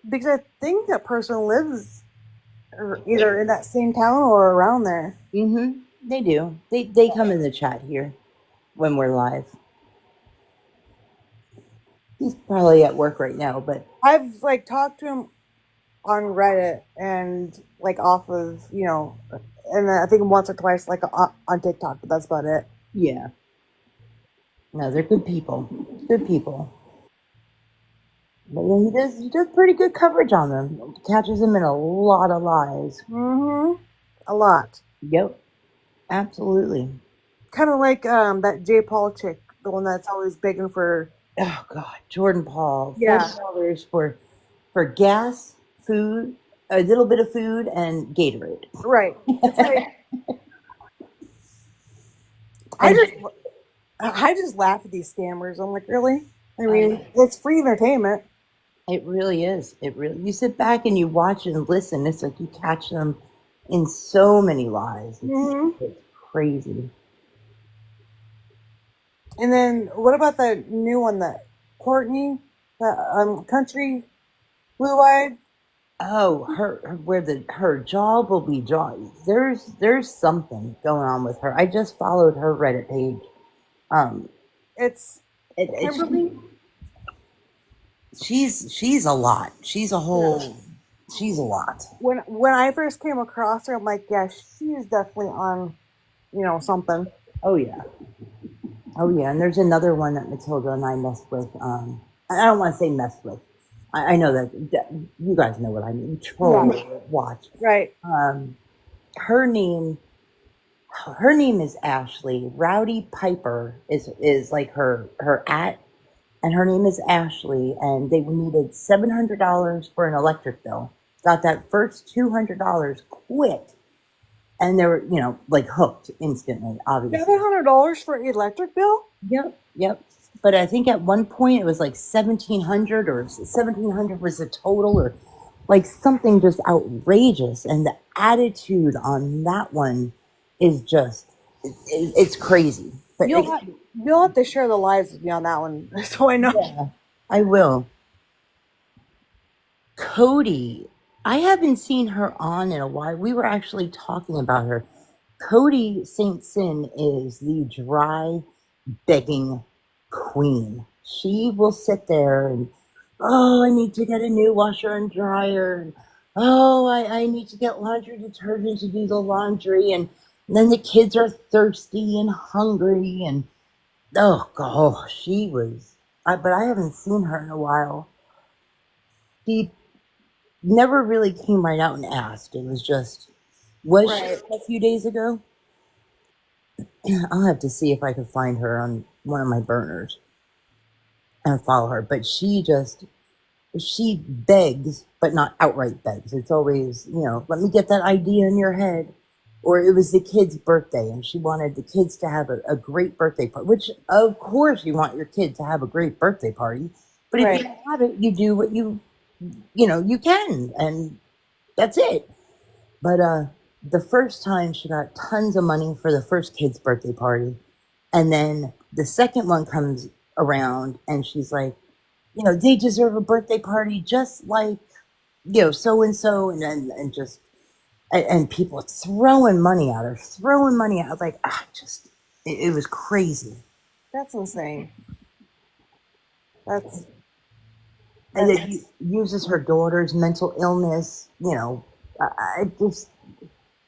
Because I think that person lives either in that same town or around there. Mm-hmm. They do. They come in the chat here when we're live. He's probably at work right now, but I've talked to him on Reddit and off of and I think once or twice on TikTok, but that's about it. yeah. No, they're good people. Good people. But yeah, he does pretty good coverage on them. Catches them in a lot of lies. Mm-hmm. A lot. Yep. Absolutely. Kind of like that J. Paul chick, the one that's always begging for. Oh God, Jordan Paul. Yeah. $40 for gas, food, a little bit of food, and Gatorade. Right. It's I just laugh at these scammers. I'm like, really? I mean, it's free entertainment. It really is. You sit back and you watch and listen. It's like you catch them in so many lies. It's crazy. And then what about the new one that Courtney, the country blue-eyed? Oh, her job will be jaw. There's something going on with her. I just followed her Reddit page. It's Kimberly. She's a lot. She's a lot. When I first came across her, I'm like, yeah, she is definitely on, something. Oh yeah. And there's another one that Matilda and I messed with. I don't want to say messed with. I know that you guys know what I mean. Troll, watch. Right. Her name is Ashley. Rowdy Piper is like her at, and her name is Ashley. And they needed $700 for an electric bill. Got that first $200 quick, and they were hooked instantly. Obviously, $700 for an electric bill? Yep. But I think at one point it was like $1,700 or $1,700 was the total, or like something just outrageous. And the attitude on that one is just, it's crazy. But you'll have to share the lives with me on that one, so I know. Yeah, I will. Cody, I haven't seen her on in a while. We were actually talking about her. Cody St. Sin is the dry begging queen. She will sit there and, oh, I need to get a new washer and dryer. And, oh, I need to get laundry detergent to do the laundry. And then the kids are thirsty and hungry. And, oh, God, she was, but I haven't seen her in a while. She never really came right out and asked. It was just, was she a few days ago? I'll have to see if I can find her on one of my burners and follow her. But she begs, but not outright begs. It's always, let me get that idea in your head. Or it was the kid's birthday, and she wanted the kids to have a great birthday party, which, of course, you want your kid to have a great birthday party. But if you don't have it, you do what you can. And That's it. But the first time she got tons of money for the first kid's birthday party. And then the second one comes around and she's like, they deserve a birthday party just like, so and so. And just, and people throwing money at her, throwing money at her. Like, it was crazy. That's insane. That's And it uses her daughter's mental illness. I just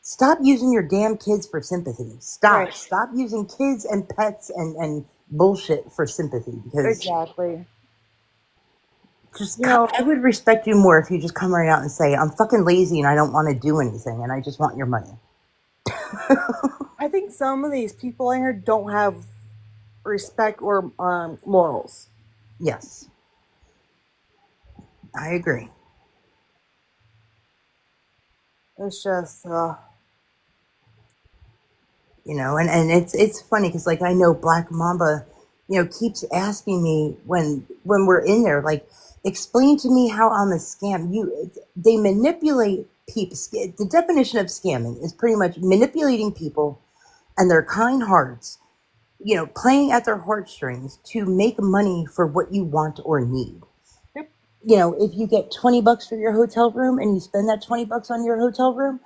stop using your damn kids for sympathy. right. Stop using kids and pets and bullshit for sympathy, because Exactly. just You know, I would respect you more if you just come right out and say, I'm fucking lazy and I don't want to do anything and I just want your money. I think some of these people in here don't have respect or morals. Yes, I agree. It's just, And it's funny because, like, I know Black Mamba, keeps asking me when we're in there, like, explain to me how I'm a scam. They manipulate people. The definition of scamming is pretty much manipulating people and their kind hearts, playing at their heartstrings to make money for what you want or need. Yep. If you get $20 for your hotel room and you spend that $20 on your hotel room,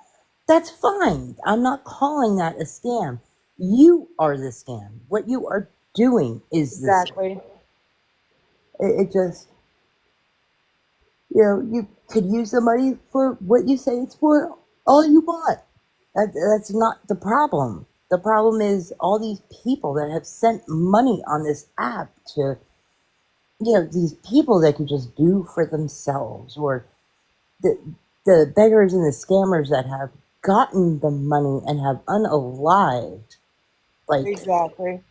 that's fine. I'm not calling that a scam. You are the scam. What you are doing is the scam. exactly. It just, you could use the money for what you say it's for all you want. That's not the problem. The problem is all these people that have sent money on this app to, these people that could just do for themselves, or the beggars and the scammers that have gotten the money and have unalived, like Exactly.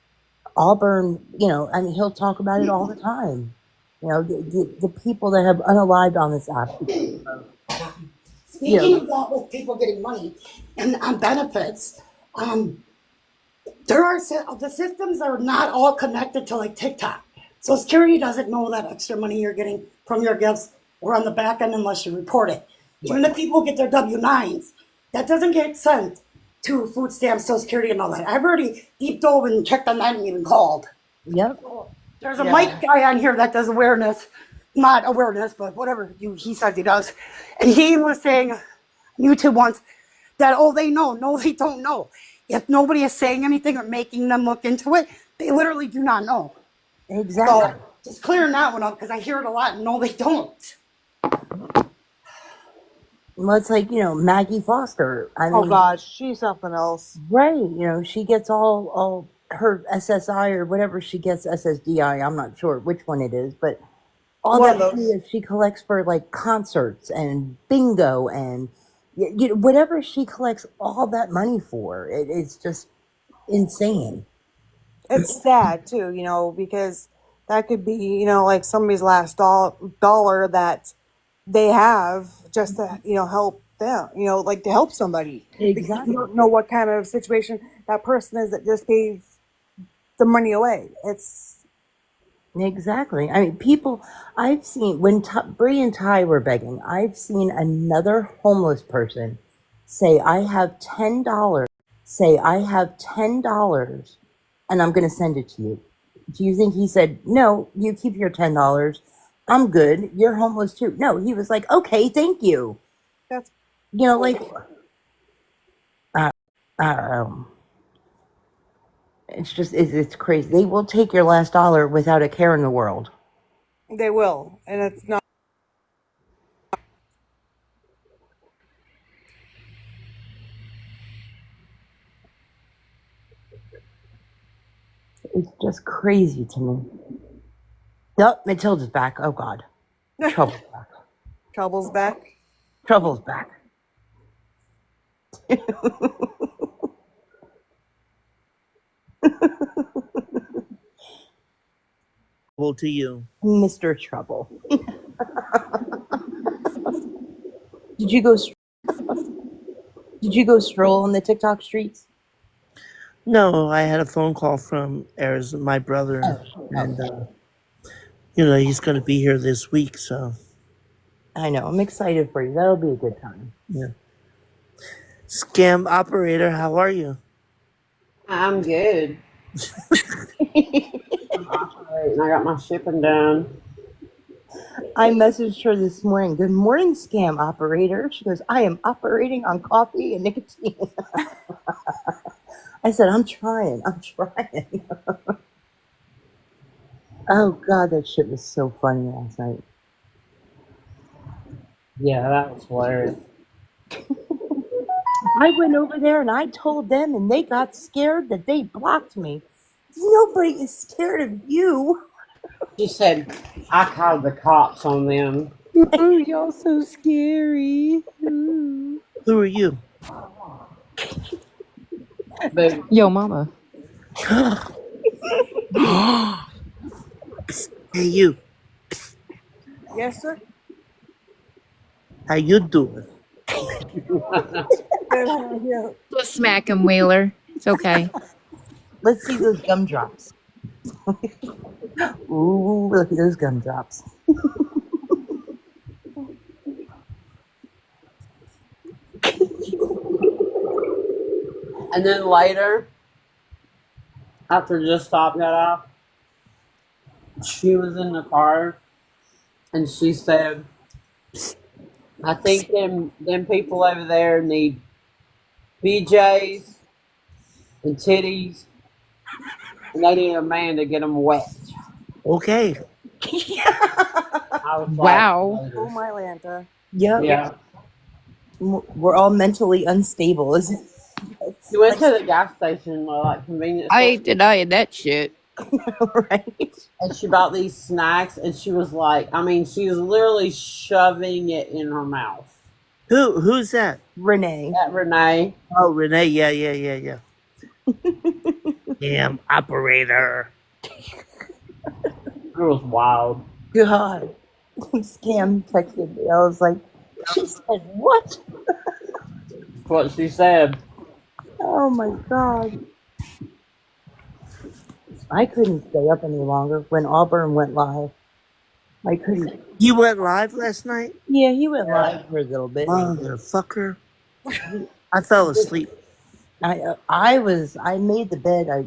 Auburn. He'll talk about it all the time. The people that have unalived on this app. Speaking of that, with people getting money and on benefits, the systems are not all connected to like TikTok. So security doesn't know that extra money you're getting from your gifts or on the back end unless you report it. Even if people get their W-9s, that doesn't get sent to food stamps, Social Security, and all that. I've already deep dove and checked on that and even called. Yep. There's a Mike guy on here that does awareness, not awareness, but whatever he says he does. And he was saying on YouTube once that, they know. No, they don't know. If nobody is saying anything or making them look into it, they literally do not know. Exactly. So just clearing that one up, because I hear it a lot, and no, they don't. Well, it's like, Maggie Foster. Oh gosh, she's something else. Right. She gets all her SSI or whatever she gets, SSDI. I'm not sure which one it is, but all One that of money those. that she collects for like concerts and bingo and whatever she collects all that money for, it's just insane. It's sad too, because that could be, like somebody's last dollar that they have just to, help them, like to help somebody. Because Exactly. you don't know what kind of situation that person is that just gave the money away. It's Exactly. I mean, people, I've seen, when Bree and Ty were begging, I've seen another homeless person say, I have $10, and I'm going to send it to you. Do you think he said, no, you keep your $10. I'm good. You're homeless too. No, he was like, okay, thank you. that's Like, I don't know. It's just, it's crazy. They will take your last dollar without a care in the world. they will, and it's not. It's just crazy to me. Yep, Matilda's back. Oh, God. Trouble's back. Trouble's back. Trouble's back. Well, to you. Mr. Trouble. Did you go stroll on the TikTok streets? No, I had a phone call from my brother, and he's going to be here this week. So I know. I'm excited for you. That'll be a good time. Yeah. Scam operator, how are you? I'm good. I'm operating. I got my shipping done. I messaged her this morning. Good morning, scam operator. She goes, I am operating on coffee and nicotine. I said, I'm trying. Oh, God, that shit was so funny last night. Yeah, that was hilarious. I went over there and I told them, and they got scared that they blocked me. Nobody is scared of you. She said, I called the cops on them. Ooh, y'all so scary. Ooh. Who are you? But Yo, mama. Hey, you. Yes, sir. How you doing? Yeah. Just smack him, Whaler. It's okay. Let's see those gumdrops. Ooh, look at those gumdrops. And then later, after Just Stop got off, she was in the car and she said, I think them people over there need BJs and titties, and they need a man to get them wet. Okay. I was Wow. Oh my Lanta. Yep. Yeah. We're all mentally unstable, isn't it? She went to the gas station, like convenience I store, ain't denying that shit. Right? and she bought these snacks, and she was like, I mean, she was literally shoving it in her mouth. Who's that? Renee. That Renee. Oh, Renee. Yeah. Scam operator. It was wild. God. Scam texted me. I was like, she said, what? That's what she said. Oh my God. I couldn't stay up any longer when Auburn went live. I couldn't. You went live last night? Yeah, he went live for a little bit. Motherfucker. I fell asleep. I made the bed. I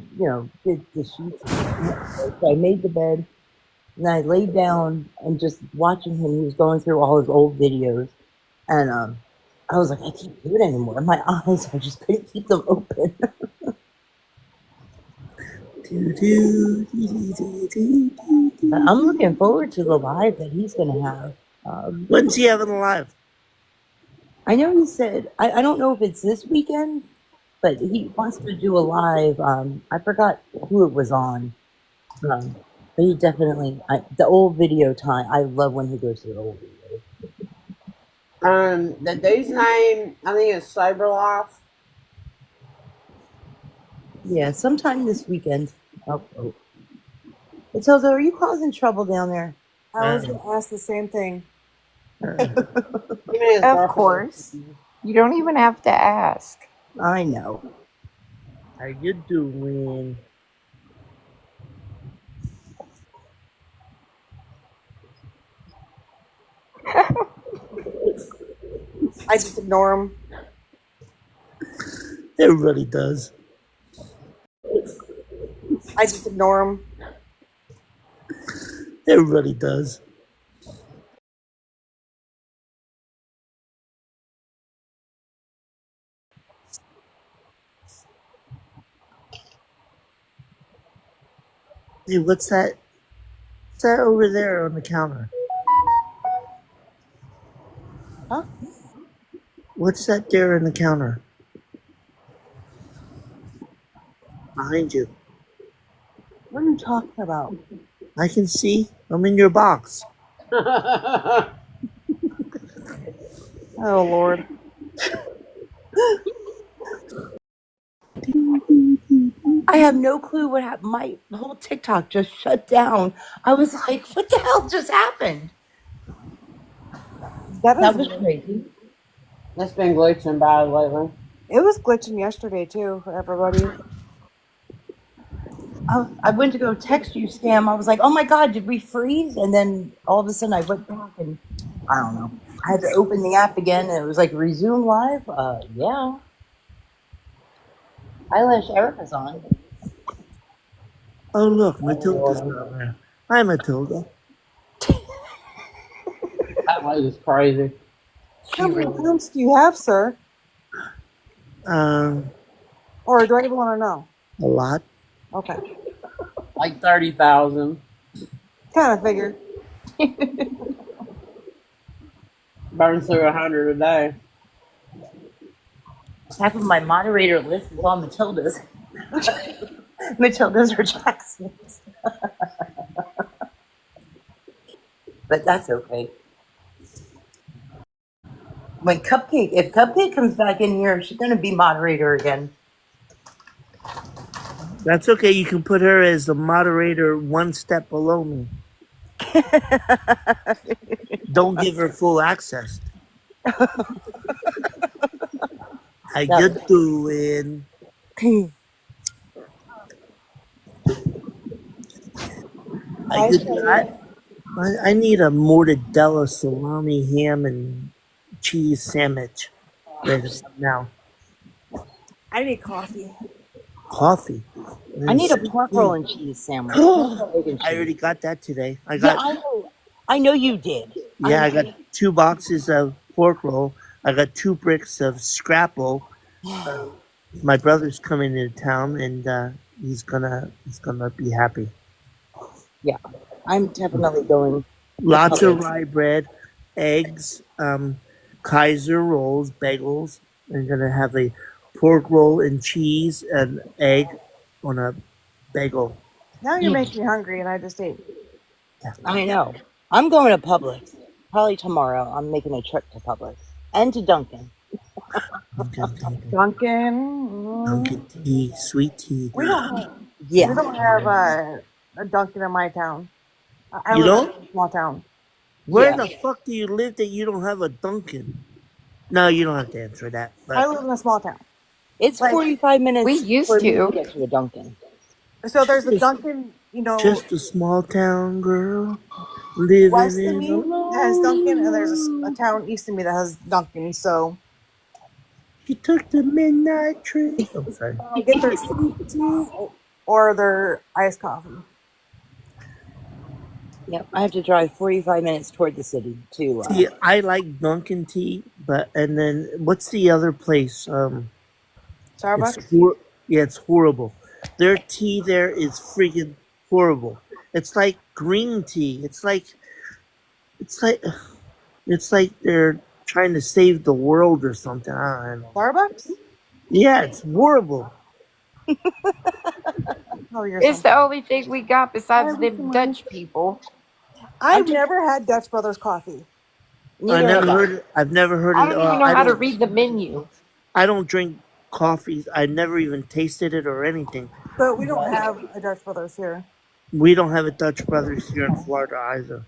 did the sheets. So I made the bed, and I laid down and just watching him. He was going through all his old videos, and I was like, I can't do it anymore. My eyes, I just couldn't keep them open. I'm looking forward to the live that he's going to have. When's he having a live? I know he said, I don't know if it's this weekend, but he wants to do a live. I forgot who it was on. But he definitely, the old video time, I love when he goes to the old videos. The dude's name, I think it's Saberlife. Yeah, sometime this weekend. Oh. Matilda, are you causing trouble down there? I was going to ask the same thing. Of course. You don't even have to ask. I know. How you doing? I just ignore him. Everybody does. I just ignore him. Everybody does. Hey, what's that? What's that over there on the counter? Huh? What's that there on the counter? Behind you. What are you talking about? I can see. I'm in your box. Oh, Lord. I have no clue what happened. My whole TikTok just shut down. I was like, what the hell just happened? That was crazy. That's been glitching bad lately. It was glitching yesterday, too, for everybody. I went to go text you, Scam. I was like, oh my God, did we freeze? And then all of a sudden I went back and I don't know. I had to open the app again, and it was like resume live. Yeah. Eyelash Erica's on. Oh, look, Matilda's down there. Hi, Matilda. That lady's crazy. How many rooms do you have, sir? Um, Or do I even want to know? a lot. Okay. Like 30,000. Kind of figured. Burns through 100 a day. Half of my moderator list is all Matilda's. Matilda's or Jackson's. But that's okay. When if Cupcake comes back in here, she's going to be moderator again. That's okay. You can put her as the moderator one step below me. Don't give her full access. How you doing? I need a mortadella salami ham and cheese sandwich right now. I need coffee. Coffee. I need a pork roll and cheese sandwich. I already got that today. I know you did. Yeah, I got 2 boxes of pork roll. I got 2 bricks of scrapple. My brother's coming into town, and he's gonna be happy. Yeah, I'm definitely going. Lots of rye bread, eggs, Kaiser rolls, bagels. I'm gonna have a pork roll and cheese and egg on a bagel. Now you're making me hungry, and I just ate. I know. I'm going to Publix. Probably tomorrow. I'm making a trip to Publix and to Dunkin'. Dunkin'. Tea, sweet tea. We don't have, Yeah. we don't have a Dunkin' in my town. I You live don't? in a small town. Where the fuck do you live that you don't have a Dunkin'? No, you don't have to answer that. I But live in a small town. It's Like- 45 minutes We used for me to. get to a Dunkin'. So there's a Dunkin', just a small town girl living west of in me a that has Dunkin', and there's a town east of me that has Dunkin'. So She took the midnight train. I'm sorry. you get their sweet tea or their iced coffee. Yep, I have to drive 45 minutes toward the city to. See, I like Dunkin' tea, and then what's the other place? Starbucks? It's horrible. Their tea there is freaking horrible. It's like green tea. It's like they're trying to save the world or something. I don't know. Starbucks? Yeah, it's horrible. Oh, you're It's something. the only thing we got besides them Dutch people. I've never had Dutch Brothers coffee. I've never heard I of. don't even know how to read the menu. I don't drink coffee. I never even tasted it or anything. But we don't have a Dutch Brothers here. We don't have a Dutch Brothers here in Florida either.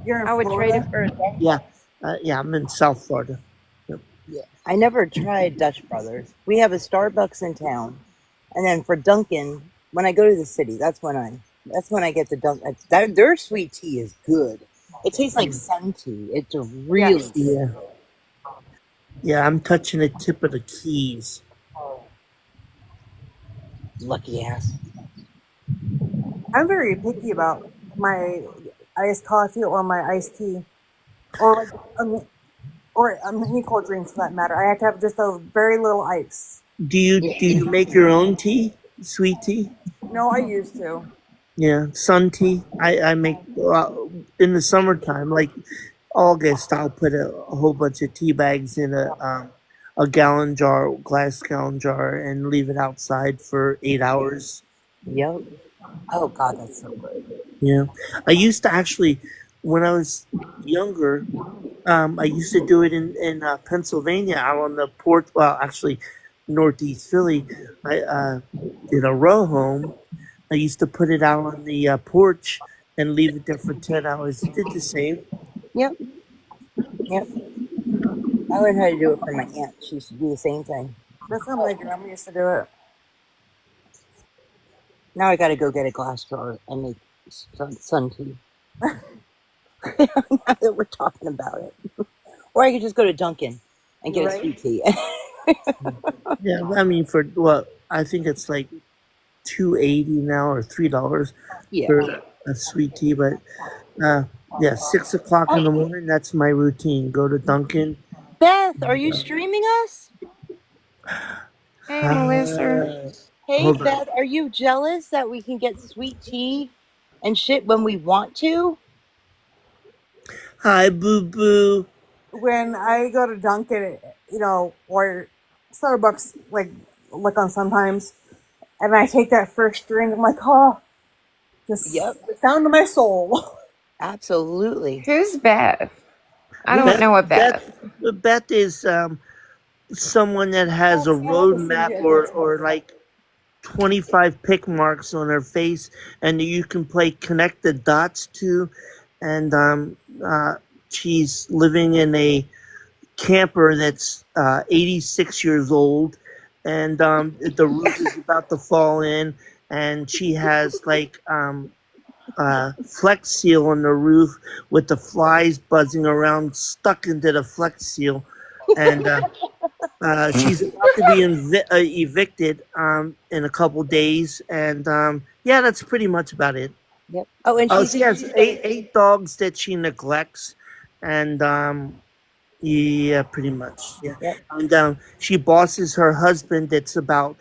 You're in I would trade Florida? it for a Dutch. Yeah, I'm in South Florida. Yep. Yeah, I never tried Dutch Brothers. We have a Starbucks in town, and then for Dunkin', when I go to the city, that's when I get the Dunkin'. Their sweet tea is good. It tastes like sun tea. It's really good. Yeah, I'm touching the tip of the keys. Lucky ass. I'm very picky about my iced coffee or my iced tea, or any cold drinks for that matter. I have to have just a very little ice. Do you make your own tea? Sweet tea? No, I used to. Yeah, sun tea. I make in the summertime, like August. I'll put a whole bunch of tea bags in a glass gallon jar, and leave it outside for 8 hours. Yep. Oh God, that's so good. Yeah, I used to actually, when I was younger, I used to do it in Pennsylvania, out on the port. Well, actually, Northeast Philly. I did a row home. I used to put it out on the porch and leave it there for 10 hours. It did the same. Yep. I learned how to do it from my aunt. She used to do the same thing. That's how my grandma used to do it. Now I got to go get a glass jar and make sun tea. Now that we're talking about it. Or I could just go to Dunkin' and get a Right? sweet tea. Yeah, I mean, for what I think it's like $2.80 now or $3 Yeah. for a sweet tea. But yeah, 6 o'clock in the morning. That's my routine. Go to Dunkin'. Beth, are you streaming us? Hey, Melissa. Hey, Hold on. Beth, are you jealous that we can get sweet tea and shit when we want to? Hi, Boo Boo. When I go to Dunkin', or Starbucks, like on sometimes, and I take that first drink, I'm like, oh, just Yep. it's down to my soul. Absolutely. Who's Beth? I don't Beth, know a Beth. Beth is someone that has a That's road Cindy. map That's or like 25 pick marks on her face, and you can play connect the dots to. And she's living in a camper that's 86 years old, and the roof is about to fall in, and she has like Flex Seal on the roof with the flies buzzing around stuck into the Flex Seal, and she's about to be evicted in a couple days, and yeah, that's pretty much about it. Yep. Oh, and Oh, she's she has she's eight dogs that she neglects, and yeah, pretty much. Yeah, Yep. and she bosses her husband. That's about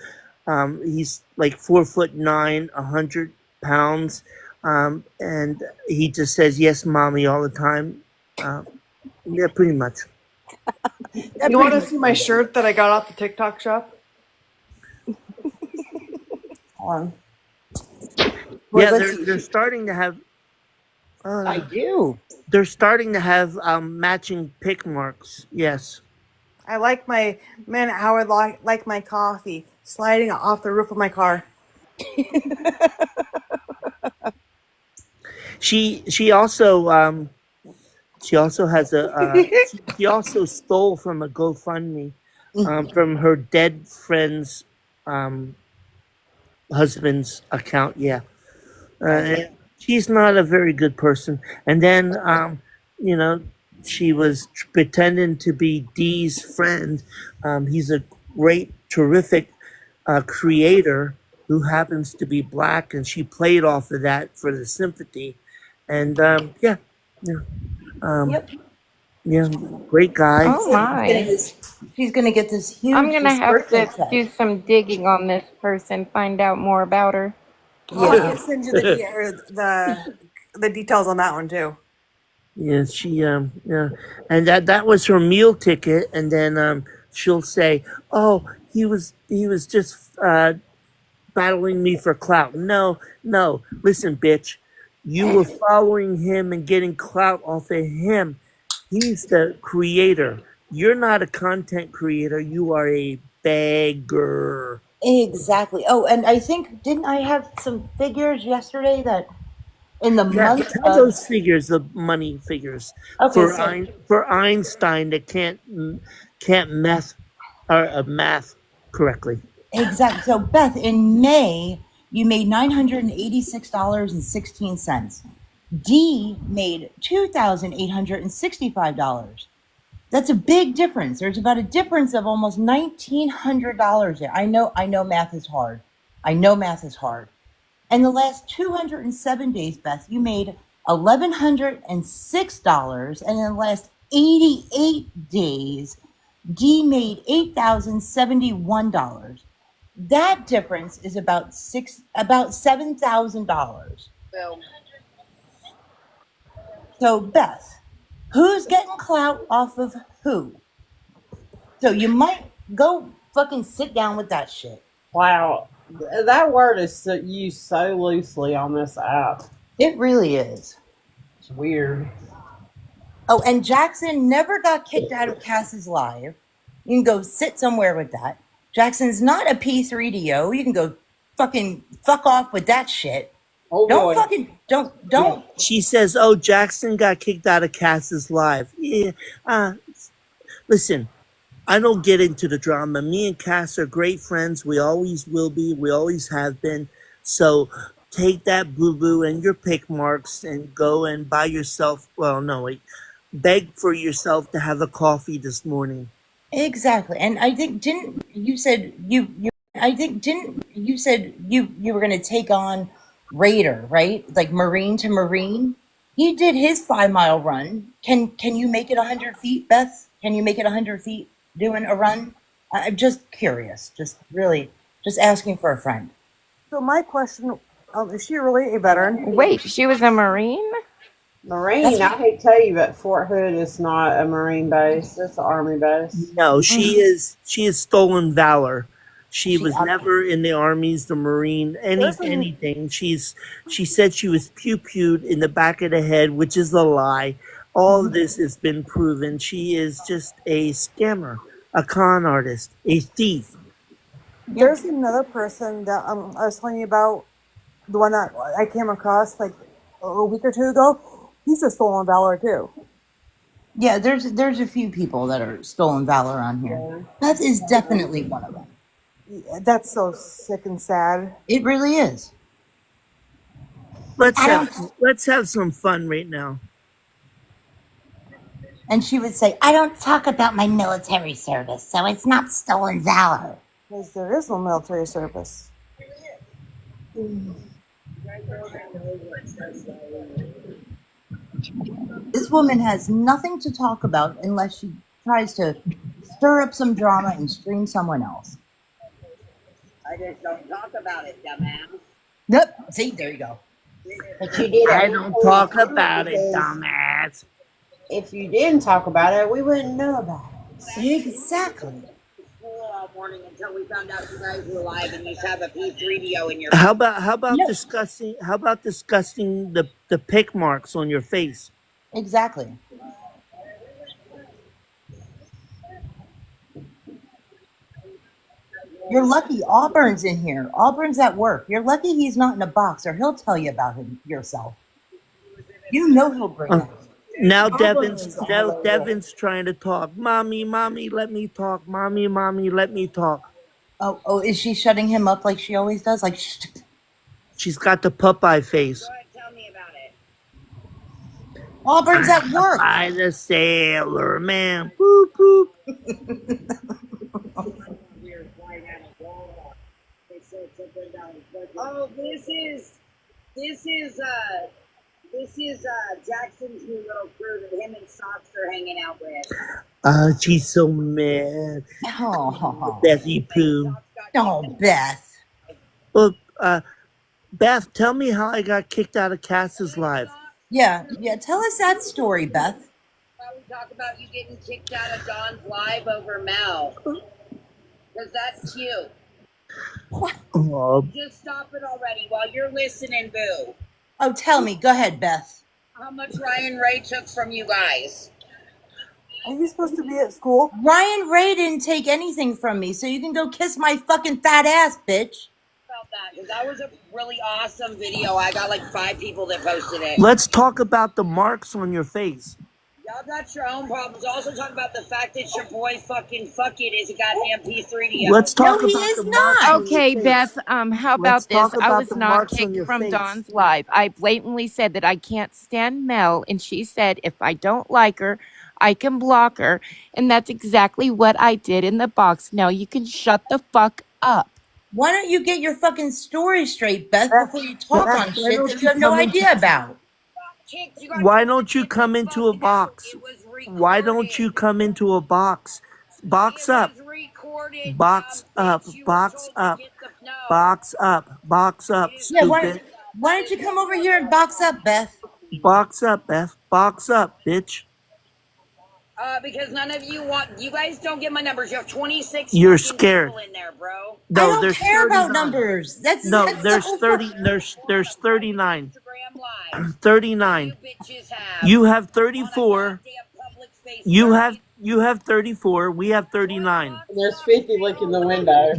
he's like 4'9", 100 pounds, and he just says yes, mommy, all the time. Yeah, pretty much. You want to see my shirt that I got off the TikTok shop? Hold on. Yeah, let's they're starting to have. I do. They're starting to have matching pick marks. Yes. I like my man. How I like my coffee sliding off the roof of my car. She also has she also stole from a GoFundMe from her dead friend's husband's account. Yeah. She's not a very good person. And then, she was pretending to be Dee's friend. He's a great, terrific creator who happens to be black, and she played off of that for the sympathy. And yeah, great guy. Oh my. She's gonna get this huge. I'm gonna have birthday to test. do some digging on this person, find out more about her. Oh, I can send you the details on that one too. Yeah, and that was her meal ticket, and then she'll say, "Oh, he was just battling me for clout." No, listen, bitch, you were following him and getting clout off of him. He's the creator. You're not a content creator. You are a beggar. Exactly. Oh, and I think didn't I have some figures yesterday that in the Yeah, month tell of those figures, the money figures okay, for Einstein that can't math correctly. exactly. So Beth, in May you made $986.16. D made $2,865. That's a big difference. There's about a difference of almost $1,900 there. I know math is hard. And the last 207 days, Beth, you made $1,106, and in the last 88 days, D made $8,071. That difference is about $7,000. So Beth, who's getting clout off of who? So you might go fucking sit down with that shit. Wow. That word is used so loosely on this app. It really is. It's weird. Oh, and Jackson never got kicked out of Cass's Live. You can go sit somewhere with that. Jackson's not a P3DO. You can go fucking fuck off with that shit. Oh boy. Don't. She says, "Oh, Jackson got kicked out of Cass's Live." Yeah. Listen, I don't get into the drama. Me and Cass are great friends. We always will be. We always have been. So take that boo boo and your pick marks and go and buy yourself. Well, no, wait, beg for yourself to have a coffee this morning. Exactly. And I think didn't you said you I think didn't you said you were gonna take on Raider, right? Like Marine to Marine. He did his 5 mile run. Can you make it 100 feet, Beth? Can you make it 100 feet doing a run? I'm just curious. Just really just asking for a friend. So my question, is she really a veteran? Wait, she was a Marine? Marine, I hate to tell you, but Fort Hood is not a Marine base. It's an Army base. No, she is stolen valor. She was never in the armies, the Marine, anything. She said she was pew-pewed in the back of the head, which is a lie. All of this has been proven. She is just a scammer, a con artist, a thief. There's another person that I was telling you about, the one that I came across like a week or two ago. He's a stolen valor too. Yeah, there's a few people that are stolen valor on here. Beth is definitely one of them. Yeah, that's so sick and sad. It really is. Let's have some fun right now. And she would say, I don't talk about my military service, so it's not stolen valor. Because there is no military service. This woman has nothing to talk about unless she tries to stir up some drama and stream someone else. I just don't talk about it, dumbass. Nope. See, there you go. But you did. I don't talk about it, dumbass. If you didn't talk about it, we wouldn't know about it. Exactly. All morning until we found out you guys were live and you have a P3DO in your. How about discussing the pick marks on your face? Exactly. You're lucky Auburn's in here. Auburn's at work. You're lucky he's not in a box, or he'll tell you about yourself. You know he'll bring that. Now Devin's trying to talk. Mommy, let me talk. Mommy, let me talk. Oh, is she shutting him up like she always does? Like, she's got the Popeye face. Tell me about it. Auburn's at work. I the sailor man. Boop boop. Oh, this is Jackson's new little crew that him and Socks are hanging out with. She's so mad. Oh, Bethy Pooh. Oh, Beth. Look, Beth, tell me how I got kicked out of Cass's live. Yeah. Tell us that story, Beth. We talk about you getting kicked out of Don's live over Mel. Because that's cute. Oh. Just stop it already while you're listening, boo. Oh, tell me. Go ahead, Beth. How much Ryan Ray took from you guys? Are you supposed to be at school? Ryan Ray didn't take anything from me, so you can go kiss my fucking fat ass, bitch. About that, because that was a really awesome video. I got like 5 people that posted it. Let's talk about the marks on your face. Y'all got your own problems. Also talk about the fact that your boy fucking fuck it is a goddamn P3DO. Let's talk No, he about is the not. marks on Okay, your face. Beth, how about Let's this? talk I about was the not marks on kicked your from face. Dawn's live. I blatantly said that I can't stand Mel, and she said if I don't like her, I can block her. And that's exactly what I did in the box. Now you can shut the fuck up. Why don't you get your fucking story straight, Beth, before you talk Beth, on why shit don't that you you have no come into- idea about? Why don't you come into a box? Why don't you come into a box? Box up. Box up. Box up. Box up. Box up, Yeah, stupid. why don't you come over here and box up, Beth? Box up, Beth. Box up, bitch. Because none of you you guys don't get my numbers. You have 26 You're fucking scared. people in there, bro. I No, don't there's care about 39. numbers. That's There's so 30. There's 39. 39. You have 34. You have 34. We have 39. There's 50 looking the window.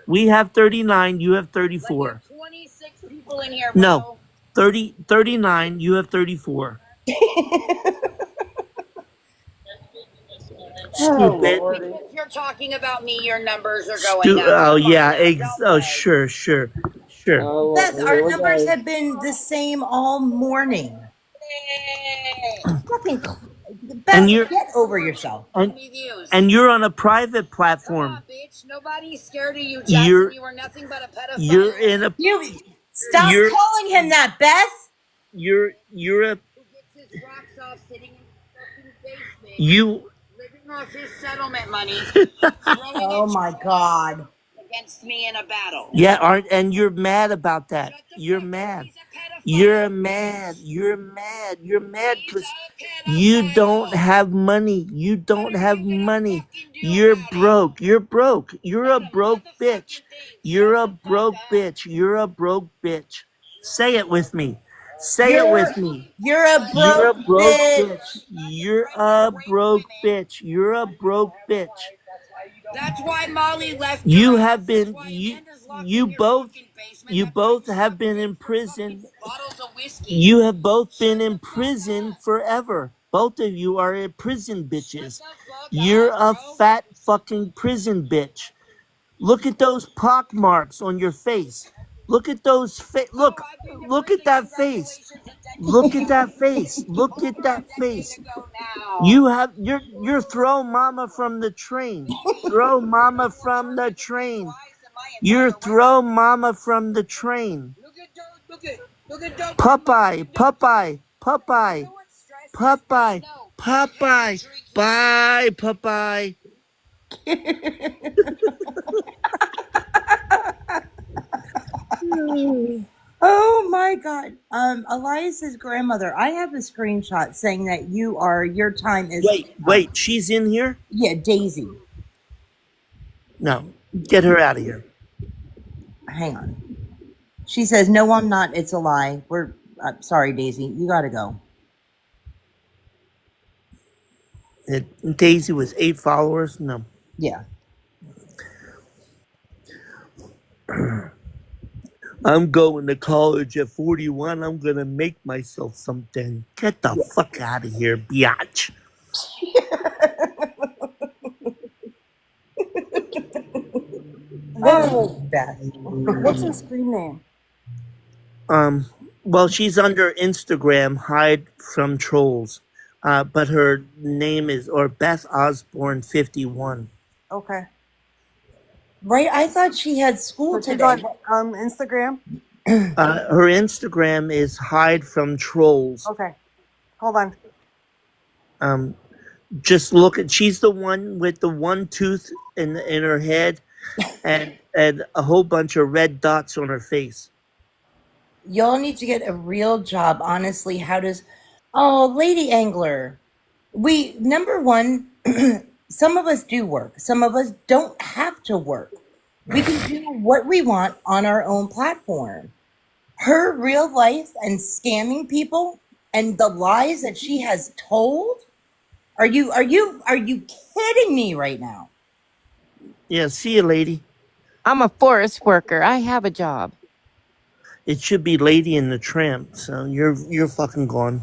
We have 39. You have 34. 26 people in here, bro. No, 39. You have 34. Stupid. If you're talking about me, your numbers are going down. Oh yeah. Sure. Sure. Beth, Here our we numbers go. have been the same all morning. Fucking And Beth, you're get over yourself. and you're on a private platform. Bitch, nobody's scared of you, You're Jackson. You are nothing but a pedophile. you're in a You stop you're calling him that, Beth. you're a His rocks off sitting in the fucking basement, you. living off his settlement money, Oh my God. against me in a battle. Yeah, aren't and you're mad about that. You're mad. You're mad. You're mad. You're mad because you don't have money. You don't have money. You're broke. You're broke. You're a broke bitch. You're a broke bitch. You're a broke bitch. Say it with me. Say it with me. You're a You're a broke broke bitch. bitch. You're a broke bitch. You're a broke bitch. That's why Molly left. You have been you both have been in prison. You have both been in prison forever. Both of you are in prison bitches. You're a fat fucking prison bitch. Look at those pock marks on your face. Look at those look at that face. Look at that face. Look at that face. You're throw mama from the train. Throw mama from the train. You're throw mama from the train. Popeye, Popeye, Popeye, Popeye, Popeye. Bye, Popeye. Oh my God. Elias's grandmother, I have a screenshot saying that your time is Wait, she's in here? Yeah, Daisy. No, get her out of here. Hang on. She says, "No, I'm not. It's a lie. We're sorry, Daisy. You got to go." Daisy was 8 followers? No. Yeah. I'm going to college at 41. I'm going to make myself something. Get the fuck out of here, biatch. What's her screen name? Well, she's under Instagram, hide from trolls. But her name is Beth Osborne 51. Okay. Right? I thought she had school So she's today. on Instagram? Her Instagram is hide from trolls. Okay. Hold on. Just look at, she's the one with the one tooth in her head and a whole bunch of red dots on her face. Y'all need to get a real job. Honestly, how does... Oh, Lady Angler. Number one, some of us do work. Some of us don't have to work. We can do what we want on our own platform. Her real life and scamming people and the lies that she has told. Are you kidding me right now? Yeah, see you, lady. I'm a forest worker. I have a job. It should be Lady and the Tramp, so you're fucking gone.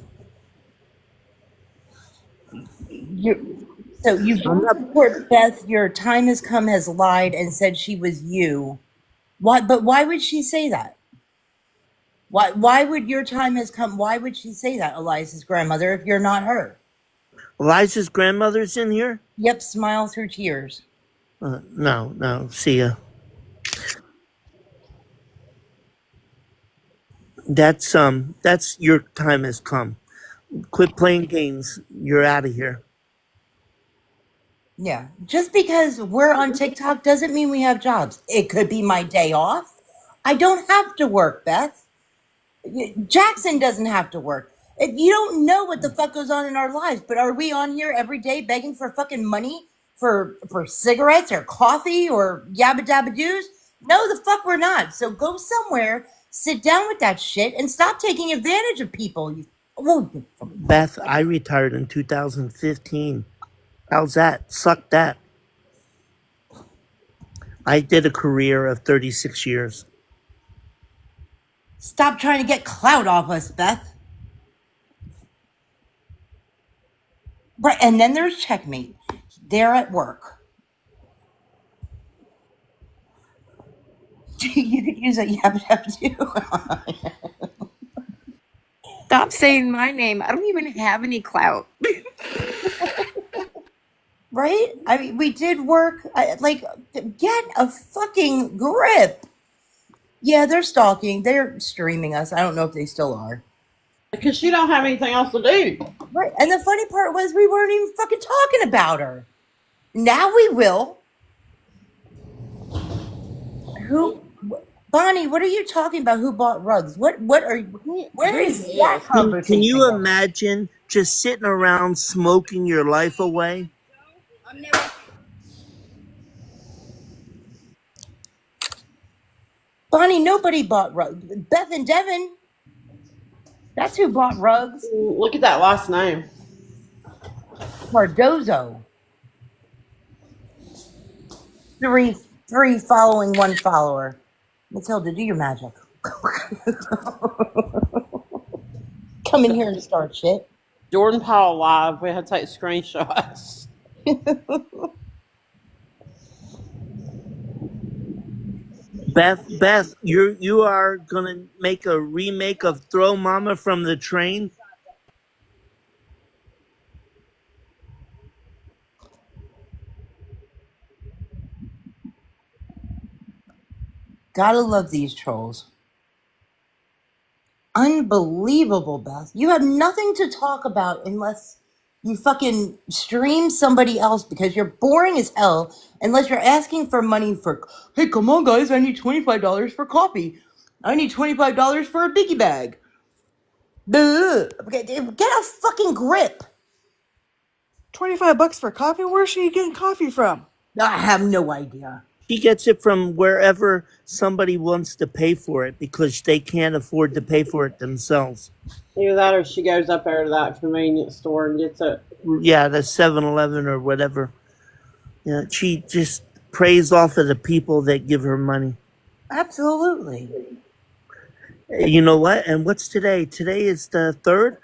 You support Beth. Your time has come has lied and said she was you. Why? But why would she say that? Why would your time has come? Why would she say that, Eliza's grandmother, if you're not her? Eliza's grandmother's in here? Yep, smile through tears. No, see ya. That's your time has come. Quit playing games. You're out of here. Yeah, just because we're on TikTok doesn't mean we have jobs. It could be my day off. I don't have to work, Beth. Jackson doesn't have to work. You don't know what the fuck goes on in our lives, but are we on here every day begging for fucking money for cigarettes or coffee or yabba dabba doos? No, the fuck we're not. So go somewhere, sit down with that shit, and stop taking advantage of people. Beth, I retired in 2015. How's that? Suck that. I did a career of 36 years. Stop trying to get clout off us, Beth. Right, and then there's Checkmate. They're at work. You could use a yap yap too. Stop saying my name. I don't even have any clout. Right? I mean, we did work. Like, get a fucking grip. Yeah, they're stalking. They're streaming us. I don't know if they still are. Because she don't have anything else to do. Right. And the funny part was we weren't even fucking talking about her. Now we will. Who? Bonnie, what are you talking about? Who bought rugs? What are you? Where is that conversation? Can you going? imagine just sitting around smoking your life away? Bonnie, nobody bought rugs. Beth and Devin. That's who bought rugs. Look at that last name. Cardozo. Three following one follower. Matilda, do your magic. Come in here and start shit. Jordan Powell live. We had to take screenshots. Beth, you are gonna make a remake of Throw Mama from the Train? Gotta love these trolls. Unbelievable, Beth. You have nothing to talk about unless you fucking stream somebody else because you're boring as hell unless you're asking for money for, hey, come on, guys, I need $25 for coffee. I need $25 for a biggie bag. Duh. Okay, get a fucking grip. $25 for coffee? Where's she getting coffee from? I have no idea. She gets it from wherever somebody wants to pay for it because they can't afford to pay for it themselves. Either that or she goes up there to that convenience store and gets it. Yeah, the 7-Eleven or whatever. Yeah, she just preys off of the people that give her money. Absolutely. You know what? And what's today? Today is the 3rd.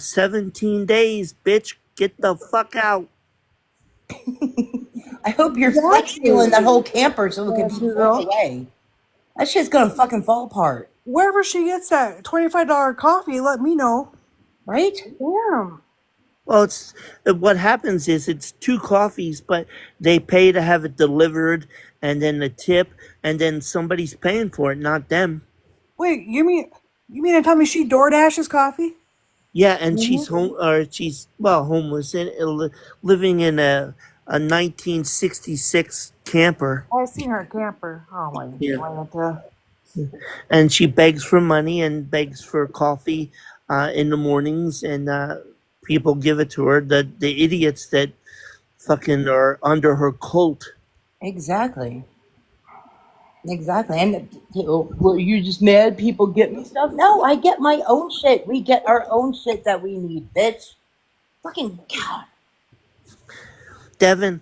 17 days, bitch. Get the fuck out. I hope you're flex stealing that whole camper so it can be thrown away. That shit's gonna fucking fall apart. Wherever she gets that $25 coffee, let me know. Right? Yeah. Well, what happens is it's 2 coffees, but they pay to have it delivered, and then the tip, and then somebody's paying for it, not them. Wait, you mean to tell me she DoorDashes coffee? Yeah, and she's homeless and living in a 1966 camper. I seen her camper. Oh my God. And she begs for money and begs for coffee in the mornings, and people give it to her. The idiots that fucking are under her cult. Exactly. And were you just mad people get me stuff? No, I get my own shit. We get our own shit that we need, bitch. Fucking God. Devin.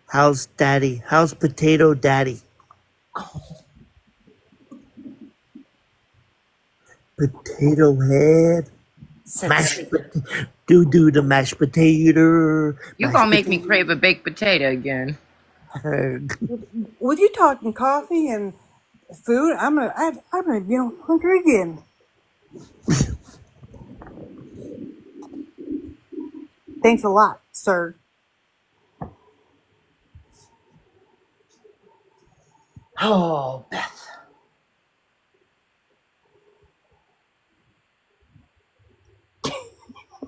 How's daddy? How's potato daddy? Potato head. Do the mashed potato. You gonna make me crave a baked potato again. With you talking coffee and food, I'm gonna be hungry again. Thanks a lot, sir. Oh, Beth.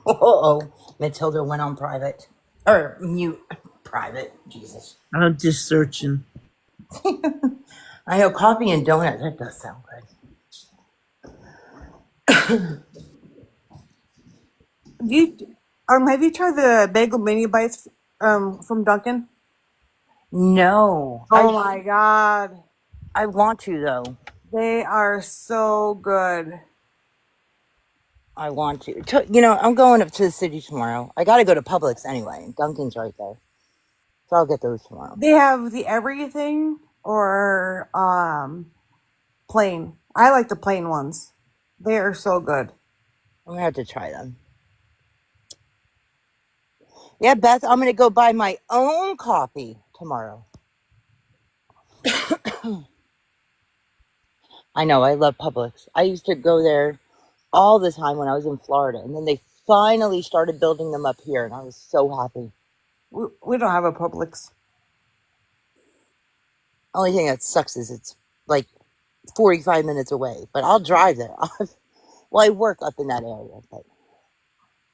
Uh-oh. Matilda went on private. Or mute. Private. Jesus. I'm just searching. I know coffee and donuts. That does sound good. Have you tried the bagel mini bites from Dunkin'? No. Oh my God. I want to though. They are so good. I want to. You know, I'm going up to the city tomorrow. I got to go to Publix anyway. Dunkin's right there. So I'll get those tomorrow. They have the everything or plain. I like the plain ones. They are so good. I'm going to have to try them. Yeah, Beth, I'm going to go buy my own coffee tomorrow. I know, I love Publix. I used to go there all the time when I was in Florida, and then they finally started building them up here, and I was so happy. We don't have a Publix. Only thing that sucks is it's like 45 minutes away, but I'll drive there. Well, I work up in that area, but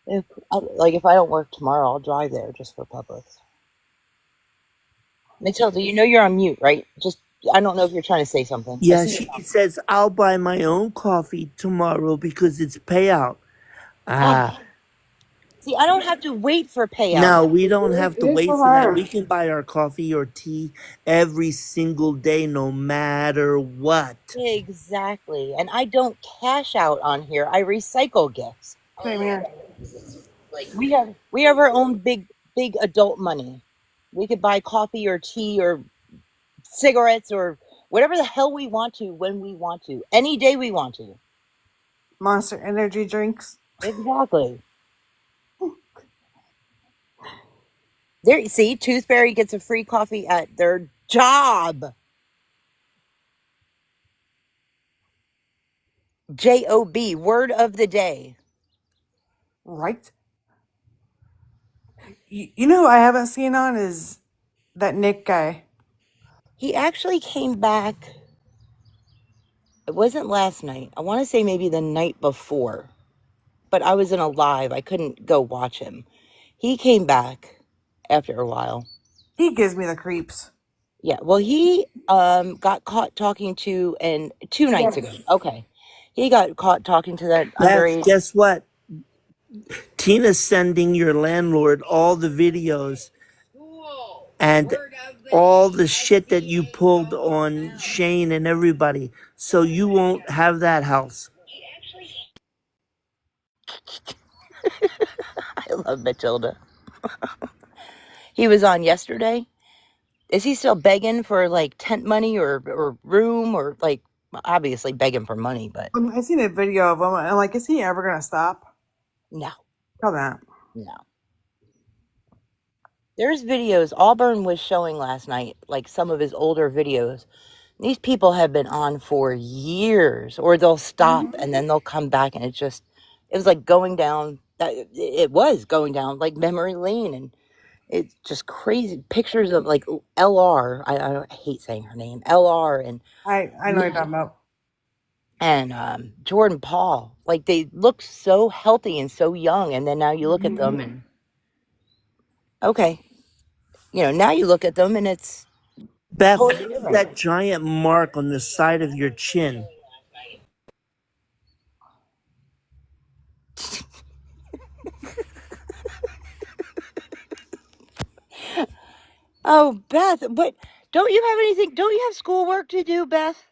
if I don't work tomorrow, I'll drive there just for Publix. Matilda, you know you're on mute, right? I don't know if you're trying to say something. Yeah, she says, I'll buy my own coffee tomorrow because it's payout. Ah. See, I don't have to wait for payout. No, we don't have to It is wait for for that. her. We can buy our coffee or tea every single day, no matter what. Exactly. And I don't cash out on here. I recycle gifts. Same here. We have our own big adult money. We could buy coffee or tea or cigarettes or whatever the hell we want to when we want to. Any day we want to. Monster energy drinks. Exactly. There, see, Tooth Fairy gets a free coffee at their job. JOB, word of the day. Right. You know who I haven't seen on is that Nick guy. He actually came back. It wasn't last night. I want to say maybe the night before. But I was in a live. I couldn't go watch him. He came back after a while. He gives me the creeps. Yeah, well, he got caught talking to, and 2 nights ago. Okay. He got caught talking to that underage. Guess what? Tina's sending your landlord all the videos and all the shit that you pulled on Shane and everybody. So you won't have that house. I love Matilda. He was on yesterday. Is he still begging for like tent money or room or like obviously begging for money? But I seen a video of him and I'm like, is he ever gonna stop? no, Probably not. no. There's videos Auburn was showing last night, like some of his older videos. These people have been on for years, or they'll stop and then they'll come back, and it was like going down. It was going down like memory lane, and it's just crazy pictures of like LR. I hate saying her name, LR, and I know what you're talking about. and Jordan Paul. Like they look so healthy and so young, and then now you look at them and okay, now you look at them and it's Beth, totally what is different. that giant mark on the side of your chin? Oh, Beth, but don't you have anything? Don't you have schoolwork to do, Beth?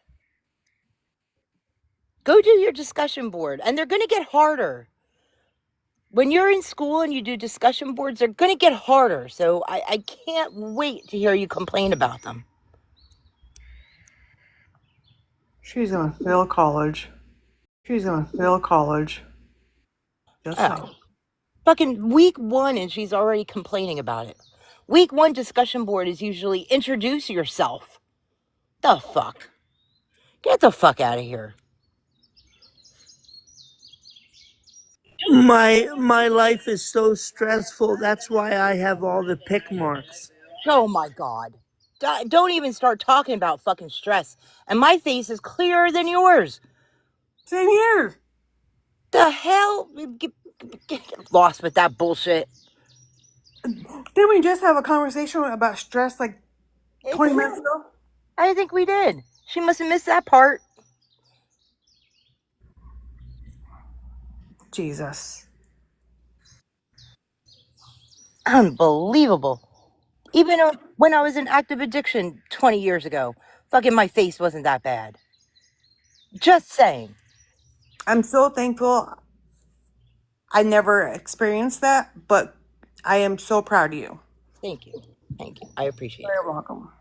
Go do your discussion board, and they're going to get harder. When you're in school and you do discussion boards, they're going to get harder. So I can't wait to hear you complain about them. She's gonna fail college. She's gonna fail college. Just like Fucking week 1 and she's already complaining about it. Week 1 discussion board is usually introduce yourself. The fuck? Get the fuck out of here. My life is so stressful. That's why I have all the pick marks. Oh my God. Don't even start talking about fucking stress. And my face is clearer than yours. Same here. The hell? Get lost with that bullshit. Didn't we just have a conversation about stress like 20 minutes ago? I think we did. She must have missed that part. Jesus. Unbelievable. Even when I was in active addiction 20 years ago, fucking my face wasn't that bad. Just saying. I'm so thankful I never experienced that, but I am so proud of you. Thank you. Thank you. I appreciate it. You're welcome.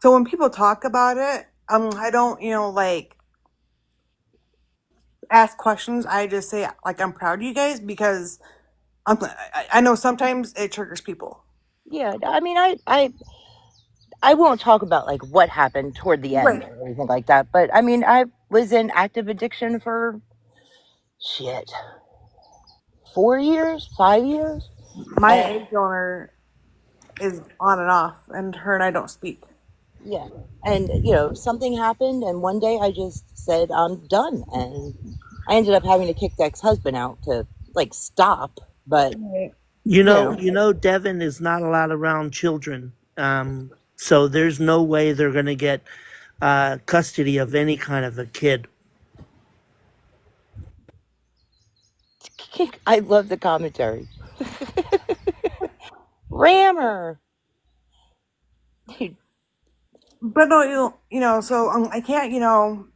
So when people talk about it, I don't, ask questions. I just say, like, I'm proud of you guys because I know sometimes it triggers people. Yeah, I mean, I won't talk about like what happened toward the end Right. or anything like that, but I mean, I was in active addiction for shit 4 years, 5 years. My And egg donor is on and off, and her and I don't speak. yeah, and something happened, and one day I just said I'm done, and I ended up having to kick the ex-husband out to like stop, but Right. Devin is not allowed around children. So there's no way they're going to get custody of any kind of a kid. I love the commentary. Rammer. But no, so I can't,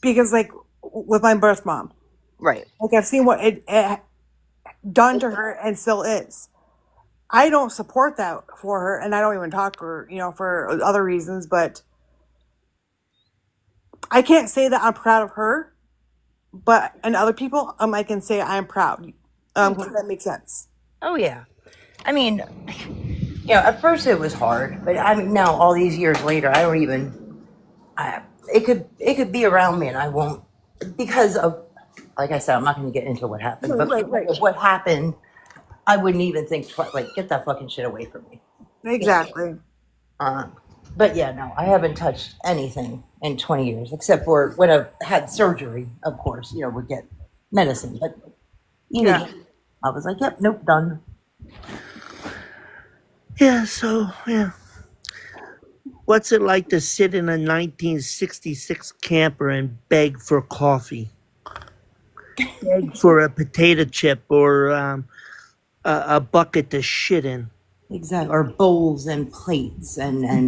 because like with my birth mom, Right. like I've seen what it done to her and still is. I don't support that for her, and I don't even talk to her, for other reasons. But I can't say that I'm proud of her, but and other people, I can say I'm proud. Does that make sense? Oh yeah. I mean, at first it was hard, but I mean now all these years later, I don't even. It could be around me, and I won't because of, like I said, I'm not going to get into what happened, but Right. because of what happened, I wouldn't even think twice. Like, get that fucking shit away from me. Exactly. But yeah, no, I haven't touched anything in 20 years, except for when I've had surgery, of course, would get medicine. But even then, I was like, yep, nope, done. Yeah, so, yeah. What's it like to sit in a 1966 camper and beg for coffee? Beg for a potato chip or a bucket to shit in. Exactly. Or bowls and plates and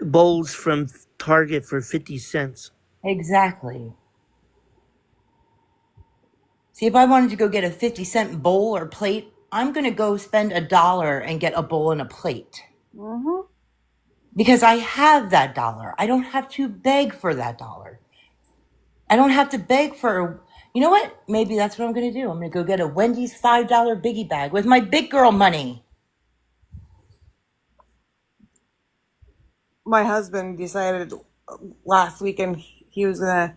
bowls from Target for 50 cents. Exactly. See, if I wanted to go get a 50-cent bowl or plate, I'm going to go spend $1 and get a bowl and a plate. Mm-hmm. Because I have that $1. I don't have to beg for that $1. I don't have to beg for, you know what? Maybe that's what I'm going to do. I'm going to go get a Wendy's $5 biggie bag with my big girl money. My husband decided last weekend he was gonna.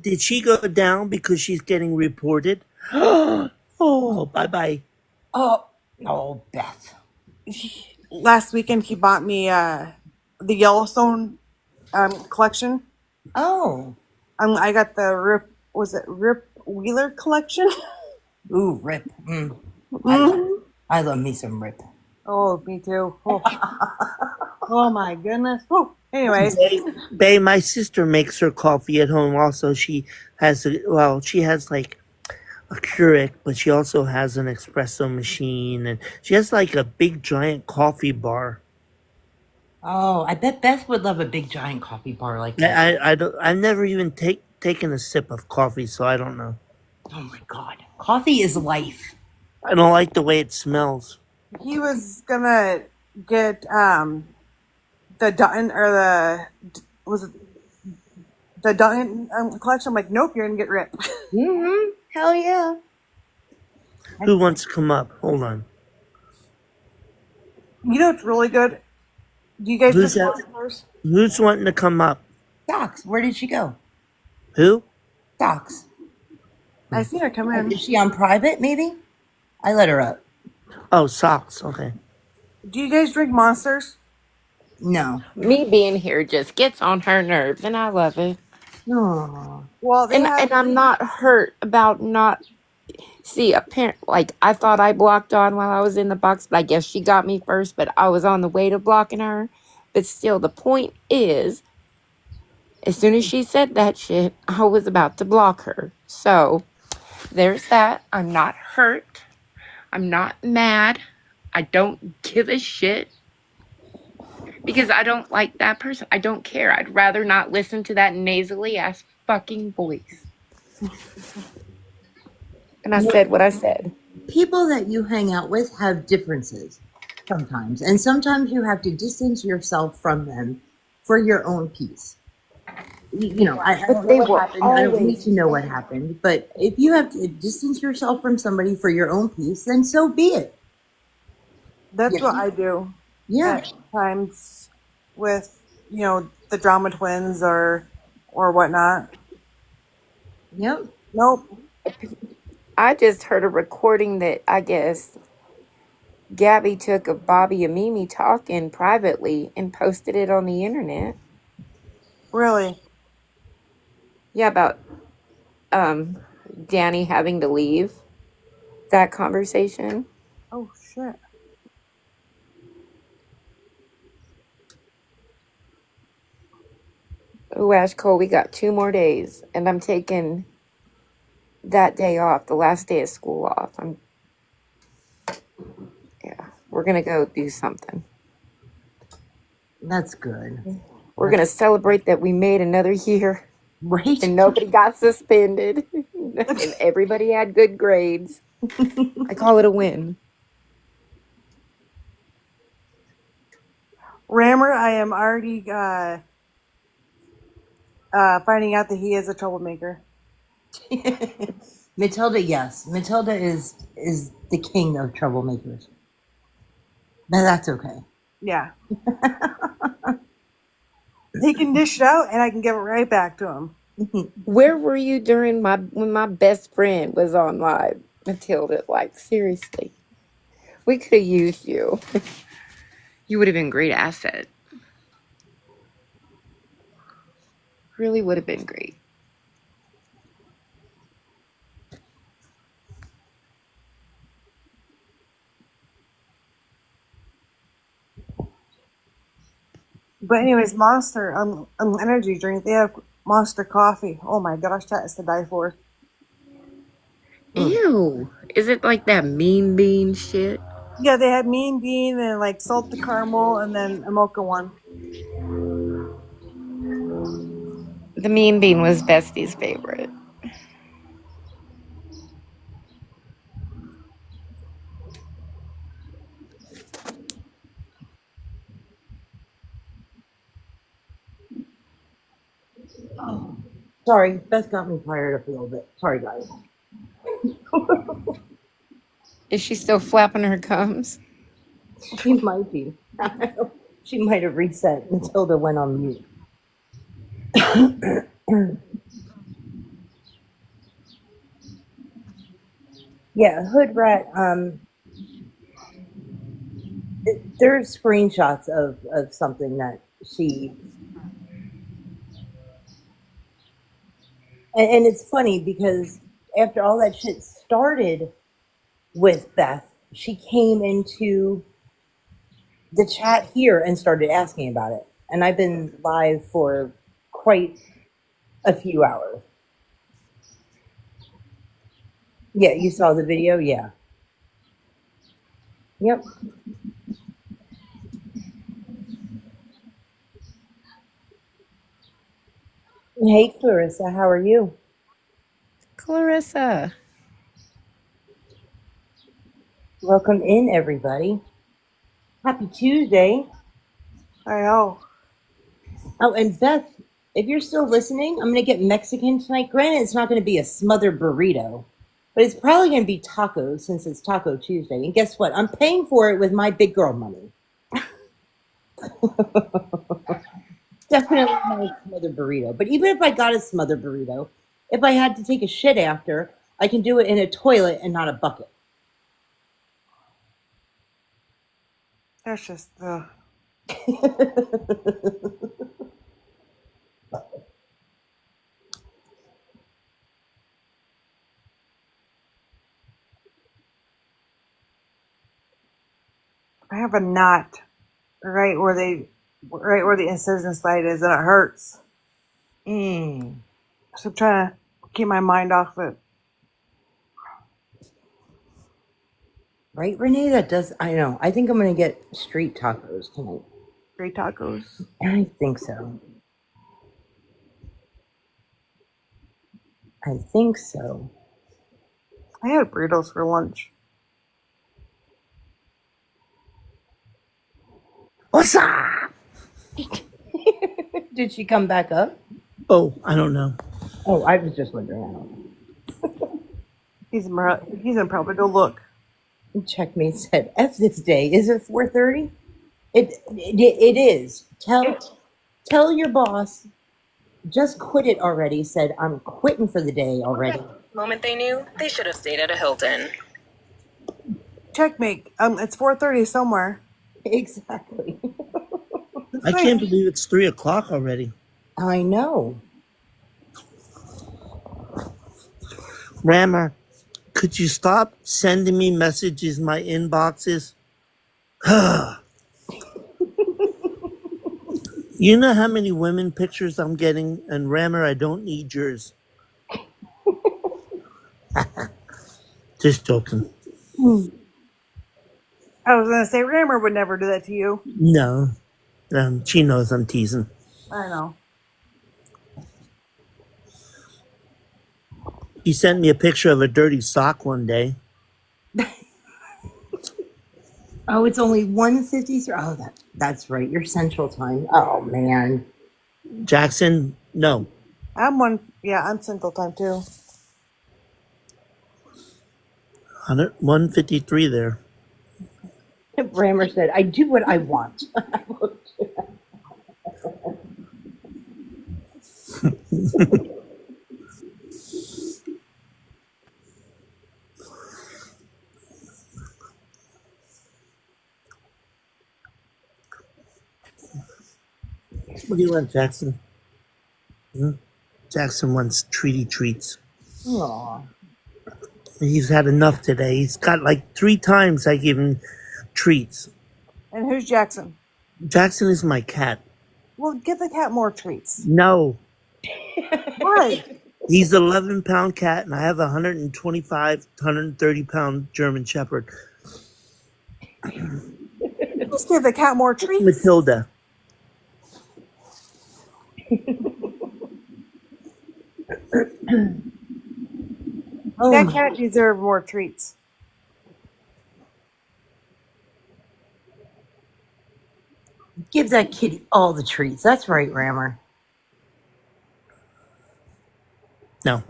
Did she go down because she's getting reported? Oh, bye. Oh, Beth. Last weekend he bought me the Yellowstone collection. Oh. I got the Rip Wheeler collection? Ooh, Rip. I love me some Rip. Oh, me too. Oh, oh my goodness. Oh, anyways. Bae, my sister makes her coffee at home also. She has like a Keurig, but she also has an espresso machine, and she has like a big giant coffee bar. Oh, I bet Beth would love a big giant coffee bar like that. I've never even taken a sip of coffee, so I don't know. Oh my God. Coffee is life. I don't like the way it smells. He was gonna get the Dutton the Dutton collection. I'm like, nope, you're gonna get Rip. Mm-hmm. Hell yeah. Who wants to come up? Hold on. You know it's really good. Do you guys Who's drink that? Monsters? Who's wanting to come up? Docs, where did she go? Who? Docs. I see her come in. Is she on private, maybe? I let her up. Oh, Socks. Okay. Do you guys drink Monsters? No. Me being here just gets on her nerves, and I love it. No. Well, And I'm not hurt about not. See, like I thought I blocked on while I was in the box, but I guess she got me first. But I was on the way to blocking her. But still, the point is, as soon as she said that shit, I was about to block her. So there's that. I'm not hurt. I'm not mad. I don't give a shit. Because I don't like that person. I don't care. I'd rather not listen to that nasally ass fucking voice. And I said what I said. People that you hang out with have differences sometimes. And sometimes you have to distance yourself from them for your own peace. I don't know what happened. I don't need to know what happened. But if you have to distance yourself from somebody for your own peace, then so be it. That's Yeah. what I do Yeah. at times with, the drama twins or whatnot. Yep. Nope. I just heard a recording that I guess Gabby took of Bobby and Mimi talking privately and posted it on the internet. Really? Yeah, about Danny having to leave that conversation. Oh shit. Oh, Ash Cole, we got 2 more days, and I'm taking that day off, the last day of school off. We're gonna go do something. That's good. We're gonna celebrate that we made another year, Right? and nobody got suspended, and everybody had good grades. I call it a win. Rammer, I am already finding out that he is a troublemaker. Matilda, yes. Matilda is the king of troublemakers. But that's okay. Yeah. He can dish it out, and I can give it right back to him. Where were you when my best friend was on live, Matilda? Like, seriously, we could have used you. You would have been a great asset. Really would have been great. But anyways, Monster energy drink. They have Monster coffee. Oh my gosh, that is to die for. Ew. Is it like that mean bean shit? Yeah, they had mean bean and like salted caramel, and then a mocha one. The mean bean was Bestie's favorite. Sorry, Beth got me fired up a little bit. Sorry, guys. Is she still flapping her gums? She might be. She might have reset. Matilda went on mute. Yeah, Hood Rat. There's screenshots of something that she. And it's funny because after all that shit started with Beth, she came into the chat here and started asking about it. And I've been live for quite a few hours. Yeah, you saw the video? Yeah. Yep. Hey, Clarissa, how are you? Clarissa. Welcome in, everybody. Happy Tuesday. I know. Oh, and Beth, if you're still listening, I'm going to get Mexican tonight. Granted, it's not going to be a smothered burrito, but it's probably going to be tacos since it's Taco Tuesday. And guess what? I'm paying for it with my big girl money. Definitely not a smothered burrito. But even if I got a smothered burrito, if I had to take a shit after, I can do it in a toilet and not a bucket. That's just the. I have a knot right where the incision site is, and it hurts. So I'm trying to keep my mind off it. Right, Renee? That does. I know. I think I'm going to get street tacos tonight. Street tacos? I think so. I think so. I had burritos for lunch. What's up? Did she come back up? Oh, I don't know. Oh, I was just wondering. I don't know. He's gonna probably go look. Checkmate said, "F this day." Is it 4:30? It is. Tell your boss. Just quit it already. Said, "I'm quitting for the day already." The moment they knew, they should have stayed at a Hilton. Checkmate. It's 4:30 somewhere. Exactly. I can't believe it's 3 o'clock already. I know. Rammer, could you stop sending me messages in my inboxes? You know how many women pictures I'm getting? And Rammer, I don't need yours. Just joking. I was gonna say Rammer would never do that to you. No. She knows I'm teasing. I know. He sent me a picture of a dirty sock one day. Oh, it's only 1:53. Oh, that's right. You're Central Time. Oh man. Jackson, no. I'm Central Time too. 153 there. Rammer said, "I do what I want." What do you want, Jackson? Jackson wants treats. Aw. He's had enough today. He's got like 3 times I give him treats. And who's Jackson? Jackson is my cat. Well, give the cat more treats. No. Why? He's an 11-pound cat, and I have a 125, 130-pound German Shepherd. Just give the cat more treats. Matilda. That cat deserves more treats. Give that kitty all the treats. That's right, Rammer. No.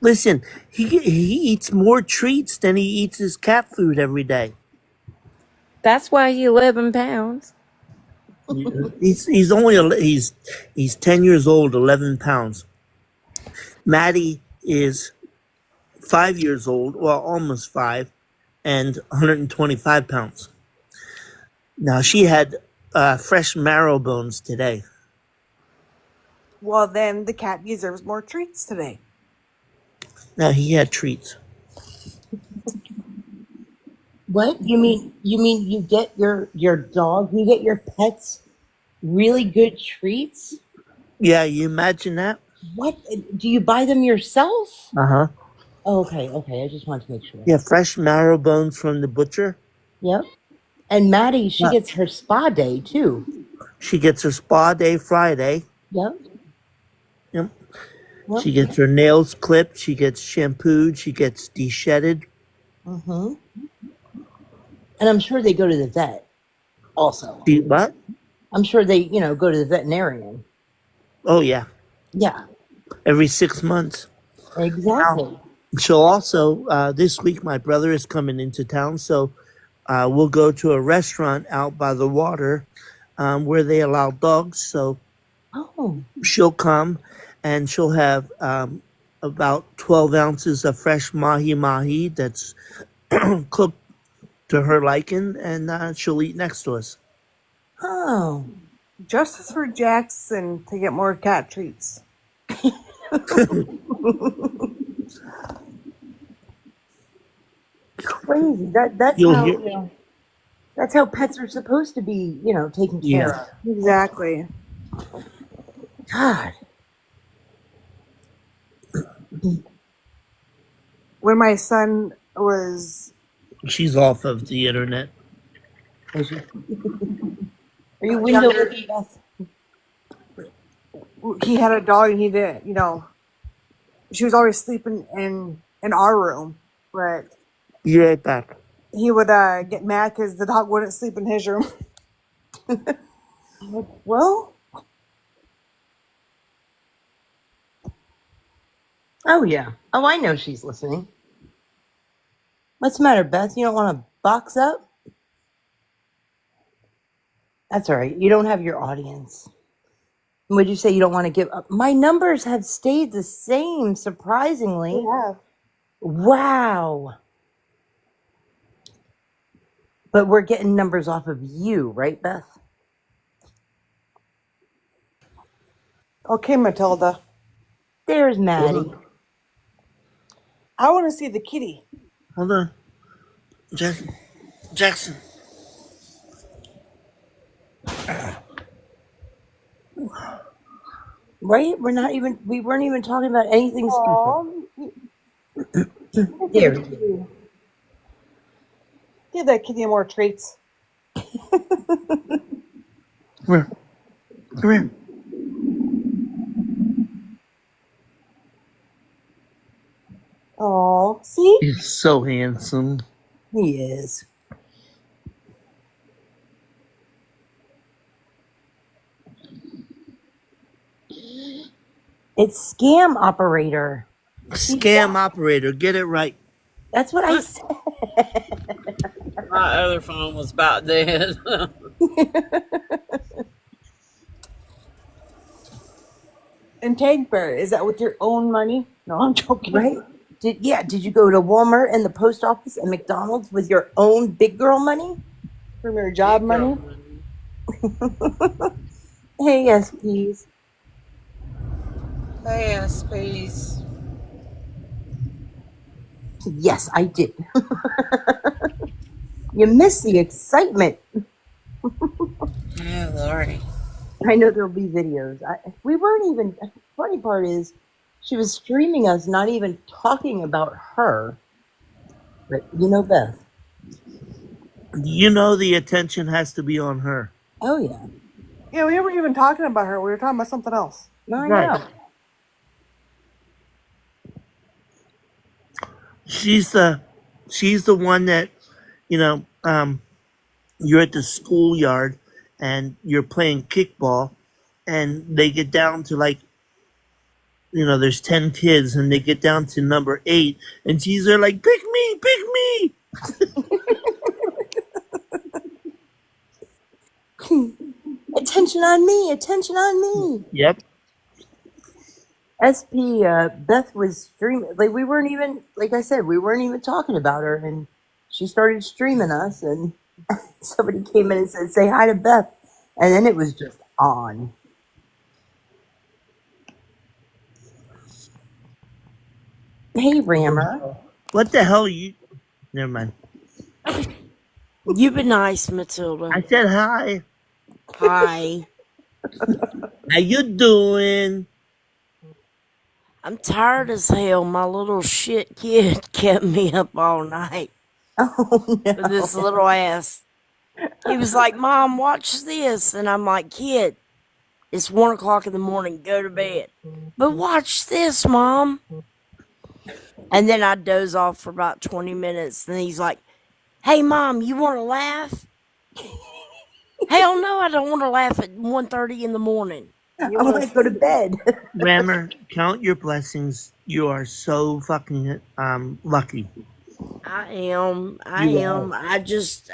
Listen, he eats more treats than he eats his cat food every day. That's why he 11 pounds. He's only he's 10 years old, 11 pounds. Maddie is 5 years old, well, almost 5, and 125 pounds. Now she had fresh marrow bones today. Well, then the cat deserves more treats today. Now he had treats. What? You mean you get your dog, you get your pets really good treats? Yeah, you imagine that? What? Do you buy them yourself? Uh-huh. Okay. I just wanted to make sure. Yeah, fresh marrow bones from the butcher. Yep. And Maddie, she gets her spa day too. She gets her spa day Friday. Yep. She gets her nails clipped. She gets shampooed. She gets de-shedded. Mm-hmm. And I'm sure they go to the vet also. What? I'm sure they, go to the veterinarian. Oh, yeah. Yeah. Every 6 months. Exactly. So also, this week my brother is coming into town, so we'll go to a restaurant out by the water where they allow dogs. So she'll come and she'll have about 12 ounces of fresh mahi that's cooked to her liking, and she'll eat next to us. Oh. Justice for Jackson to get more cat treats. Crazy. That's how pets are supposed to be, taken care of. Exactly. God. When my son was... She's off of the internet. Are you window looking, Beth? He had a dog and he did, she was always sleeping in our room, but... Be right back. He would get mad because the dog wouldn't sleep in his room. Well... Oh, yeah. Oh, I know she's listening. What's the matter, Beth? You don't want to box up? That's all right. You don't have your audience. Would you say you don't want to give up? My numbers have stayed the same, surprisingly. Yeah. Wow. But we're getting numbers off of you, right, Beth? Okay, Matilda. There's Maddie. I want to see the kitty. Hold on. Jackson. Right? We weren't even talking about anything stupid. There we go. Give that kitty more treats. Come here. Come here. Oh, see? He's so handsome. He is. It's scam operator. Scam operator. Get it right. That's what I said. My other phone was about dead. And Tank Bear, is that with your own money? No, I'm joking. Right? Did you go to Walmart and the post office and McDonald's with your own big girl money? From your job money? Hey, SPs. Hey, SPs. Yes, I did. You missed the excitement. Oh, Lordy. I know there'll be videos. We weren't even. The funny part is, she was streaming us, not even talking about her. But you know, Beth. You know the attention has to be on her. Oh yeah. Yeah, we weren't even talking about her. We were talking about something else. No, I Right. know. She's the one that, you're at the schoolyard and you're playing kickball and they get down to there's 10 kids and they get down to number 8 and she's there like, pick me. Attention on me. Attention on me. Yep. SP, Beth was streaming. Like, we weren't even, like I said, we weren't even talking about her. And she started streaming us. And somebody came in and said, say hi to Beth. And then it was just on. Hey, Rammer. What the hell are you? Never mind. You've been nice, Matilda. I said hi. Hi. How you doing? I'm tired as hell. My little shit kid kept me up all night. Oh, no. With this little ass. He was like, Mom, watch this. And I'm like, kid, it's 1 o'clock in the morning. Go to bed. But watch this, Mom. And then I doze off for about 20 minutes. And he's like, hey, Mom, you want to laugh? Hell no, I don't want to laugh at 1:30 in the morning. I want to go to bed. Rammer, count your blessings. You are so fucking lucky. I am. You are.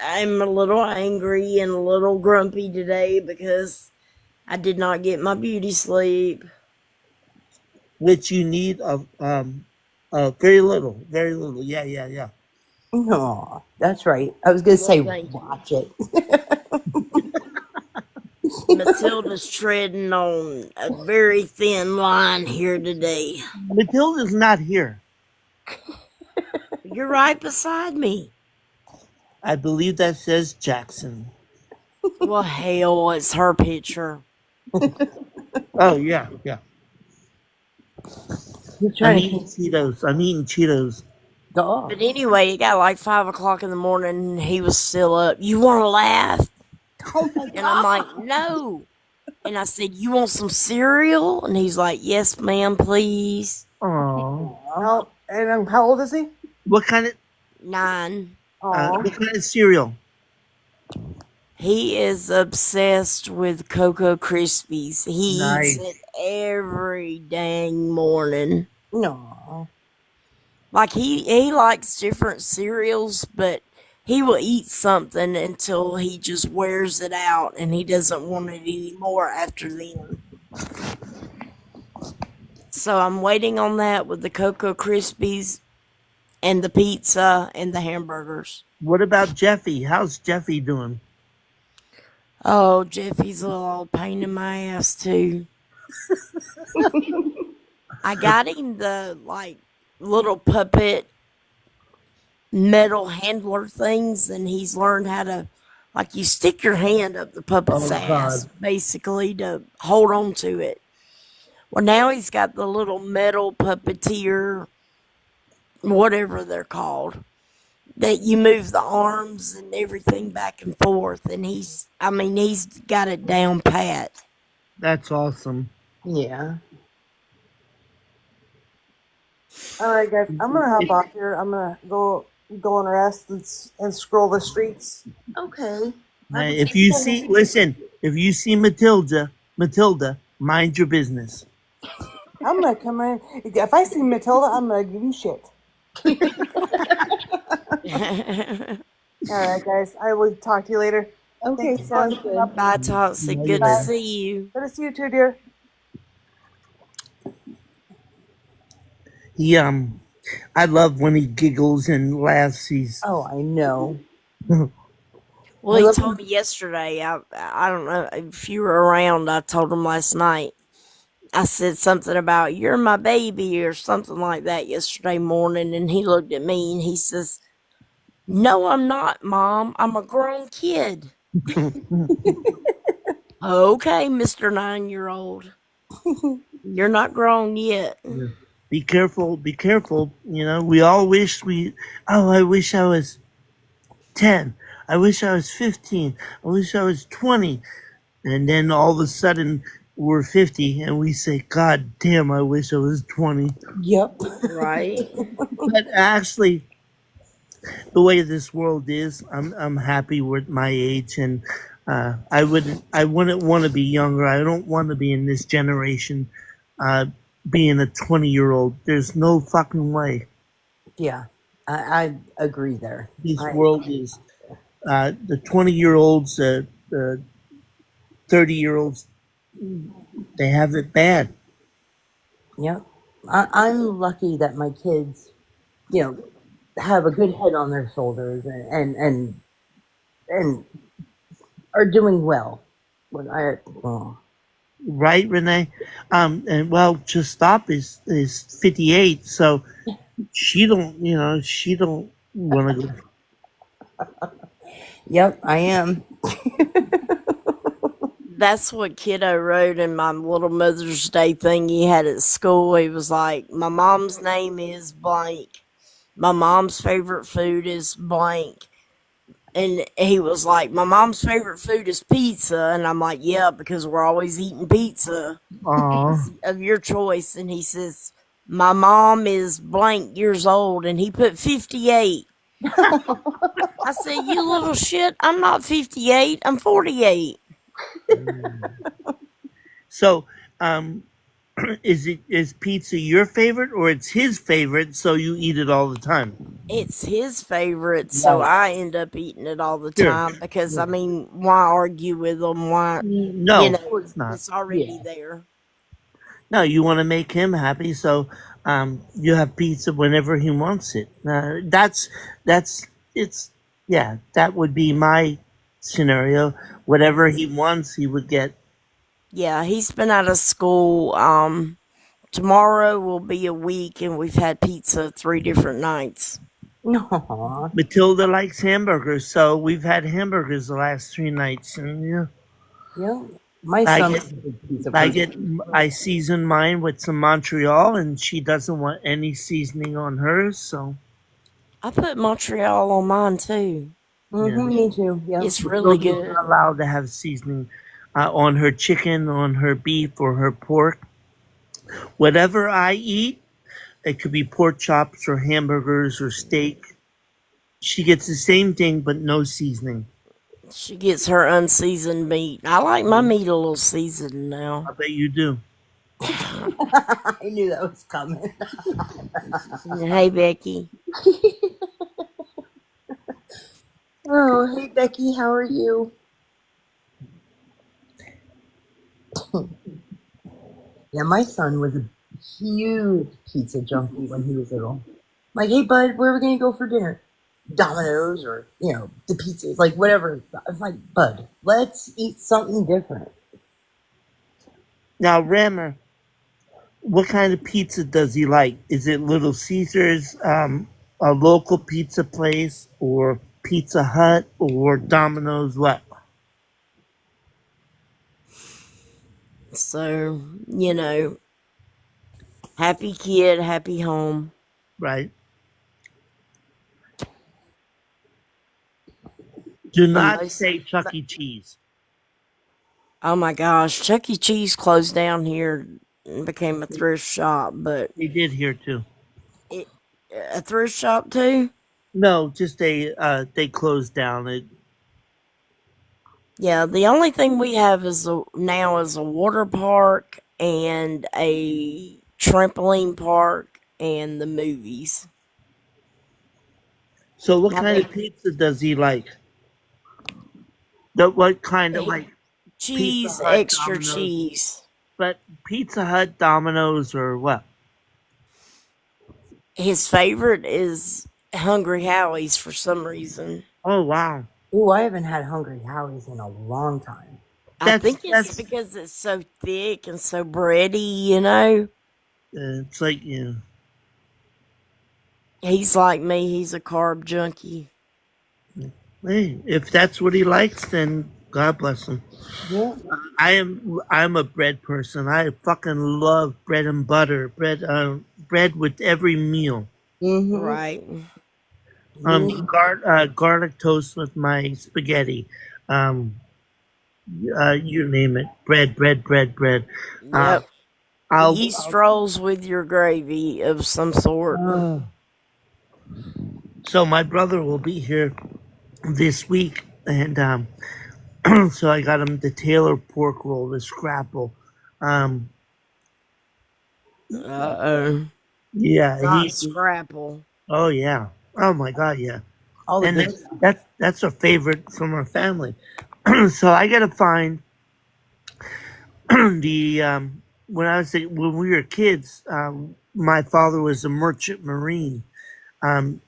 I'm a little angry and a little grumpy today because I did not get my beauty sleep. Which you need very little. Very little. Yeah. No, that's right. I was going to say, thank you. watch it. Matilda's treading on a very thin line here today. Matilda's not here. You're right beside me. I believe that says Jackson. Well, hell, it's her picture. Oh, yeah. You're I'm trying eating Cheetos. Dog. But anyway, it got like 5 o'clock in the morning and he was still up. You want to laugh? Oh my God. And I'm like, no. And I said, you want some cereal? And he's like, yes, ma'am, please. Aww. And how old is he? What kind of 9. what kind of cereal? He is obsessed with Cocoa Krispies. He Nice. eats it every dang morning. No. Like he likes different cereals, but he will eat something until he just wears it out and he doesn't want it anymore after then. So I'm waiting on that with the Cocoa Krispies and the pizza and the hamburgers. What about Jeffy? How's Jeffy doing? Oh, Jeffy's a little pain in my ass too. I got him the like little puppet metal handler things, and he's learned how to, like, you stick your hand up the puppet's ass basically to hold on to it. Well, now he's got the little metal puppeteer, whatever they're called, that you move the arms and everything back and forth, and he's got it down pat. That's awesome. Yeah. All right, guys, I'm gonna hop off here. I'm gonna go and rest and scroll the streets. Okay. Hey, if you see Matilda, mind your business. I'm gonna come in. If I see Matilda, I'm gonna give you shit. All right, guys. I will talk to you later. Okay, sounds good. Bye, Toxic. Good to see you. Good to see you too, dear. I love when he giggles and laughs. Oh, I know. Well, he told me yesterday. I don't know if you were around. I told him last night. I said something about "you're my baby" or something like that yesterday morning, and he looked at me and he says, "No, I'm not, Mom. I'm a grown kid." Okay, Mr. 9-year-old. You're not grown yet. Be careful. You know, we all wish I wish I was 10. I wish I was 15. I wish I was 20. And then all of a sudden we're 50 and we say, God damn, I wish I was 20. Yep. Right. But actually, the way this world is, I'm happy with my age, and I wouldn't want to be younger. I don't want to be in this generation being a 20-year-old. There's no fucking way. Yeah. I agree there. This world is the 20-year-olds, the 30-year-olds, they have it bad. Yep. I'm lucky that my kids, have a good head on their shoulders and are doing well. Right, Renee? And well, Just Stop is 58, so she don't want to go. Yep, I am. That's what Kiddo wrote in my little Mother's Day thing he had at school. He was like, my mom's name is blank. My mom's favorite food is blank. And he was like, my mom's favorite food is pizza. And I'm like, yeah, because we're always eating pizza of your choice. And he says, my mom is blank years old. And he put 58. I said, you little shit, I'm not 58. I'm 48. So, is pizza your favorite, or it's his favorite, so you eat it all the time? It's his favorite, so I end up eating it all the time because, I mean, why argue with him? Why? No, of course not. It's already there. No, you want to make him happy, so you have pizza whenever he wants it. That would be my scenario. Whatever he wants, he would get. Yeah, he's been out of school. Tomorrow will be a week, and we've had pizza 3 different nights. Aww. Matilda likes hamburgers, so we've had hamburgers the last 3 nights, and yeah. My son I season mine with some Montreal, and she doesn't want any seasoning on hers, so I put Montreal on mine too. Mm-hmm, me too. Yeah, it's really good. Not allowed to have seasoning on her chicken, on her beef, or her pork. Whatever I eat, it could be pork chops or hamburgers or steak. She gets the same thing, but no seasoning. She gets her unseasoned meat. I like my meat a little seasoned now. I bet you do. I knew that was coming. Hey, Becky. Oh, hey Becky, how are you? Yeah, my son was a huge pizza junkie when he was little. Like, hey bud, where are we gonna go for dinner? Domino's or the pizzas, like whatever. I'm like, bud, let's eat something different. Now, Rammer, what kind of pizza does he like? Is it Little Caesars, a local pizza place, or Pizza Hut, or Domino's? What? So, happy kid, happy home. Right. Do not say Chuck E. Cheese. Oh my gosh, Chuck E. Cheese closed down here and became a thrift shop, but They did here too. a thrift shop too? No, just they closed down. Yeah, the only thing we have now is a water park and a trampoline park and the movies. So what kind of pizza does he like? What kind of like cheese, Pizza Hut, extra Domino's? cheese. But Pizza Hut, Domino's, or what? His favorite is Hungry Howie's for some reason. Oh wow. Ooh, I haven't had Hungry Howie's in a long time. I think it's because it's so thick and so bready, It's like He's like me. He's a carb junkie. Hey, if that's what he likes, then God bless him. Yeah. I'm a bread person. I fucking love bread and butter. Bread with every meal. Mm-hmm. Right. Garlic toast with my spaghetti. You name it. Bread. Yep. Yeast rolls with your gravy of some sort. So my brother will be here this week, and so I got him the Taylor pork roll, the scrapple. Yeah, Not scrapple. Oh yeah. Oh my God, yeah. All And the that's a favorite from our family. So I gotta find the when we were kids. My father was a merchant marine, and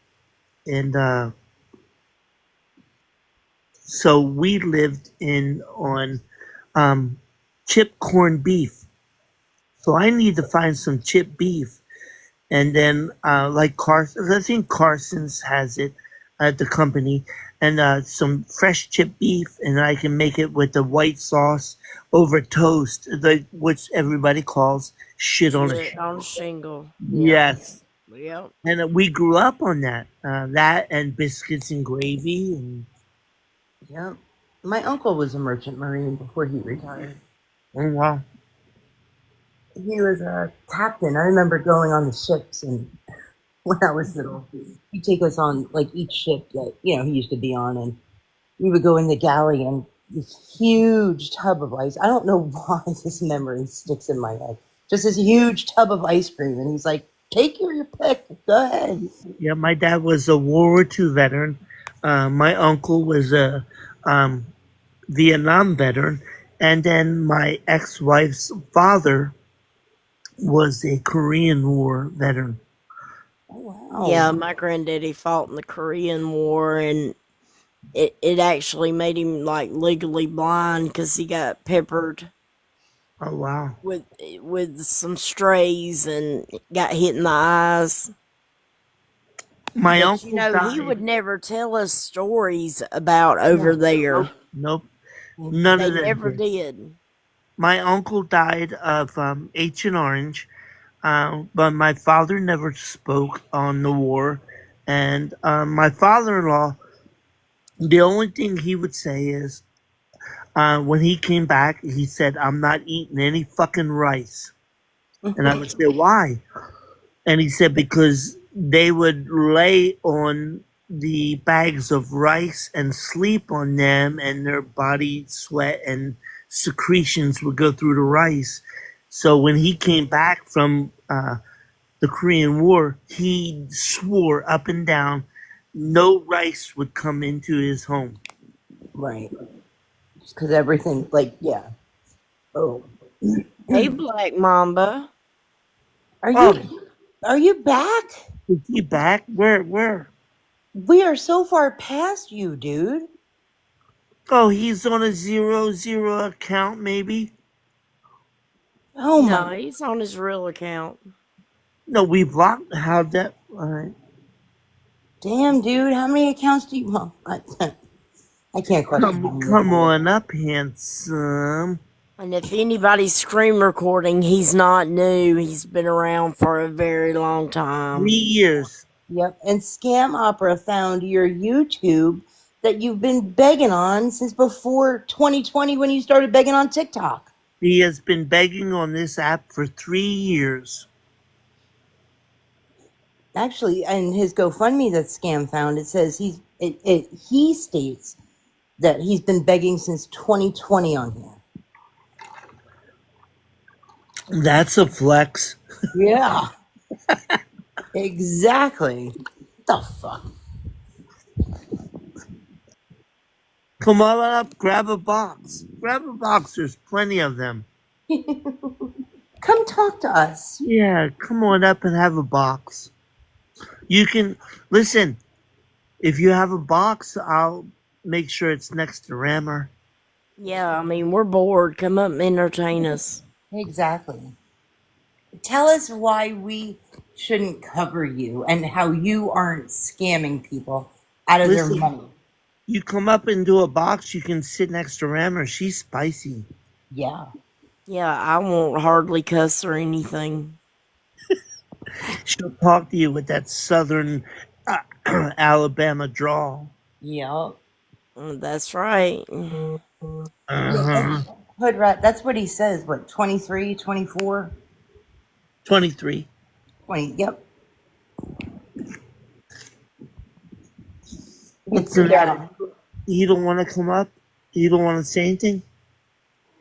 so we lived on chipped corned beef. So I need to find some chipped beef. And then, like Carson, I think Carson's has it at the company, and some fresh chipped beef, and I can make it with the white sauce over toast, which everybody calls shit on a shingle. On a shingle. Yes. Yep. And we grew up on that, that and biscuits and gravy, and yeah. My uncle was a merchant marine before he retired. oh wow. He was a captain. I remember going on the ships, and when I was little, he'd take us on like each ship that he used to be on, and we would go in the galley and this huge tub of ice. I don't know why this memory sticks in my head. Just this huge tub of ice cream, and he's like, "Take your pick. Go ahead." Yeah, my dad was a World War II veteran. My uncle was a Vietnam veteran, and then my ex-wife's father was a Korean War veteran. Oh, wow. Yeah, my granddaddy fought in the Korean War, and it actually made him like legally blind because he got peppered. Oh wow. With some strays and got hit in the eyes. My But, uncle died. he would never tell us stories about over there. Nope. None They of them never did. did. My uncle died of Agent Orange, but my father never spoke on the war. And my father-in-law, the only thing he would say is, when he came back, he said, "I'm not eating any fucking rice." And I would say, "Why?" And he said, "Because they would lay on the bags of rice and sleep on them, and their body sweat and secretions would go through the rice, So when he came back from the Korean War, he swore up and down no rice would come into his home. Right. Because everything, like, yeah. Oh. Hey, Black Mamba. Are you back? Is he back? Where? We are so far past you, dude. Oh, he's on a 0 account, maybe? Oh No, my. he's on his real account. No, we blocked. How'd that? All right. Damn, dude. How many accounts do you want? I can't question. Come on up, handsome. And if anybody's screen recording, he's not new. He's been around for a very long time. 3 years. Yep. And Scam Opera found your YouTube that you've been begging on since before 2020 when you started begging on TikTok. He has been begging on this app for 3 years. Actually, in his GoFundMe that Scam found, it says he states that he's been begging since 2020 on here. That's a flex. Yeah. Exactly. What the fuck? Come on up, grab a box. Grab a box, there's plenty of them. Come talk to us. Yeah, come on up and have a box. You can, listen, if you have a box, I'll make sure it's next to Rammer. Yeah, I mean, we're bored. Come up and entertain us. Exactly. Tell us why we shouldn't cover you and how you aren't scamming people out of their money. You come up into a box, you can sit next to Rammer. She's spicy. Yeah. Yeah, I won't hardly cuss or anything. She'll talk to you with that southern Alabama drawl. Yeah. That's right. Uh-huh. Hood Rat, that's what he says. What, 23, 24? 23. 20, yep. You don't want to come up? You don't want to say anything?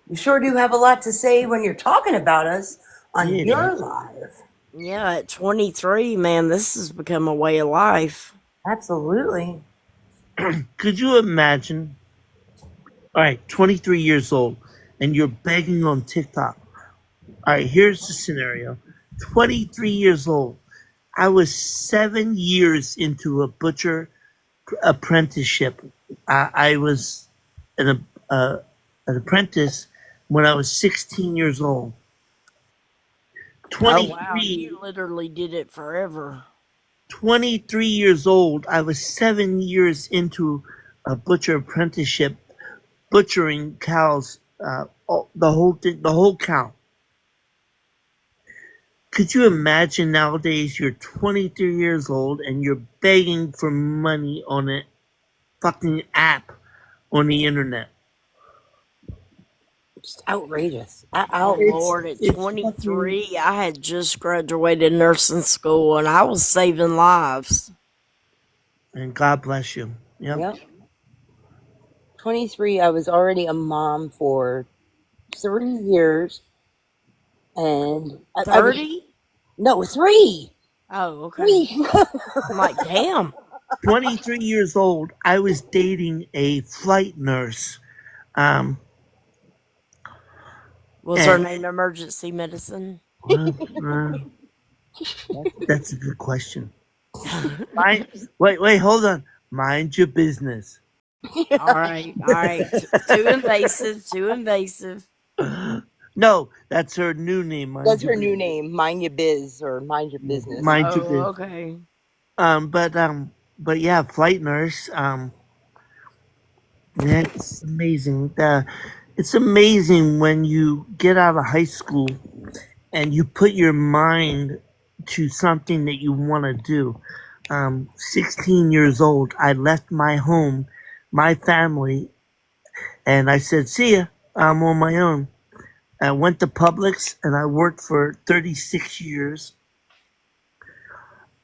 You sure do have a lot to say when you're talking about us on your live. Yeah, at 23, man, this has become a way of life. Absolutely. Could you imagine? All right, 23 years old, and you're begging on TikTok. All right, here's the scenario. 23 years old. I was 7 years into a butcher apprenticeship. I was an apprentice when I was 16 years old. 23, Oh, wow, you literally did it forever. 23 years old. I was 7 years into a butcher apprenticeship, butchering cows, the whole cow. Could you imagine nowadays you're 23 years old and you're begging for money on a fucking app on the internet? Just outrageous. Oh, Lord, at 23, I had just graduated nursing school and I was saving lives. And God bless you. Yep. 23, I was already a mom for 3 years. And 30? No, 3. Oh, okay. 3. I'm like, damn. 23 years old, I was dating a flight nurse. Was her name Emergency Medicine? That's a good question. Wait, hold on. Mind your business. All right. Too invasive. No, that's her new name. That's her new name. Mind your biz or mind your business. Mind your biz. Okay. But yeah, flight nurse. That's amazing. It's amazing when you get out of high school and you put your mind to something that you want to do. 16 years old, I left my home, my family, and I said, see ya, I'm on my own. I went to Publix and I worked for 36 years.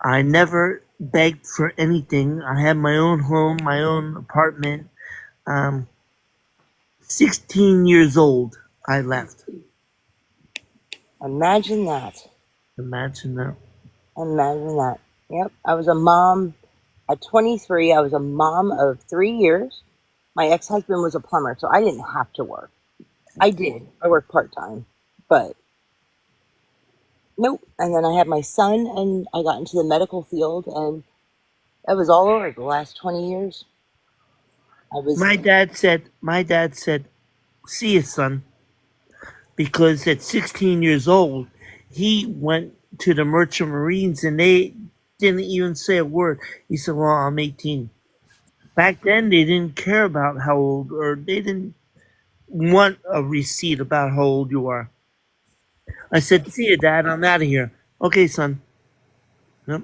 I never begged for anything. I had my own home, my own apartment. 16 years old, I left. Imagine that. Imagine that. Imagine that. Yep. I was a mom at 23. I was a mom of 3 years. My ex-husband was a plumber, so I didn't have to work. I did. I worked part-time, but nope. And then I had my son, and I got into the medical field, and that was all over the last 20 years. I was My dad said, "See you, son," because at 16 years old, he went to the Merchant Marines, and they didn't even say a word. He said, "Well, I'm 18." Back then, they didn't care about how old, or they didn't want a receipt about how old you are. I said, "See you, Dad. I'm out of here." Okay, son. Yep.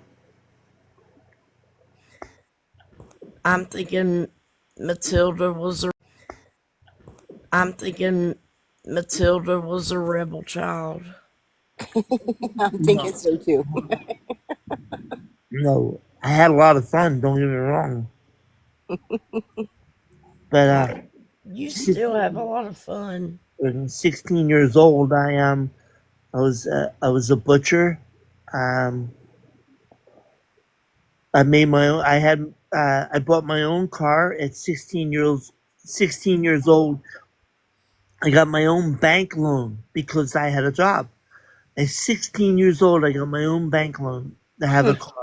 I'm thinking Matilda was a. I'm thinking Matilda was a rebel child. I'm thinking so too. No, I had a lot of fun. Don't get me wrong. But You still have a lot of fun. when 16 years old, I was a butcher. Um, I made my own. I bought my own car at 16 years. 16 years old. I got my own bank loan because I had a job. At 16 years old, I got my own bank loan to have a car.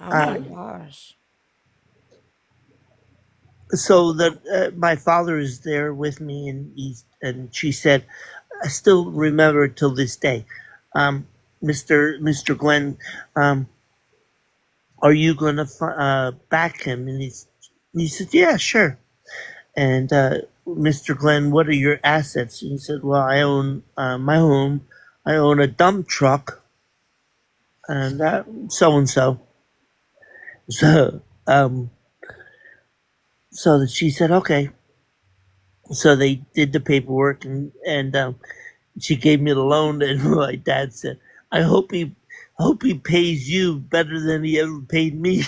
Oh my gosh. So that my father is there with me, and she said, I still remember till this day, Mr. Glenn, are you going to back him? And he said, yeah, sure. And Mr. Glenn, what are your assets? And he said, well, I own my home, I own a dump truck, and so and so. So that she said, okay. So they did the paperwork, and she gave me the loan, and my dad said, I hope he pays you better than he ever paid me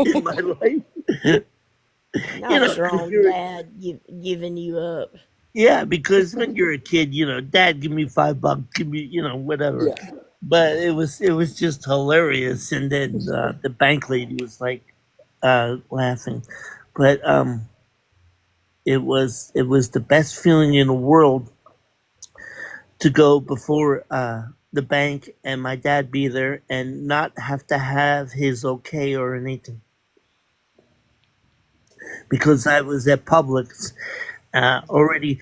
in my life. Not wrong, Dad, giving you up. Yeah, because when you're a kid, Dad, give me $5, give me, whatever. Yeah. But it was just hilarious, and then the bank lady was like laughing, but it was the best feeling in the world to go before the bank and my dad be there and not have to have his okay or anything, because I was at Publix already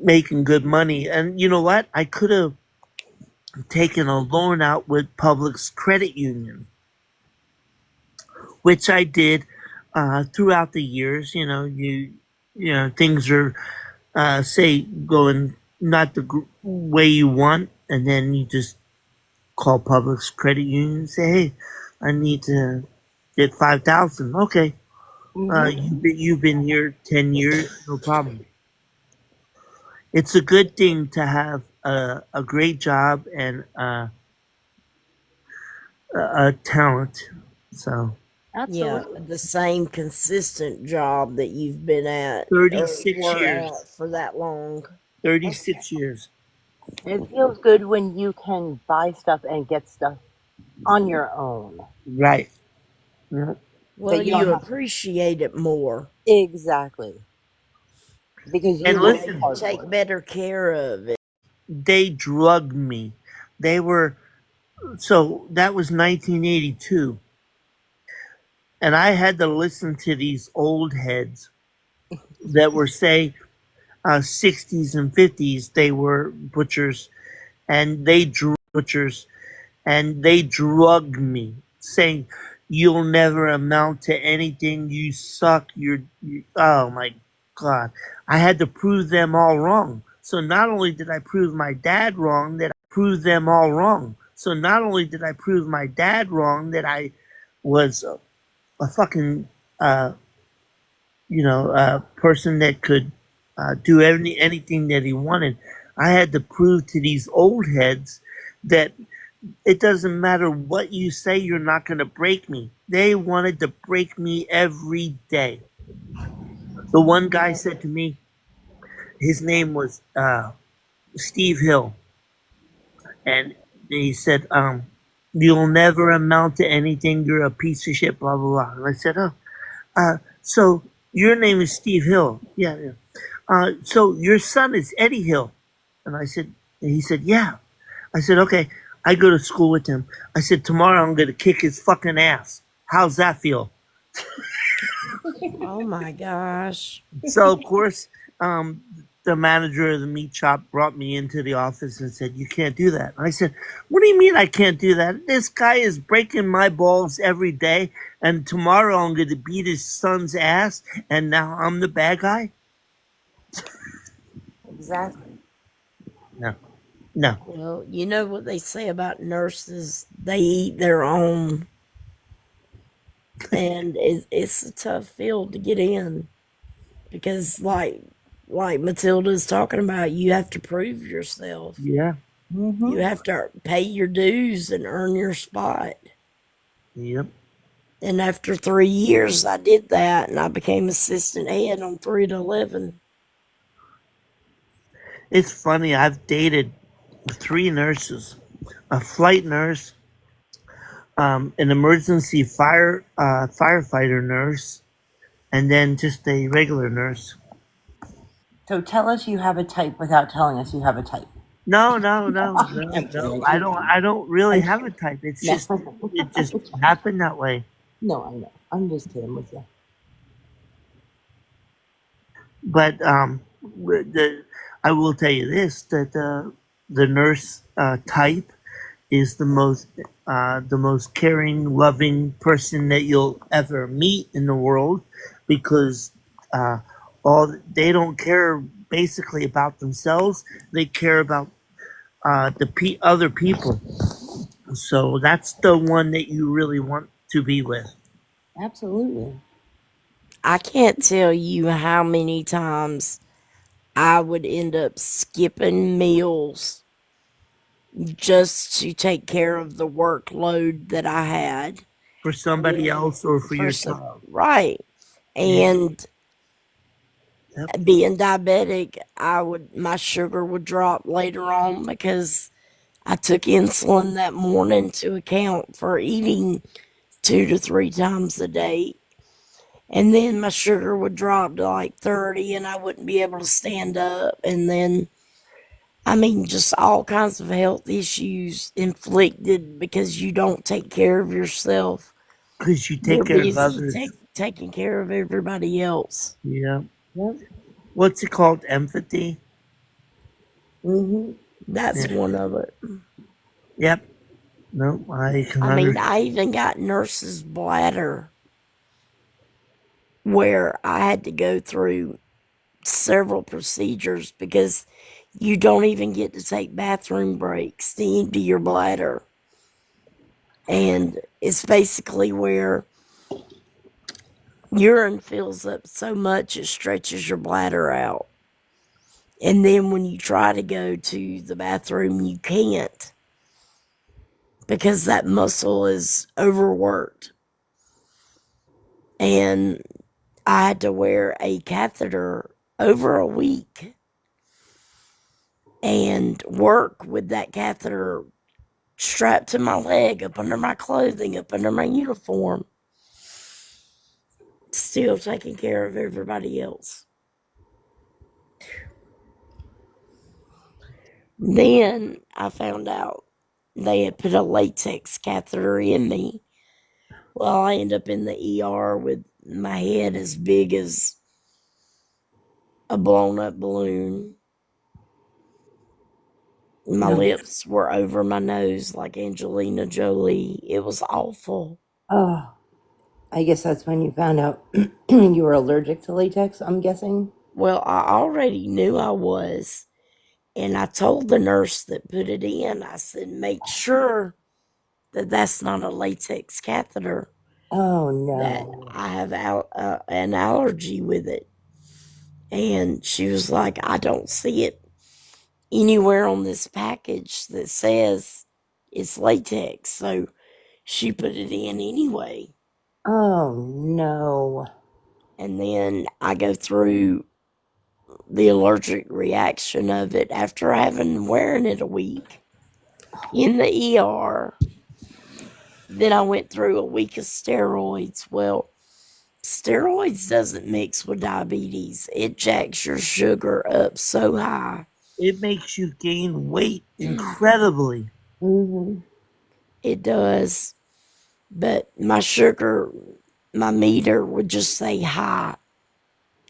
making good money. And you know what? I could have taken a loan out with Publix Credit Union, which I did throughout the years. Things are say going not the way you want, and then you just call Publix Credit Union and say, hey, I need to get $5,000. Okay. You've been here 10 years, no problem. It's a good thing to have a great job and a talent. So Absolutely. Yeah, the same consistent job that you've been at 36 years for that long. 36 years. It feels good when you can buy stuff and get stuff on your own. Right. Yeah. Well, you appreciate it more. Exactly. Because you take better care of it. They drugged me. So that was 1982. And I had to listen to these old heads that were, say, 60s and 50s. They were butchers, and they drugged me, saying, you'll never amount to anything. You suck. Oh my God. I had to prove them all wrong. So not only did I prove my dad wrong, that I proved them all wrong. So not only did I prove my dad wrong, that I was a fucking, person that could do anything that he wanted. I had to prove to these old heads that it doesn't matter what you say, you're not going to break me. They wanted to break me every day. The one guy said to me, his name was Steve Hill. and he said, "You'll never amount to anything. You're a piece of shit." Blah blah blah. And I said, "Oh, so your name is Steve Hill? Yeah, yeah. So your son is Eddie Hill?" And he said, "Yeah." I said, "Okay." I go to school with him. I said, "Tomorrow I'm going to kick his fucking ass. How's that feel?" Oh my gosh. So of course, the manager of the meat shop brought me into the office and said, "You can't do that." And I said, "What do you mean I can't do that? This guy is breaking my balls every day, and tomorrow I'm going to beat his son's ass, and now I'm the bad guy?" Exactly. No, no. Well, you know what they say about nurses? They eat their own. And it's a tough field to get in. Because like Matilda's talking about, you have to prove yourself. Yeah. You have to pay your dues and earn your spot. Yep. And after 3 years, I did that, and I became assistant head on 3 to 11. It's funny. I've dated 3 nurses: a flight nurse, an emergency firefighter nurse, and then just a regular nurse. So tell us you have a type without telling us you have a type. No. I don't really have a type. It's No. just it just happened that way. No, I know. I'm just kidding with you. But I will tell you this: that the nurse type is the most caring, loving person that you'll ever meet in the world, because they don't care basically about themselves. They care about other people. So that's the one that you really want to be with. Absolutely. I can't tell you how many times I would end up skipping meals just to take care of the workload that I had. For somebody else or for yourself. Right. And being diabetic, my sugar would drop later on because I took insulin that morning to account for eating 2 to 3 times a day. And then my sugar would drop to like 30 and I wouldn't be able to stand up. And then, just all kinds of health issues inflicted because you don't take care of yourself. Because you take care of others. Taking care of everybody else. Yeah. What's it called? Empathy? That's one of it. Yep. No, I can understand. I even got nurse's bladder where I had to go through several procedures because you don't even get to take bathroom breaks to empty your bladder. And it's basically where urine fills up so much it stretches your bladder out. And then when you try to go to the bathroom, you can't because that muscle is overworked. And I had to wear a catheter over a week and work with that catheter strapped to my leg, up under my clothing, up under my uniform, still taking care of everybody else. Then I found out they had put a latex catheter in me. Well, I ended up in the ER with my head as big as a blown up balloon. My lips were over my nose like Angelina Jolie. It was awful. Oh, I guess that's when you found out you were allergic to latex, I'm guessing. Well, I already knew I was. And I told the nurse that put it in, I said, make sure that that's not a latex catheter. Oh, no. That I have an allergy with it. And she was like, I don't see it anywhere on this package that says it's latex. So she put it in anyway. Oh, no. And then I go through the allergic reaction of it after wearing it a week. in the ER. Then I went through a week of steroids. Well, steroids doesn't mix with diabetes. It jacks your sugar up so high. It makes you gain weight incredibly. Mm-hmm. It does. But my sugar, my meter would just say high.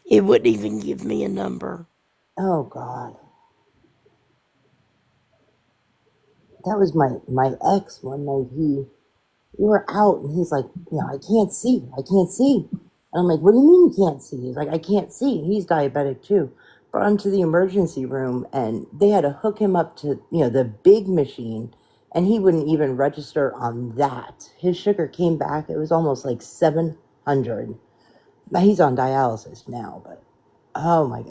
It wouldn't even give me a number. Oh God. That was my ex one night. We were out and he's like, I can't see. I can't see. And I'm like, what do you mean you can't see? He's like, I can't see. He's diabetic too. Brought him to the emergency room and they had to hook him up to, the big machine, and he wouldn't even register on that. His sugar came back. It was almost like 700. Now he's on dialysis now, but oh my,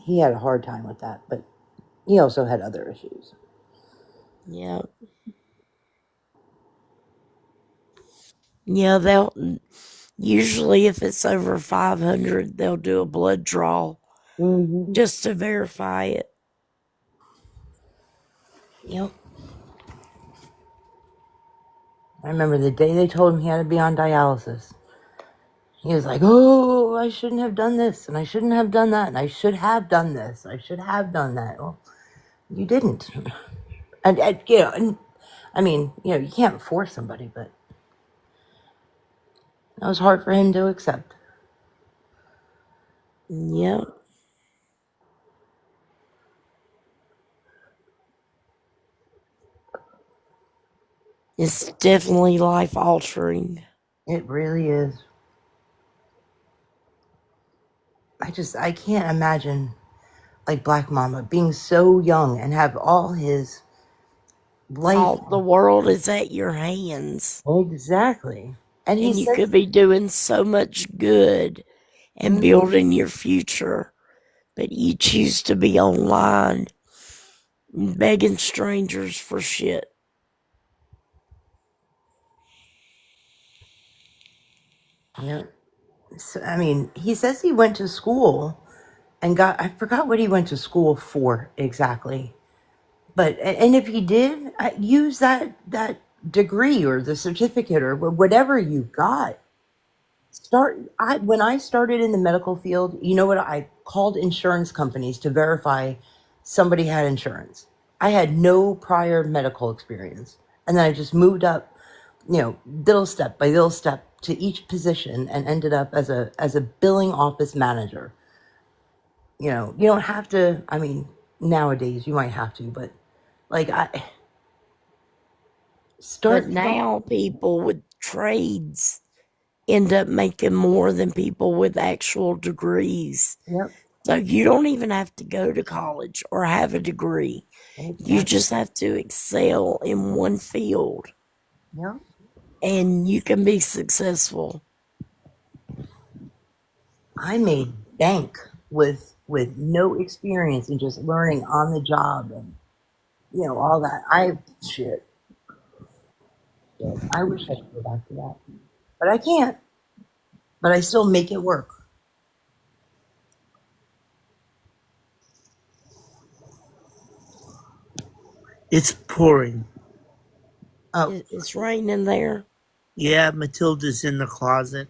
he had a hard time with that, but he also had other issues. Yeah. Yeah, they'll usually, if it's over 500, they'll do a blood draw just to verify it. Yep. I remember the day they told him he had to be on dialysis. He was like, oh, I shouldn't have done this, and I shouldn't have done that, and I should have done this. I should have done that. Well, you didn't. And I mean, you can't force somebody, but that was hard for him to accept. Yep. It's definitely life altering. It really is. I can't imagine, like, Black Mama being so young and have all his life. All the world is at your hands. Exactly. And you could be doing so much good and building your future, but you choose to be online begging strangers for shit. Yeah. So, I mean, he says he went to school and I forgot what he went to school for exactly. But, and if he did, use that degree or the certificate or whatever you got. When I started in the medical field, you know what? I called insurance companies to verify somebody had insurance. I had no prior medical experience. And then I just moved up, little step by little step to each position and ended up as a billing office manager. You don't have to, I mean, nowadays you might have to, but like But now people with trades end up making more than people with actual degrees. Yep. So you don't even have to go to college or have a degree. Exactly. You just have to excel in one field. Yep. And you can be successful. I made bank with no experience and just learning on the job and all that. I wish I could go back to that, but I can't. But I still make it work. It's pouring. Oh, it's raining there. Yeah, Matilda's in the closet.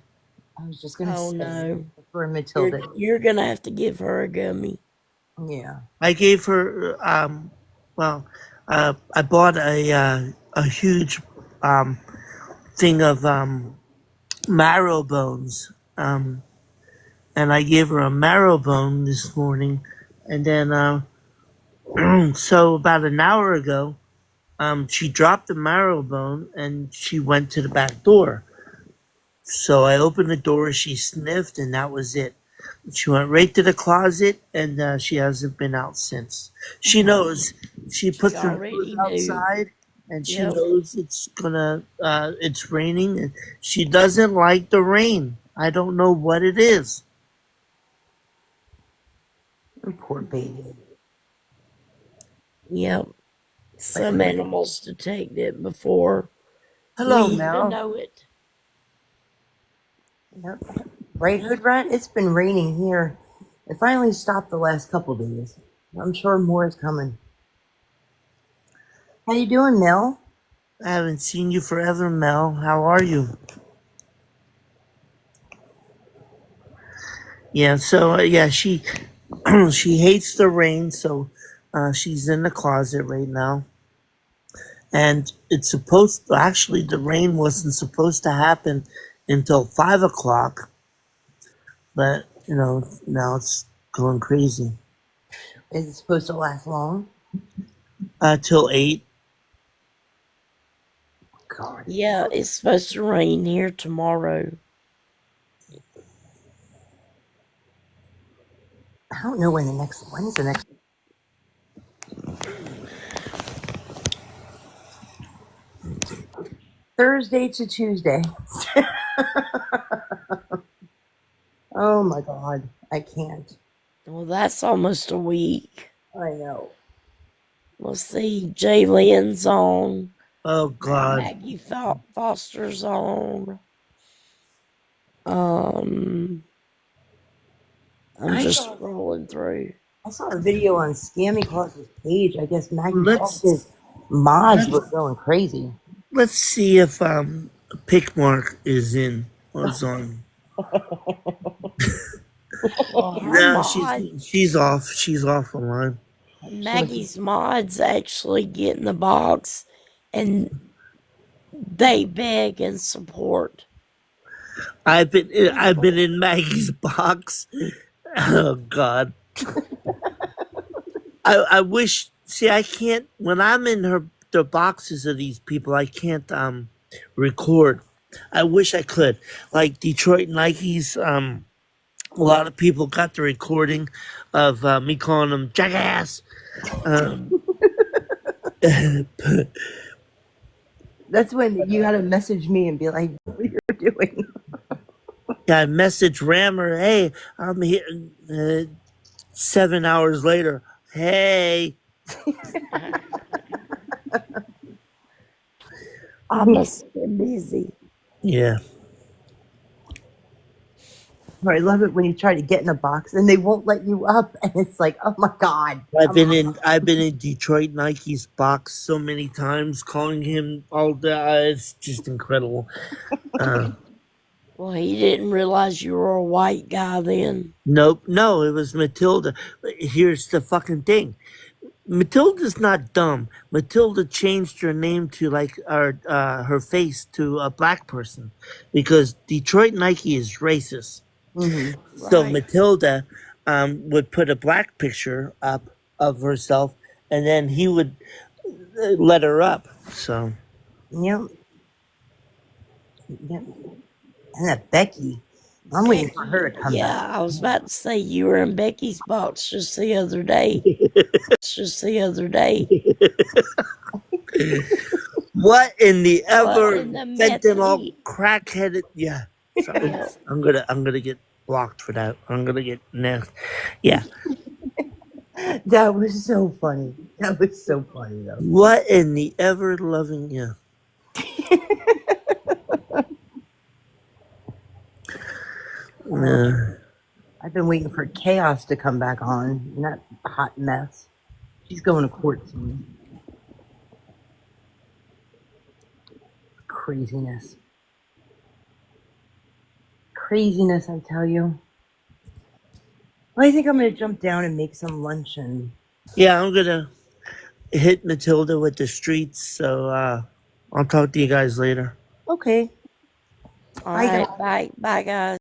I was just gonna say, no, for Matilda, you're gonna have to give her a gummy. Yeah, I gave her. I bought a huge thing of marrow bones, and I gave her a marrow bone this morning, and then so about an hour ago, she dropped the marrow bone and she went to the back door. So I opened the door, she sniffed, and that was it. She went right to the closet, and she hasn't been out since. She knows. She puts her nose outside, and she knows it's raining, and she doesn't like the rain. I don't know what it is. Poor baby. Yep. Some animals detect it before Hello, we Mel. even know it. Yep. Right, Hood Rat? It's been raining here. It finally stopped the last couple days. I'm sure more is coming. How you doing, Mel? I haven't seen you forever, Mel. How are you? Yeah, so yeah, she she hates the rain, so she's in the closet right now. And it's supposed to, actually, the rain wasn't supposed to happen until 5 o'clock, but now it's going crazy. Is it supposed to last long? Till 8. God. Yeah, it's supposed to rain here tomorrow. I don't know when is the next Thursday to Tuesday. Oh my God, I can't. Well, that's almost a week. I know. We'll see. Jaylen's on. Oh God. Maggie Foster's on. I'm just scrolling through. I saw a video on Scammy Claus's page. I guess Maggie Foster's mods were going crazy. Let's see if Pickmark is on. Well, her No, mods, she's off. She's off online. Maggie's mods actually get in the box and they beg and support. I've been in Maggie's box. Oh God. I wish. See, I can't. When I'm in the boxes of these people, I can't record. I wish I could. Like Detroit Nikes. A lot of people got the recording of me calling them jackass. That's when you had to message me and be like, "What you're doing?" Yeah, I messaged Rammer, "Hey, I'm here." 7 hours later, "Hey." I must have been busy. Yeah. I love it when you try to get in a box and they won't let you up, and it's like, oh my God. I've been in Detroit Nike's box so many times, calling him all day. It's just incredible. Well, he didn't realize you were a white guy then. Nope, no, it was Matilda. Here's the fucking thing. Matilda's not dumb. Matilda changed her name to her face to a black person because Detroit Nike is racist. Mm-hmm. So Right. Matilda would put a black picture up of herself, and then he would let her up. So Yep. And that Becky, I'm waiting for her to come Yeah, back. I was about to say you were in Becky's box just the other day. what in the ever in the fentanyl methane? crackheaded? Yeah, sorry. I'm gonna get blocked for that. I'm gonna get next. Yeah. That was so funny. That was so funny, though. What in the ever loving? Yeah. I've been waiting for Chaos to come back on. That hot mess. She's going to court soon. Craziness. Craziness, I tell you. Well, I think I'm going to jump down and make some lunch and... Yeah, I'm gonna hit Matilda with the streets. So I'll talk to you guys later. Okay. All right, bye, guys.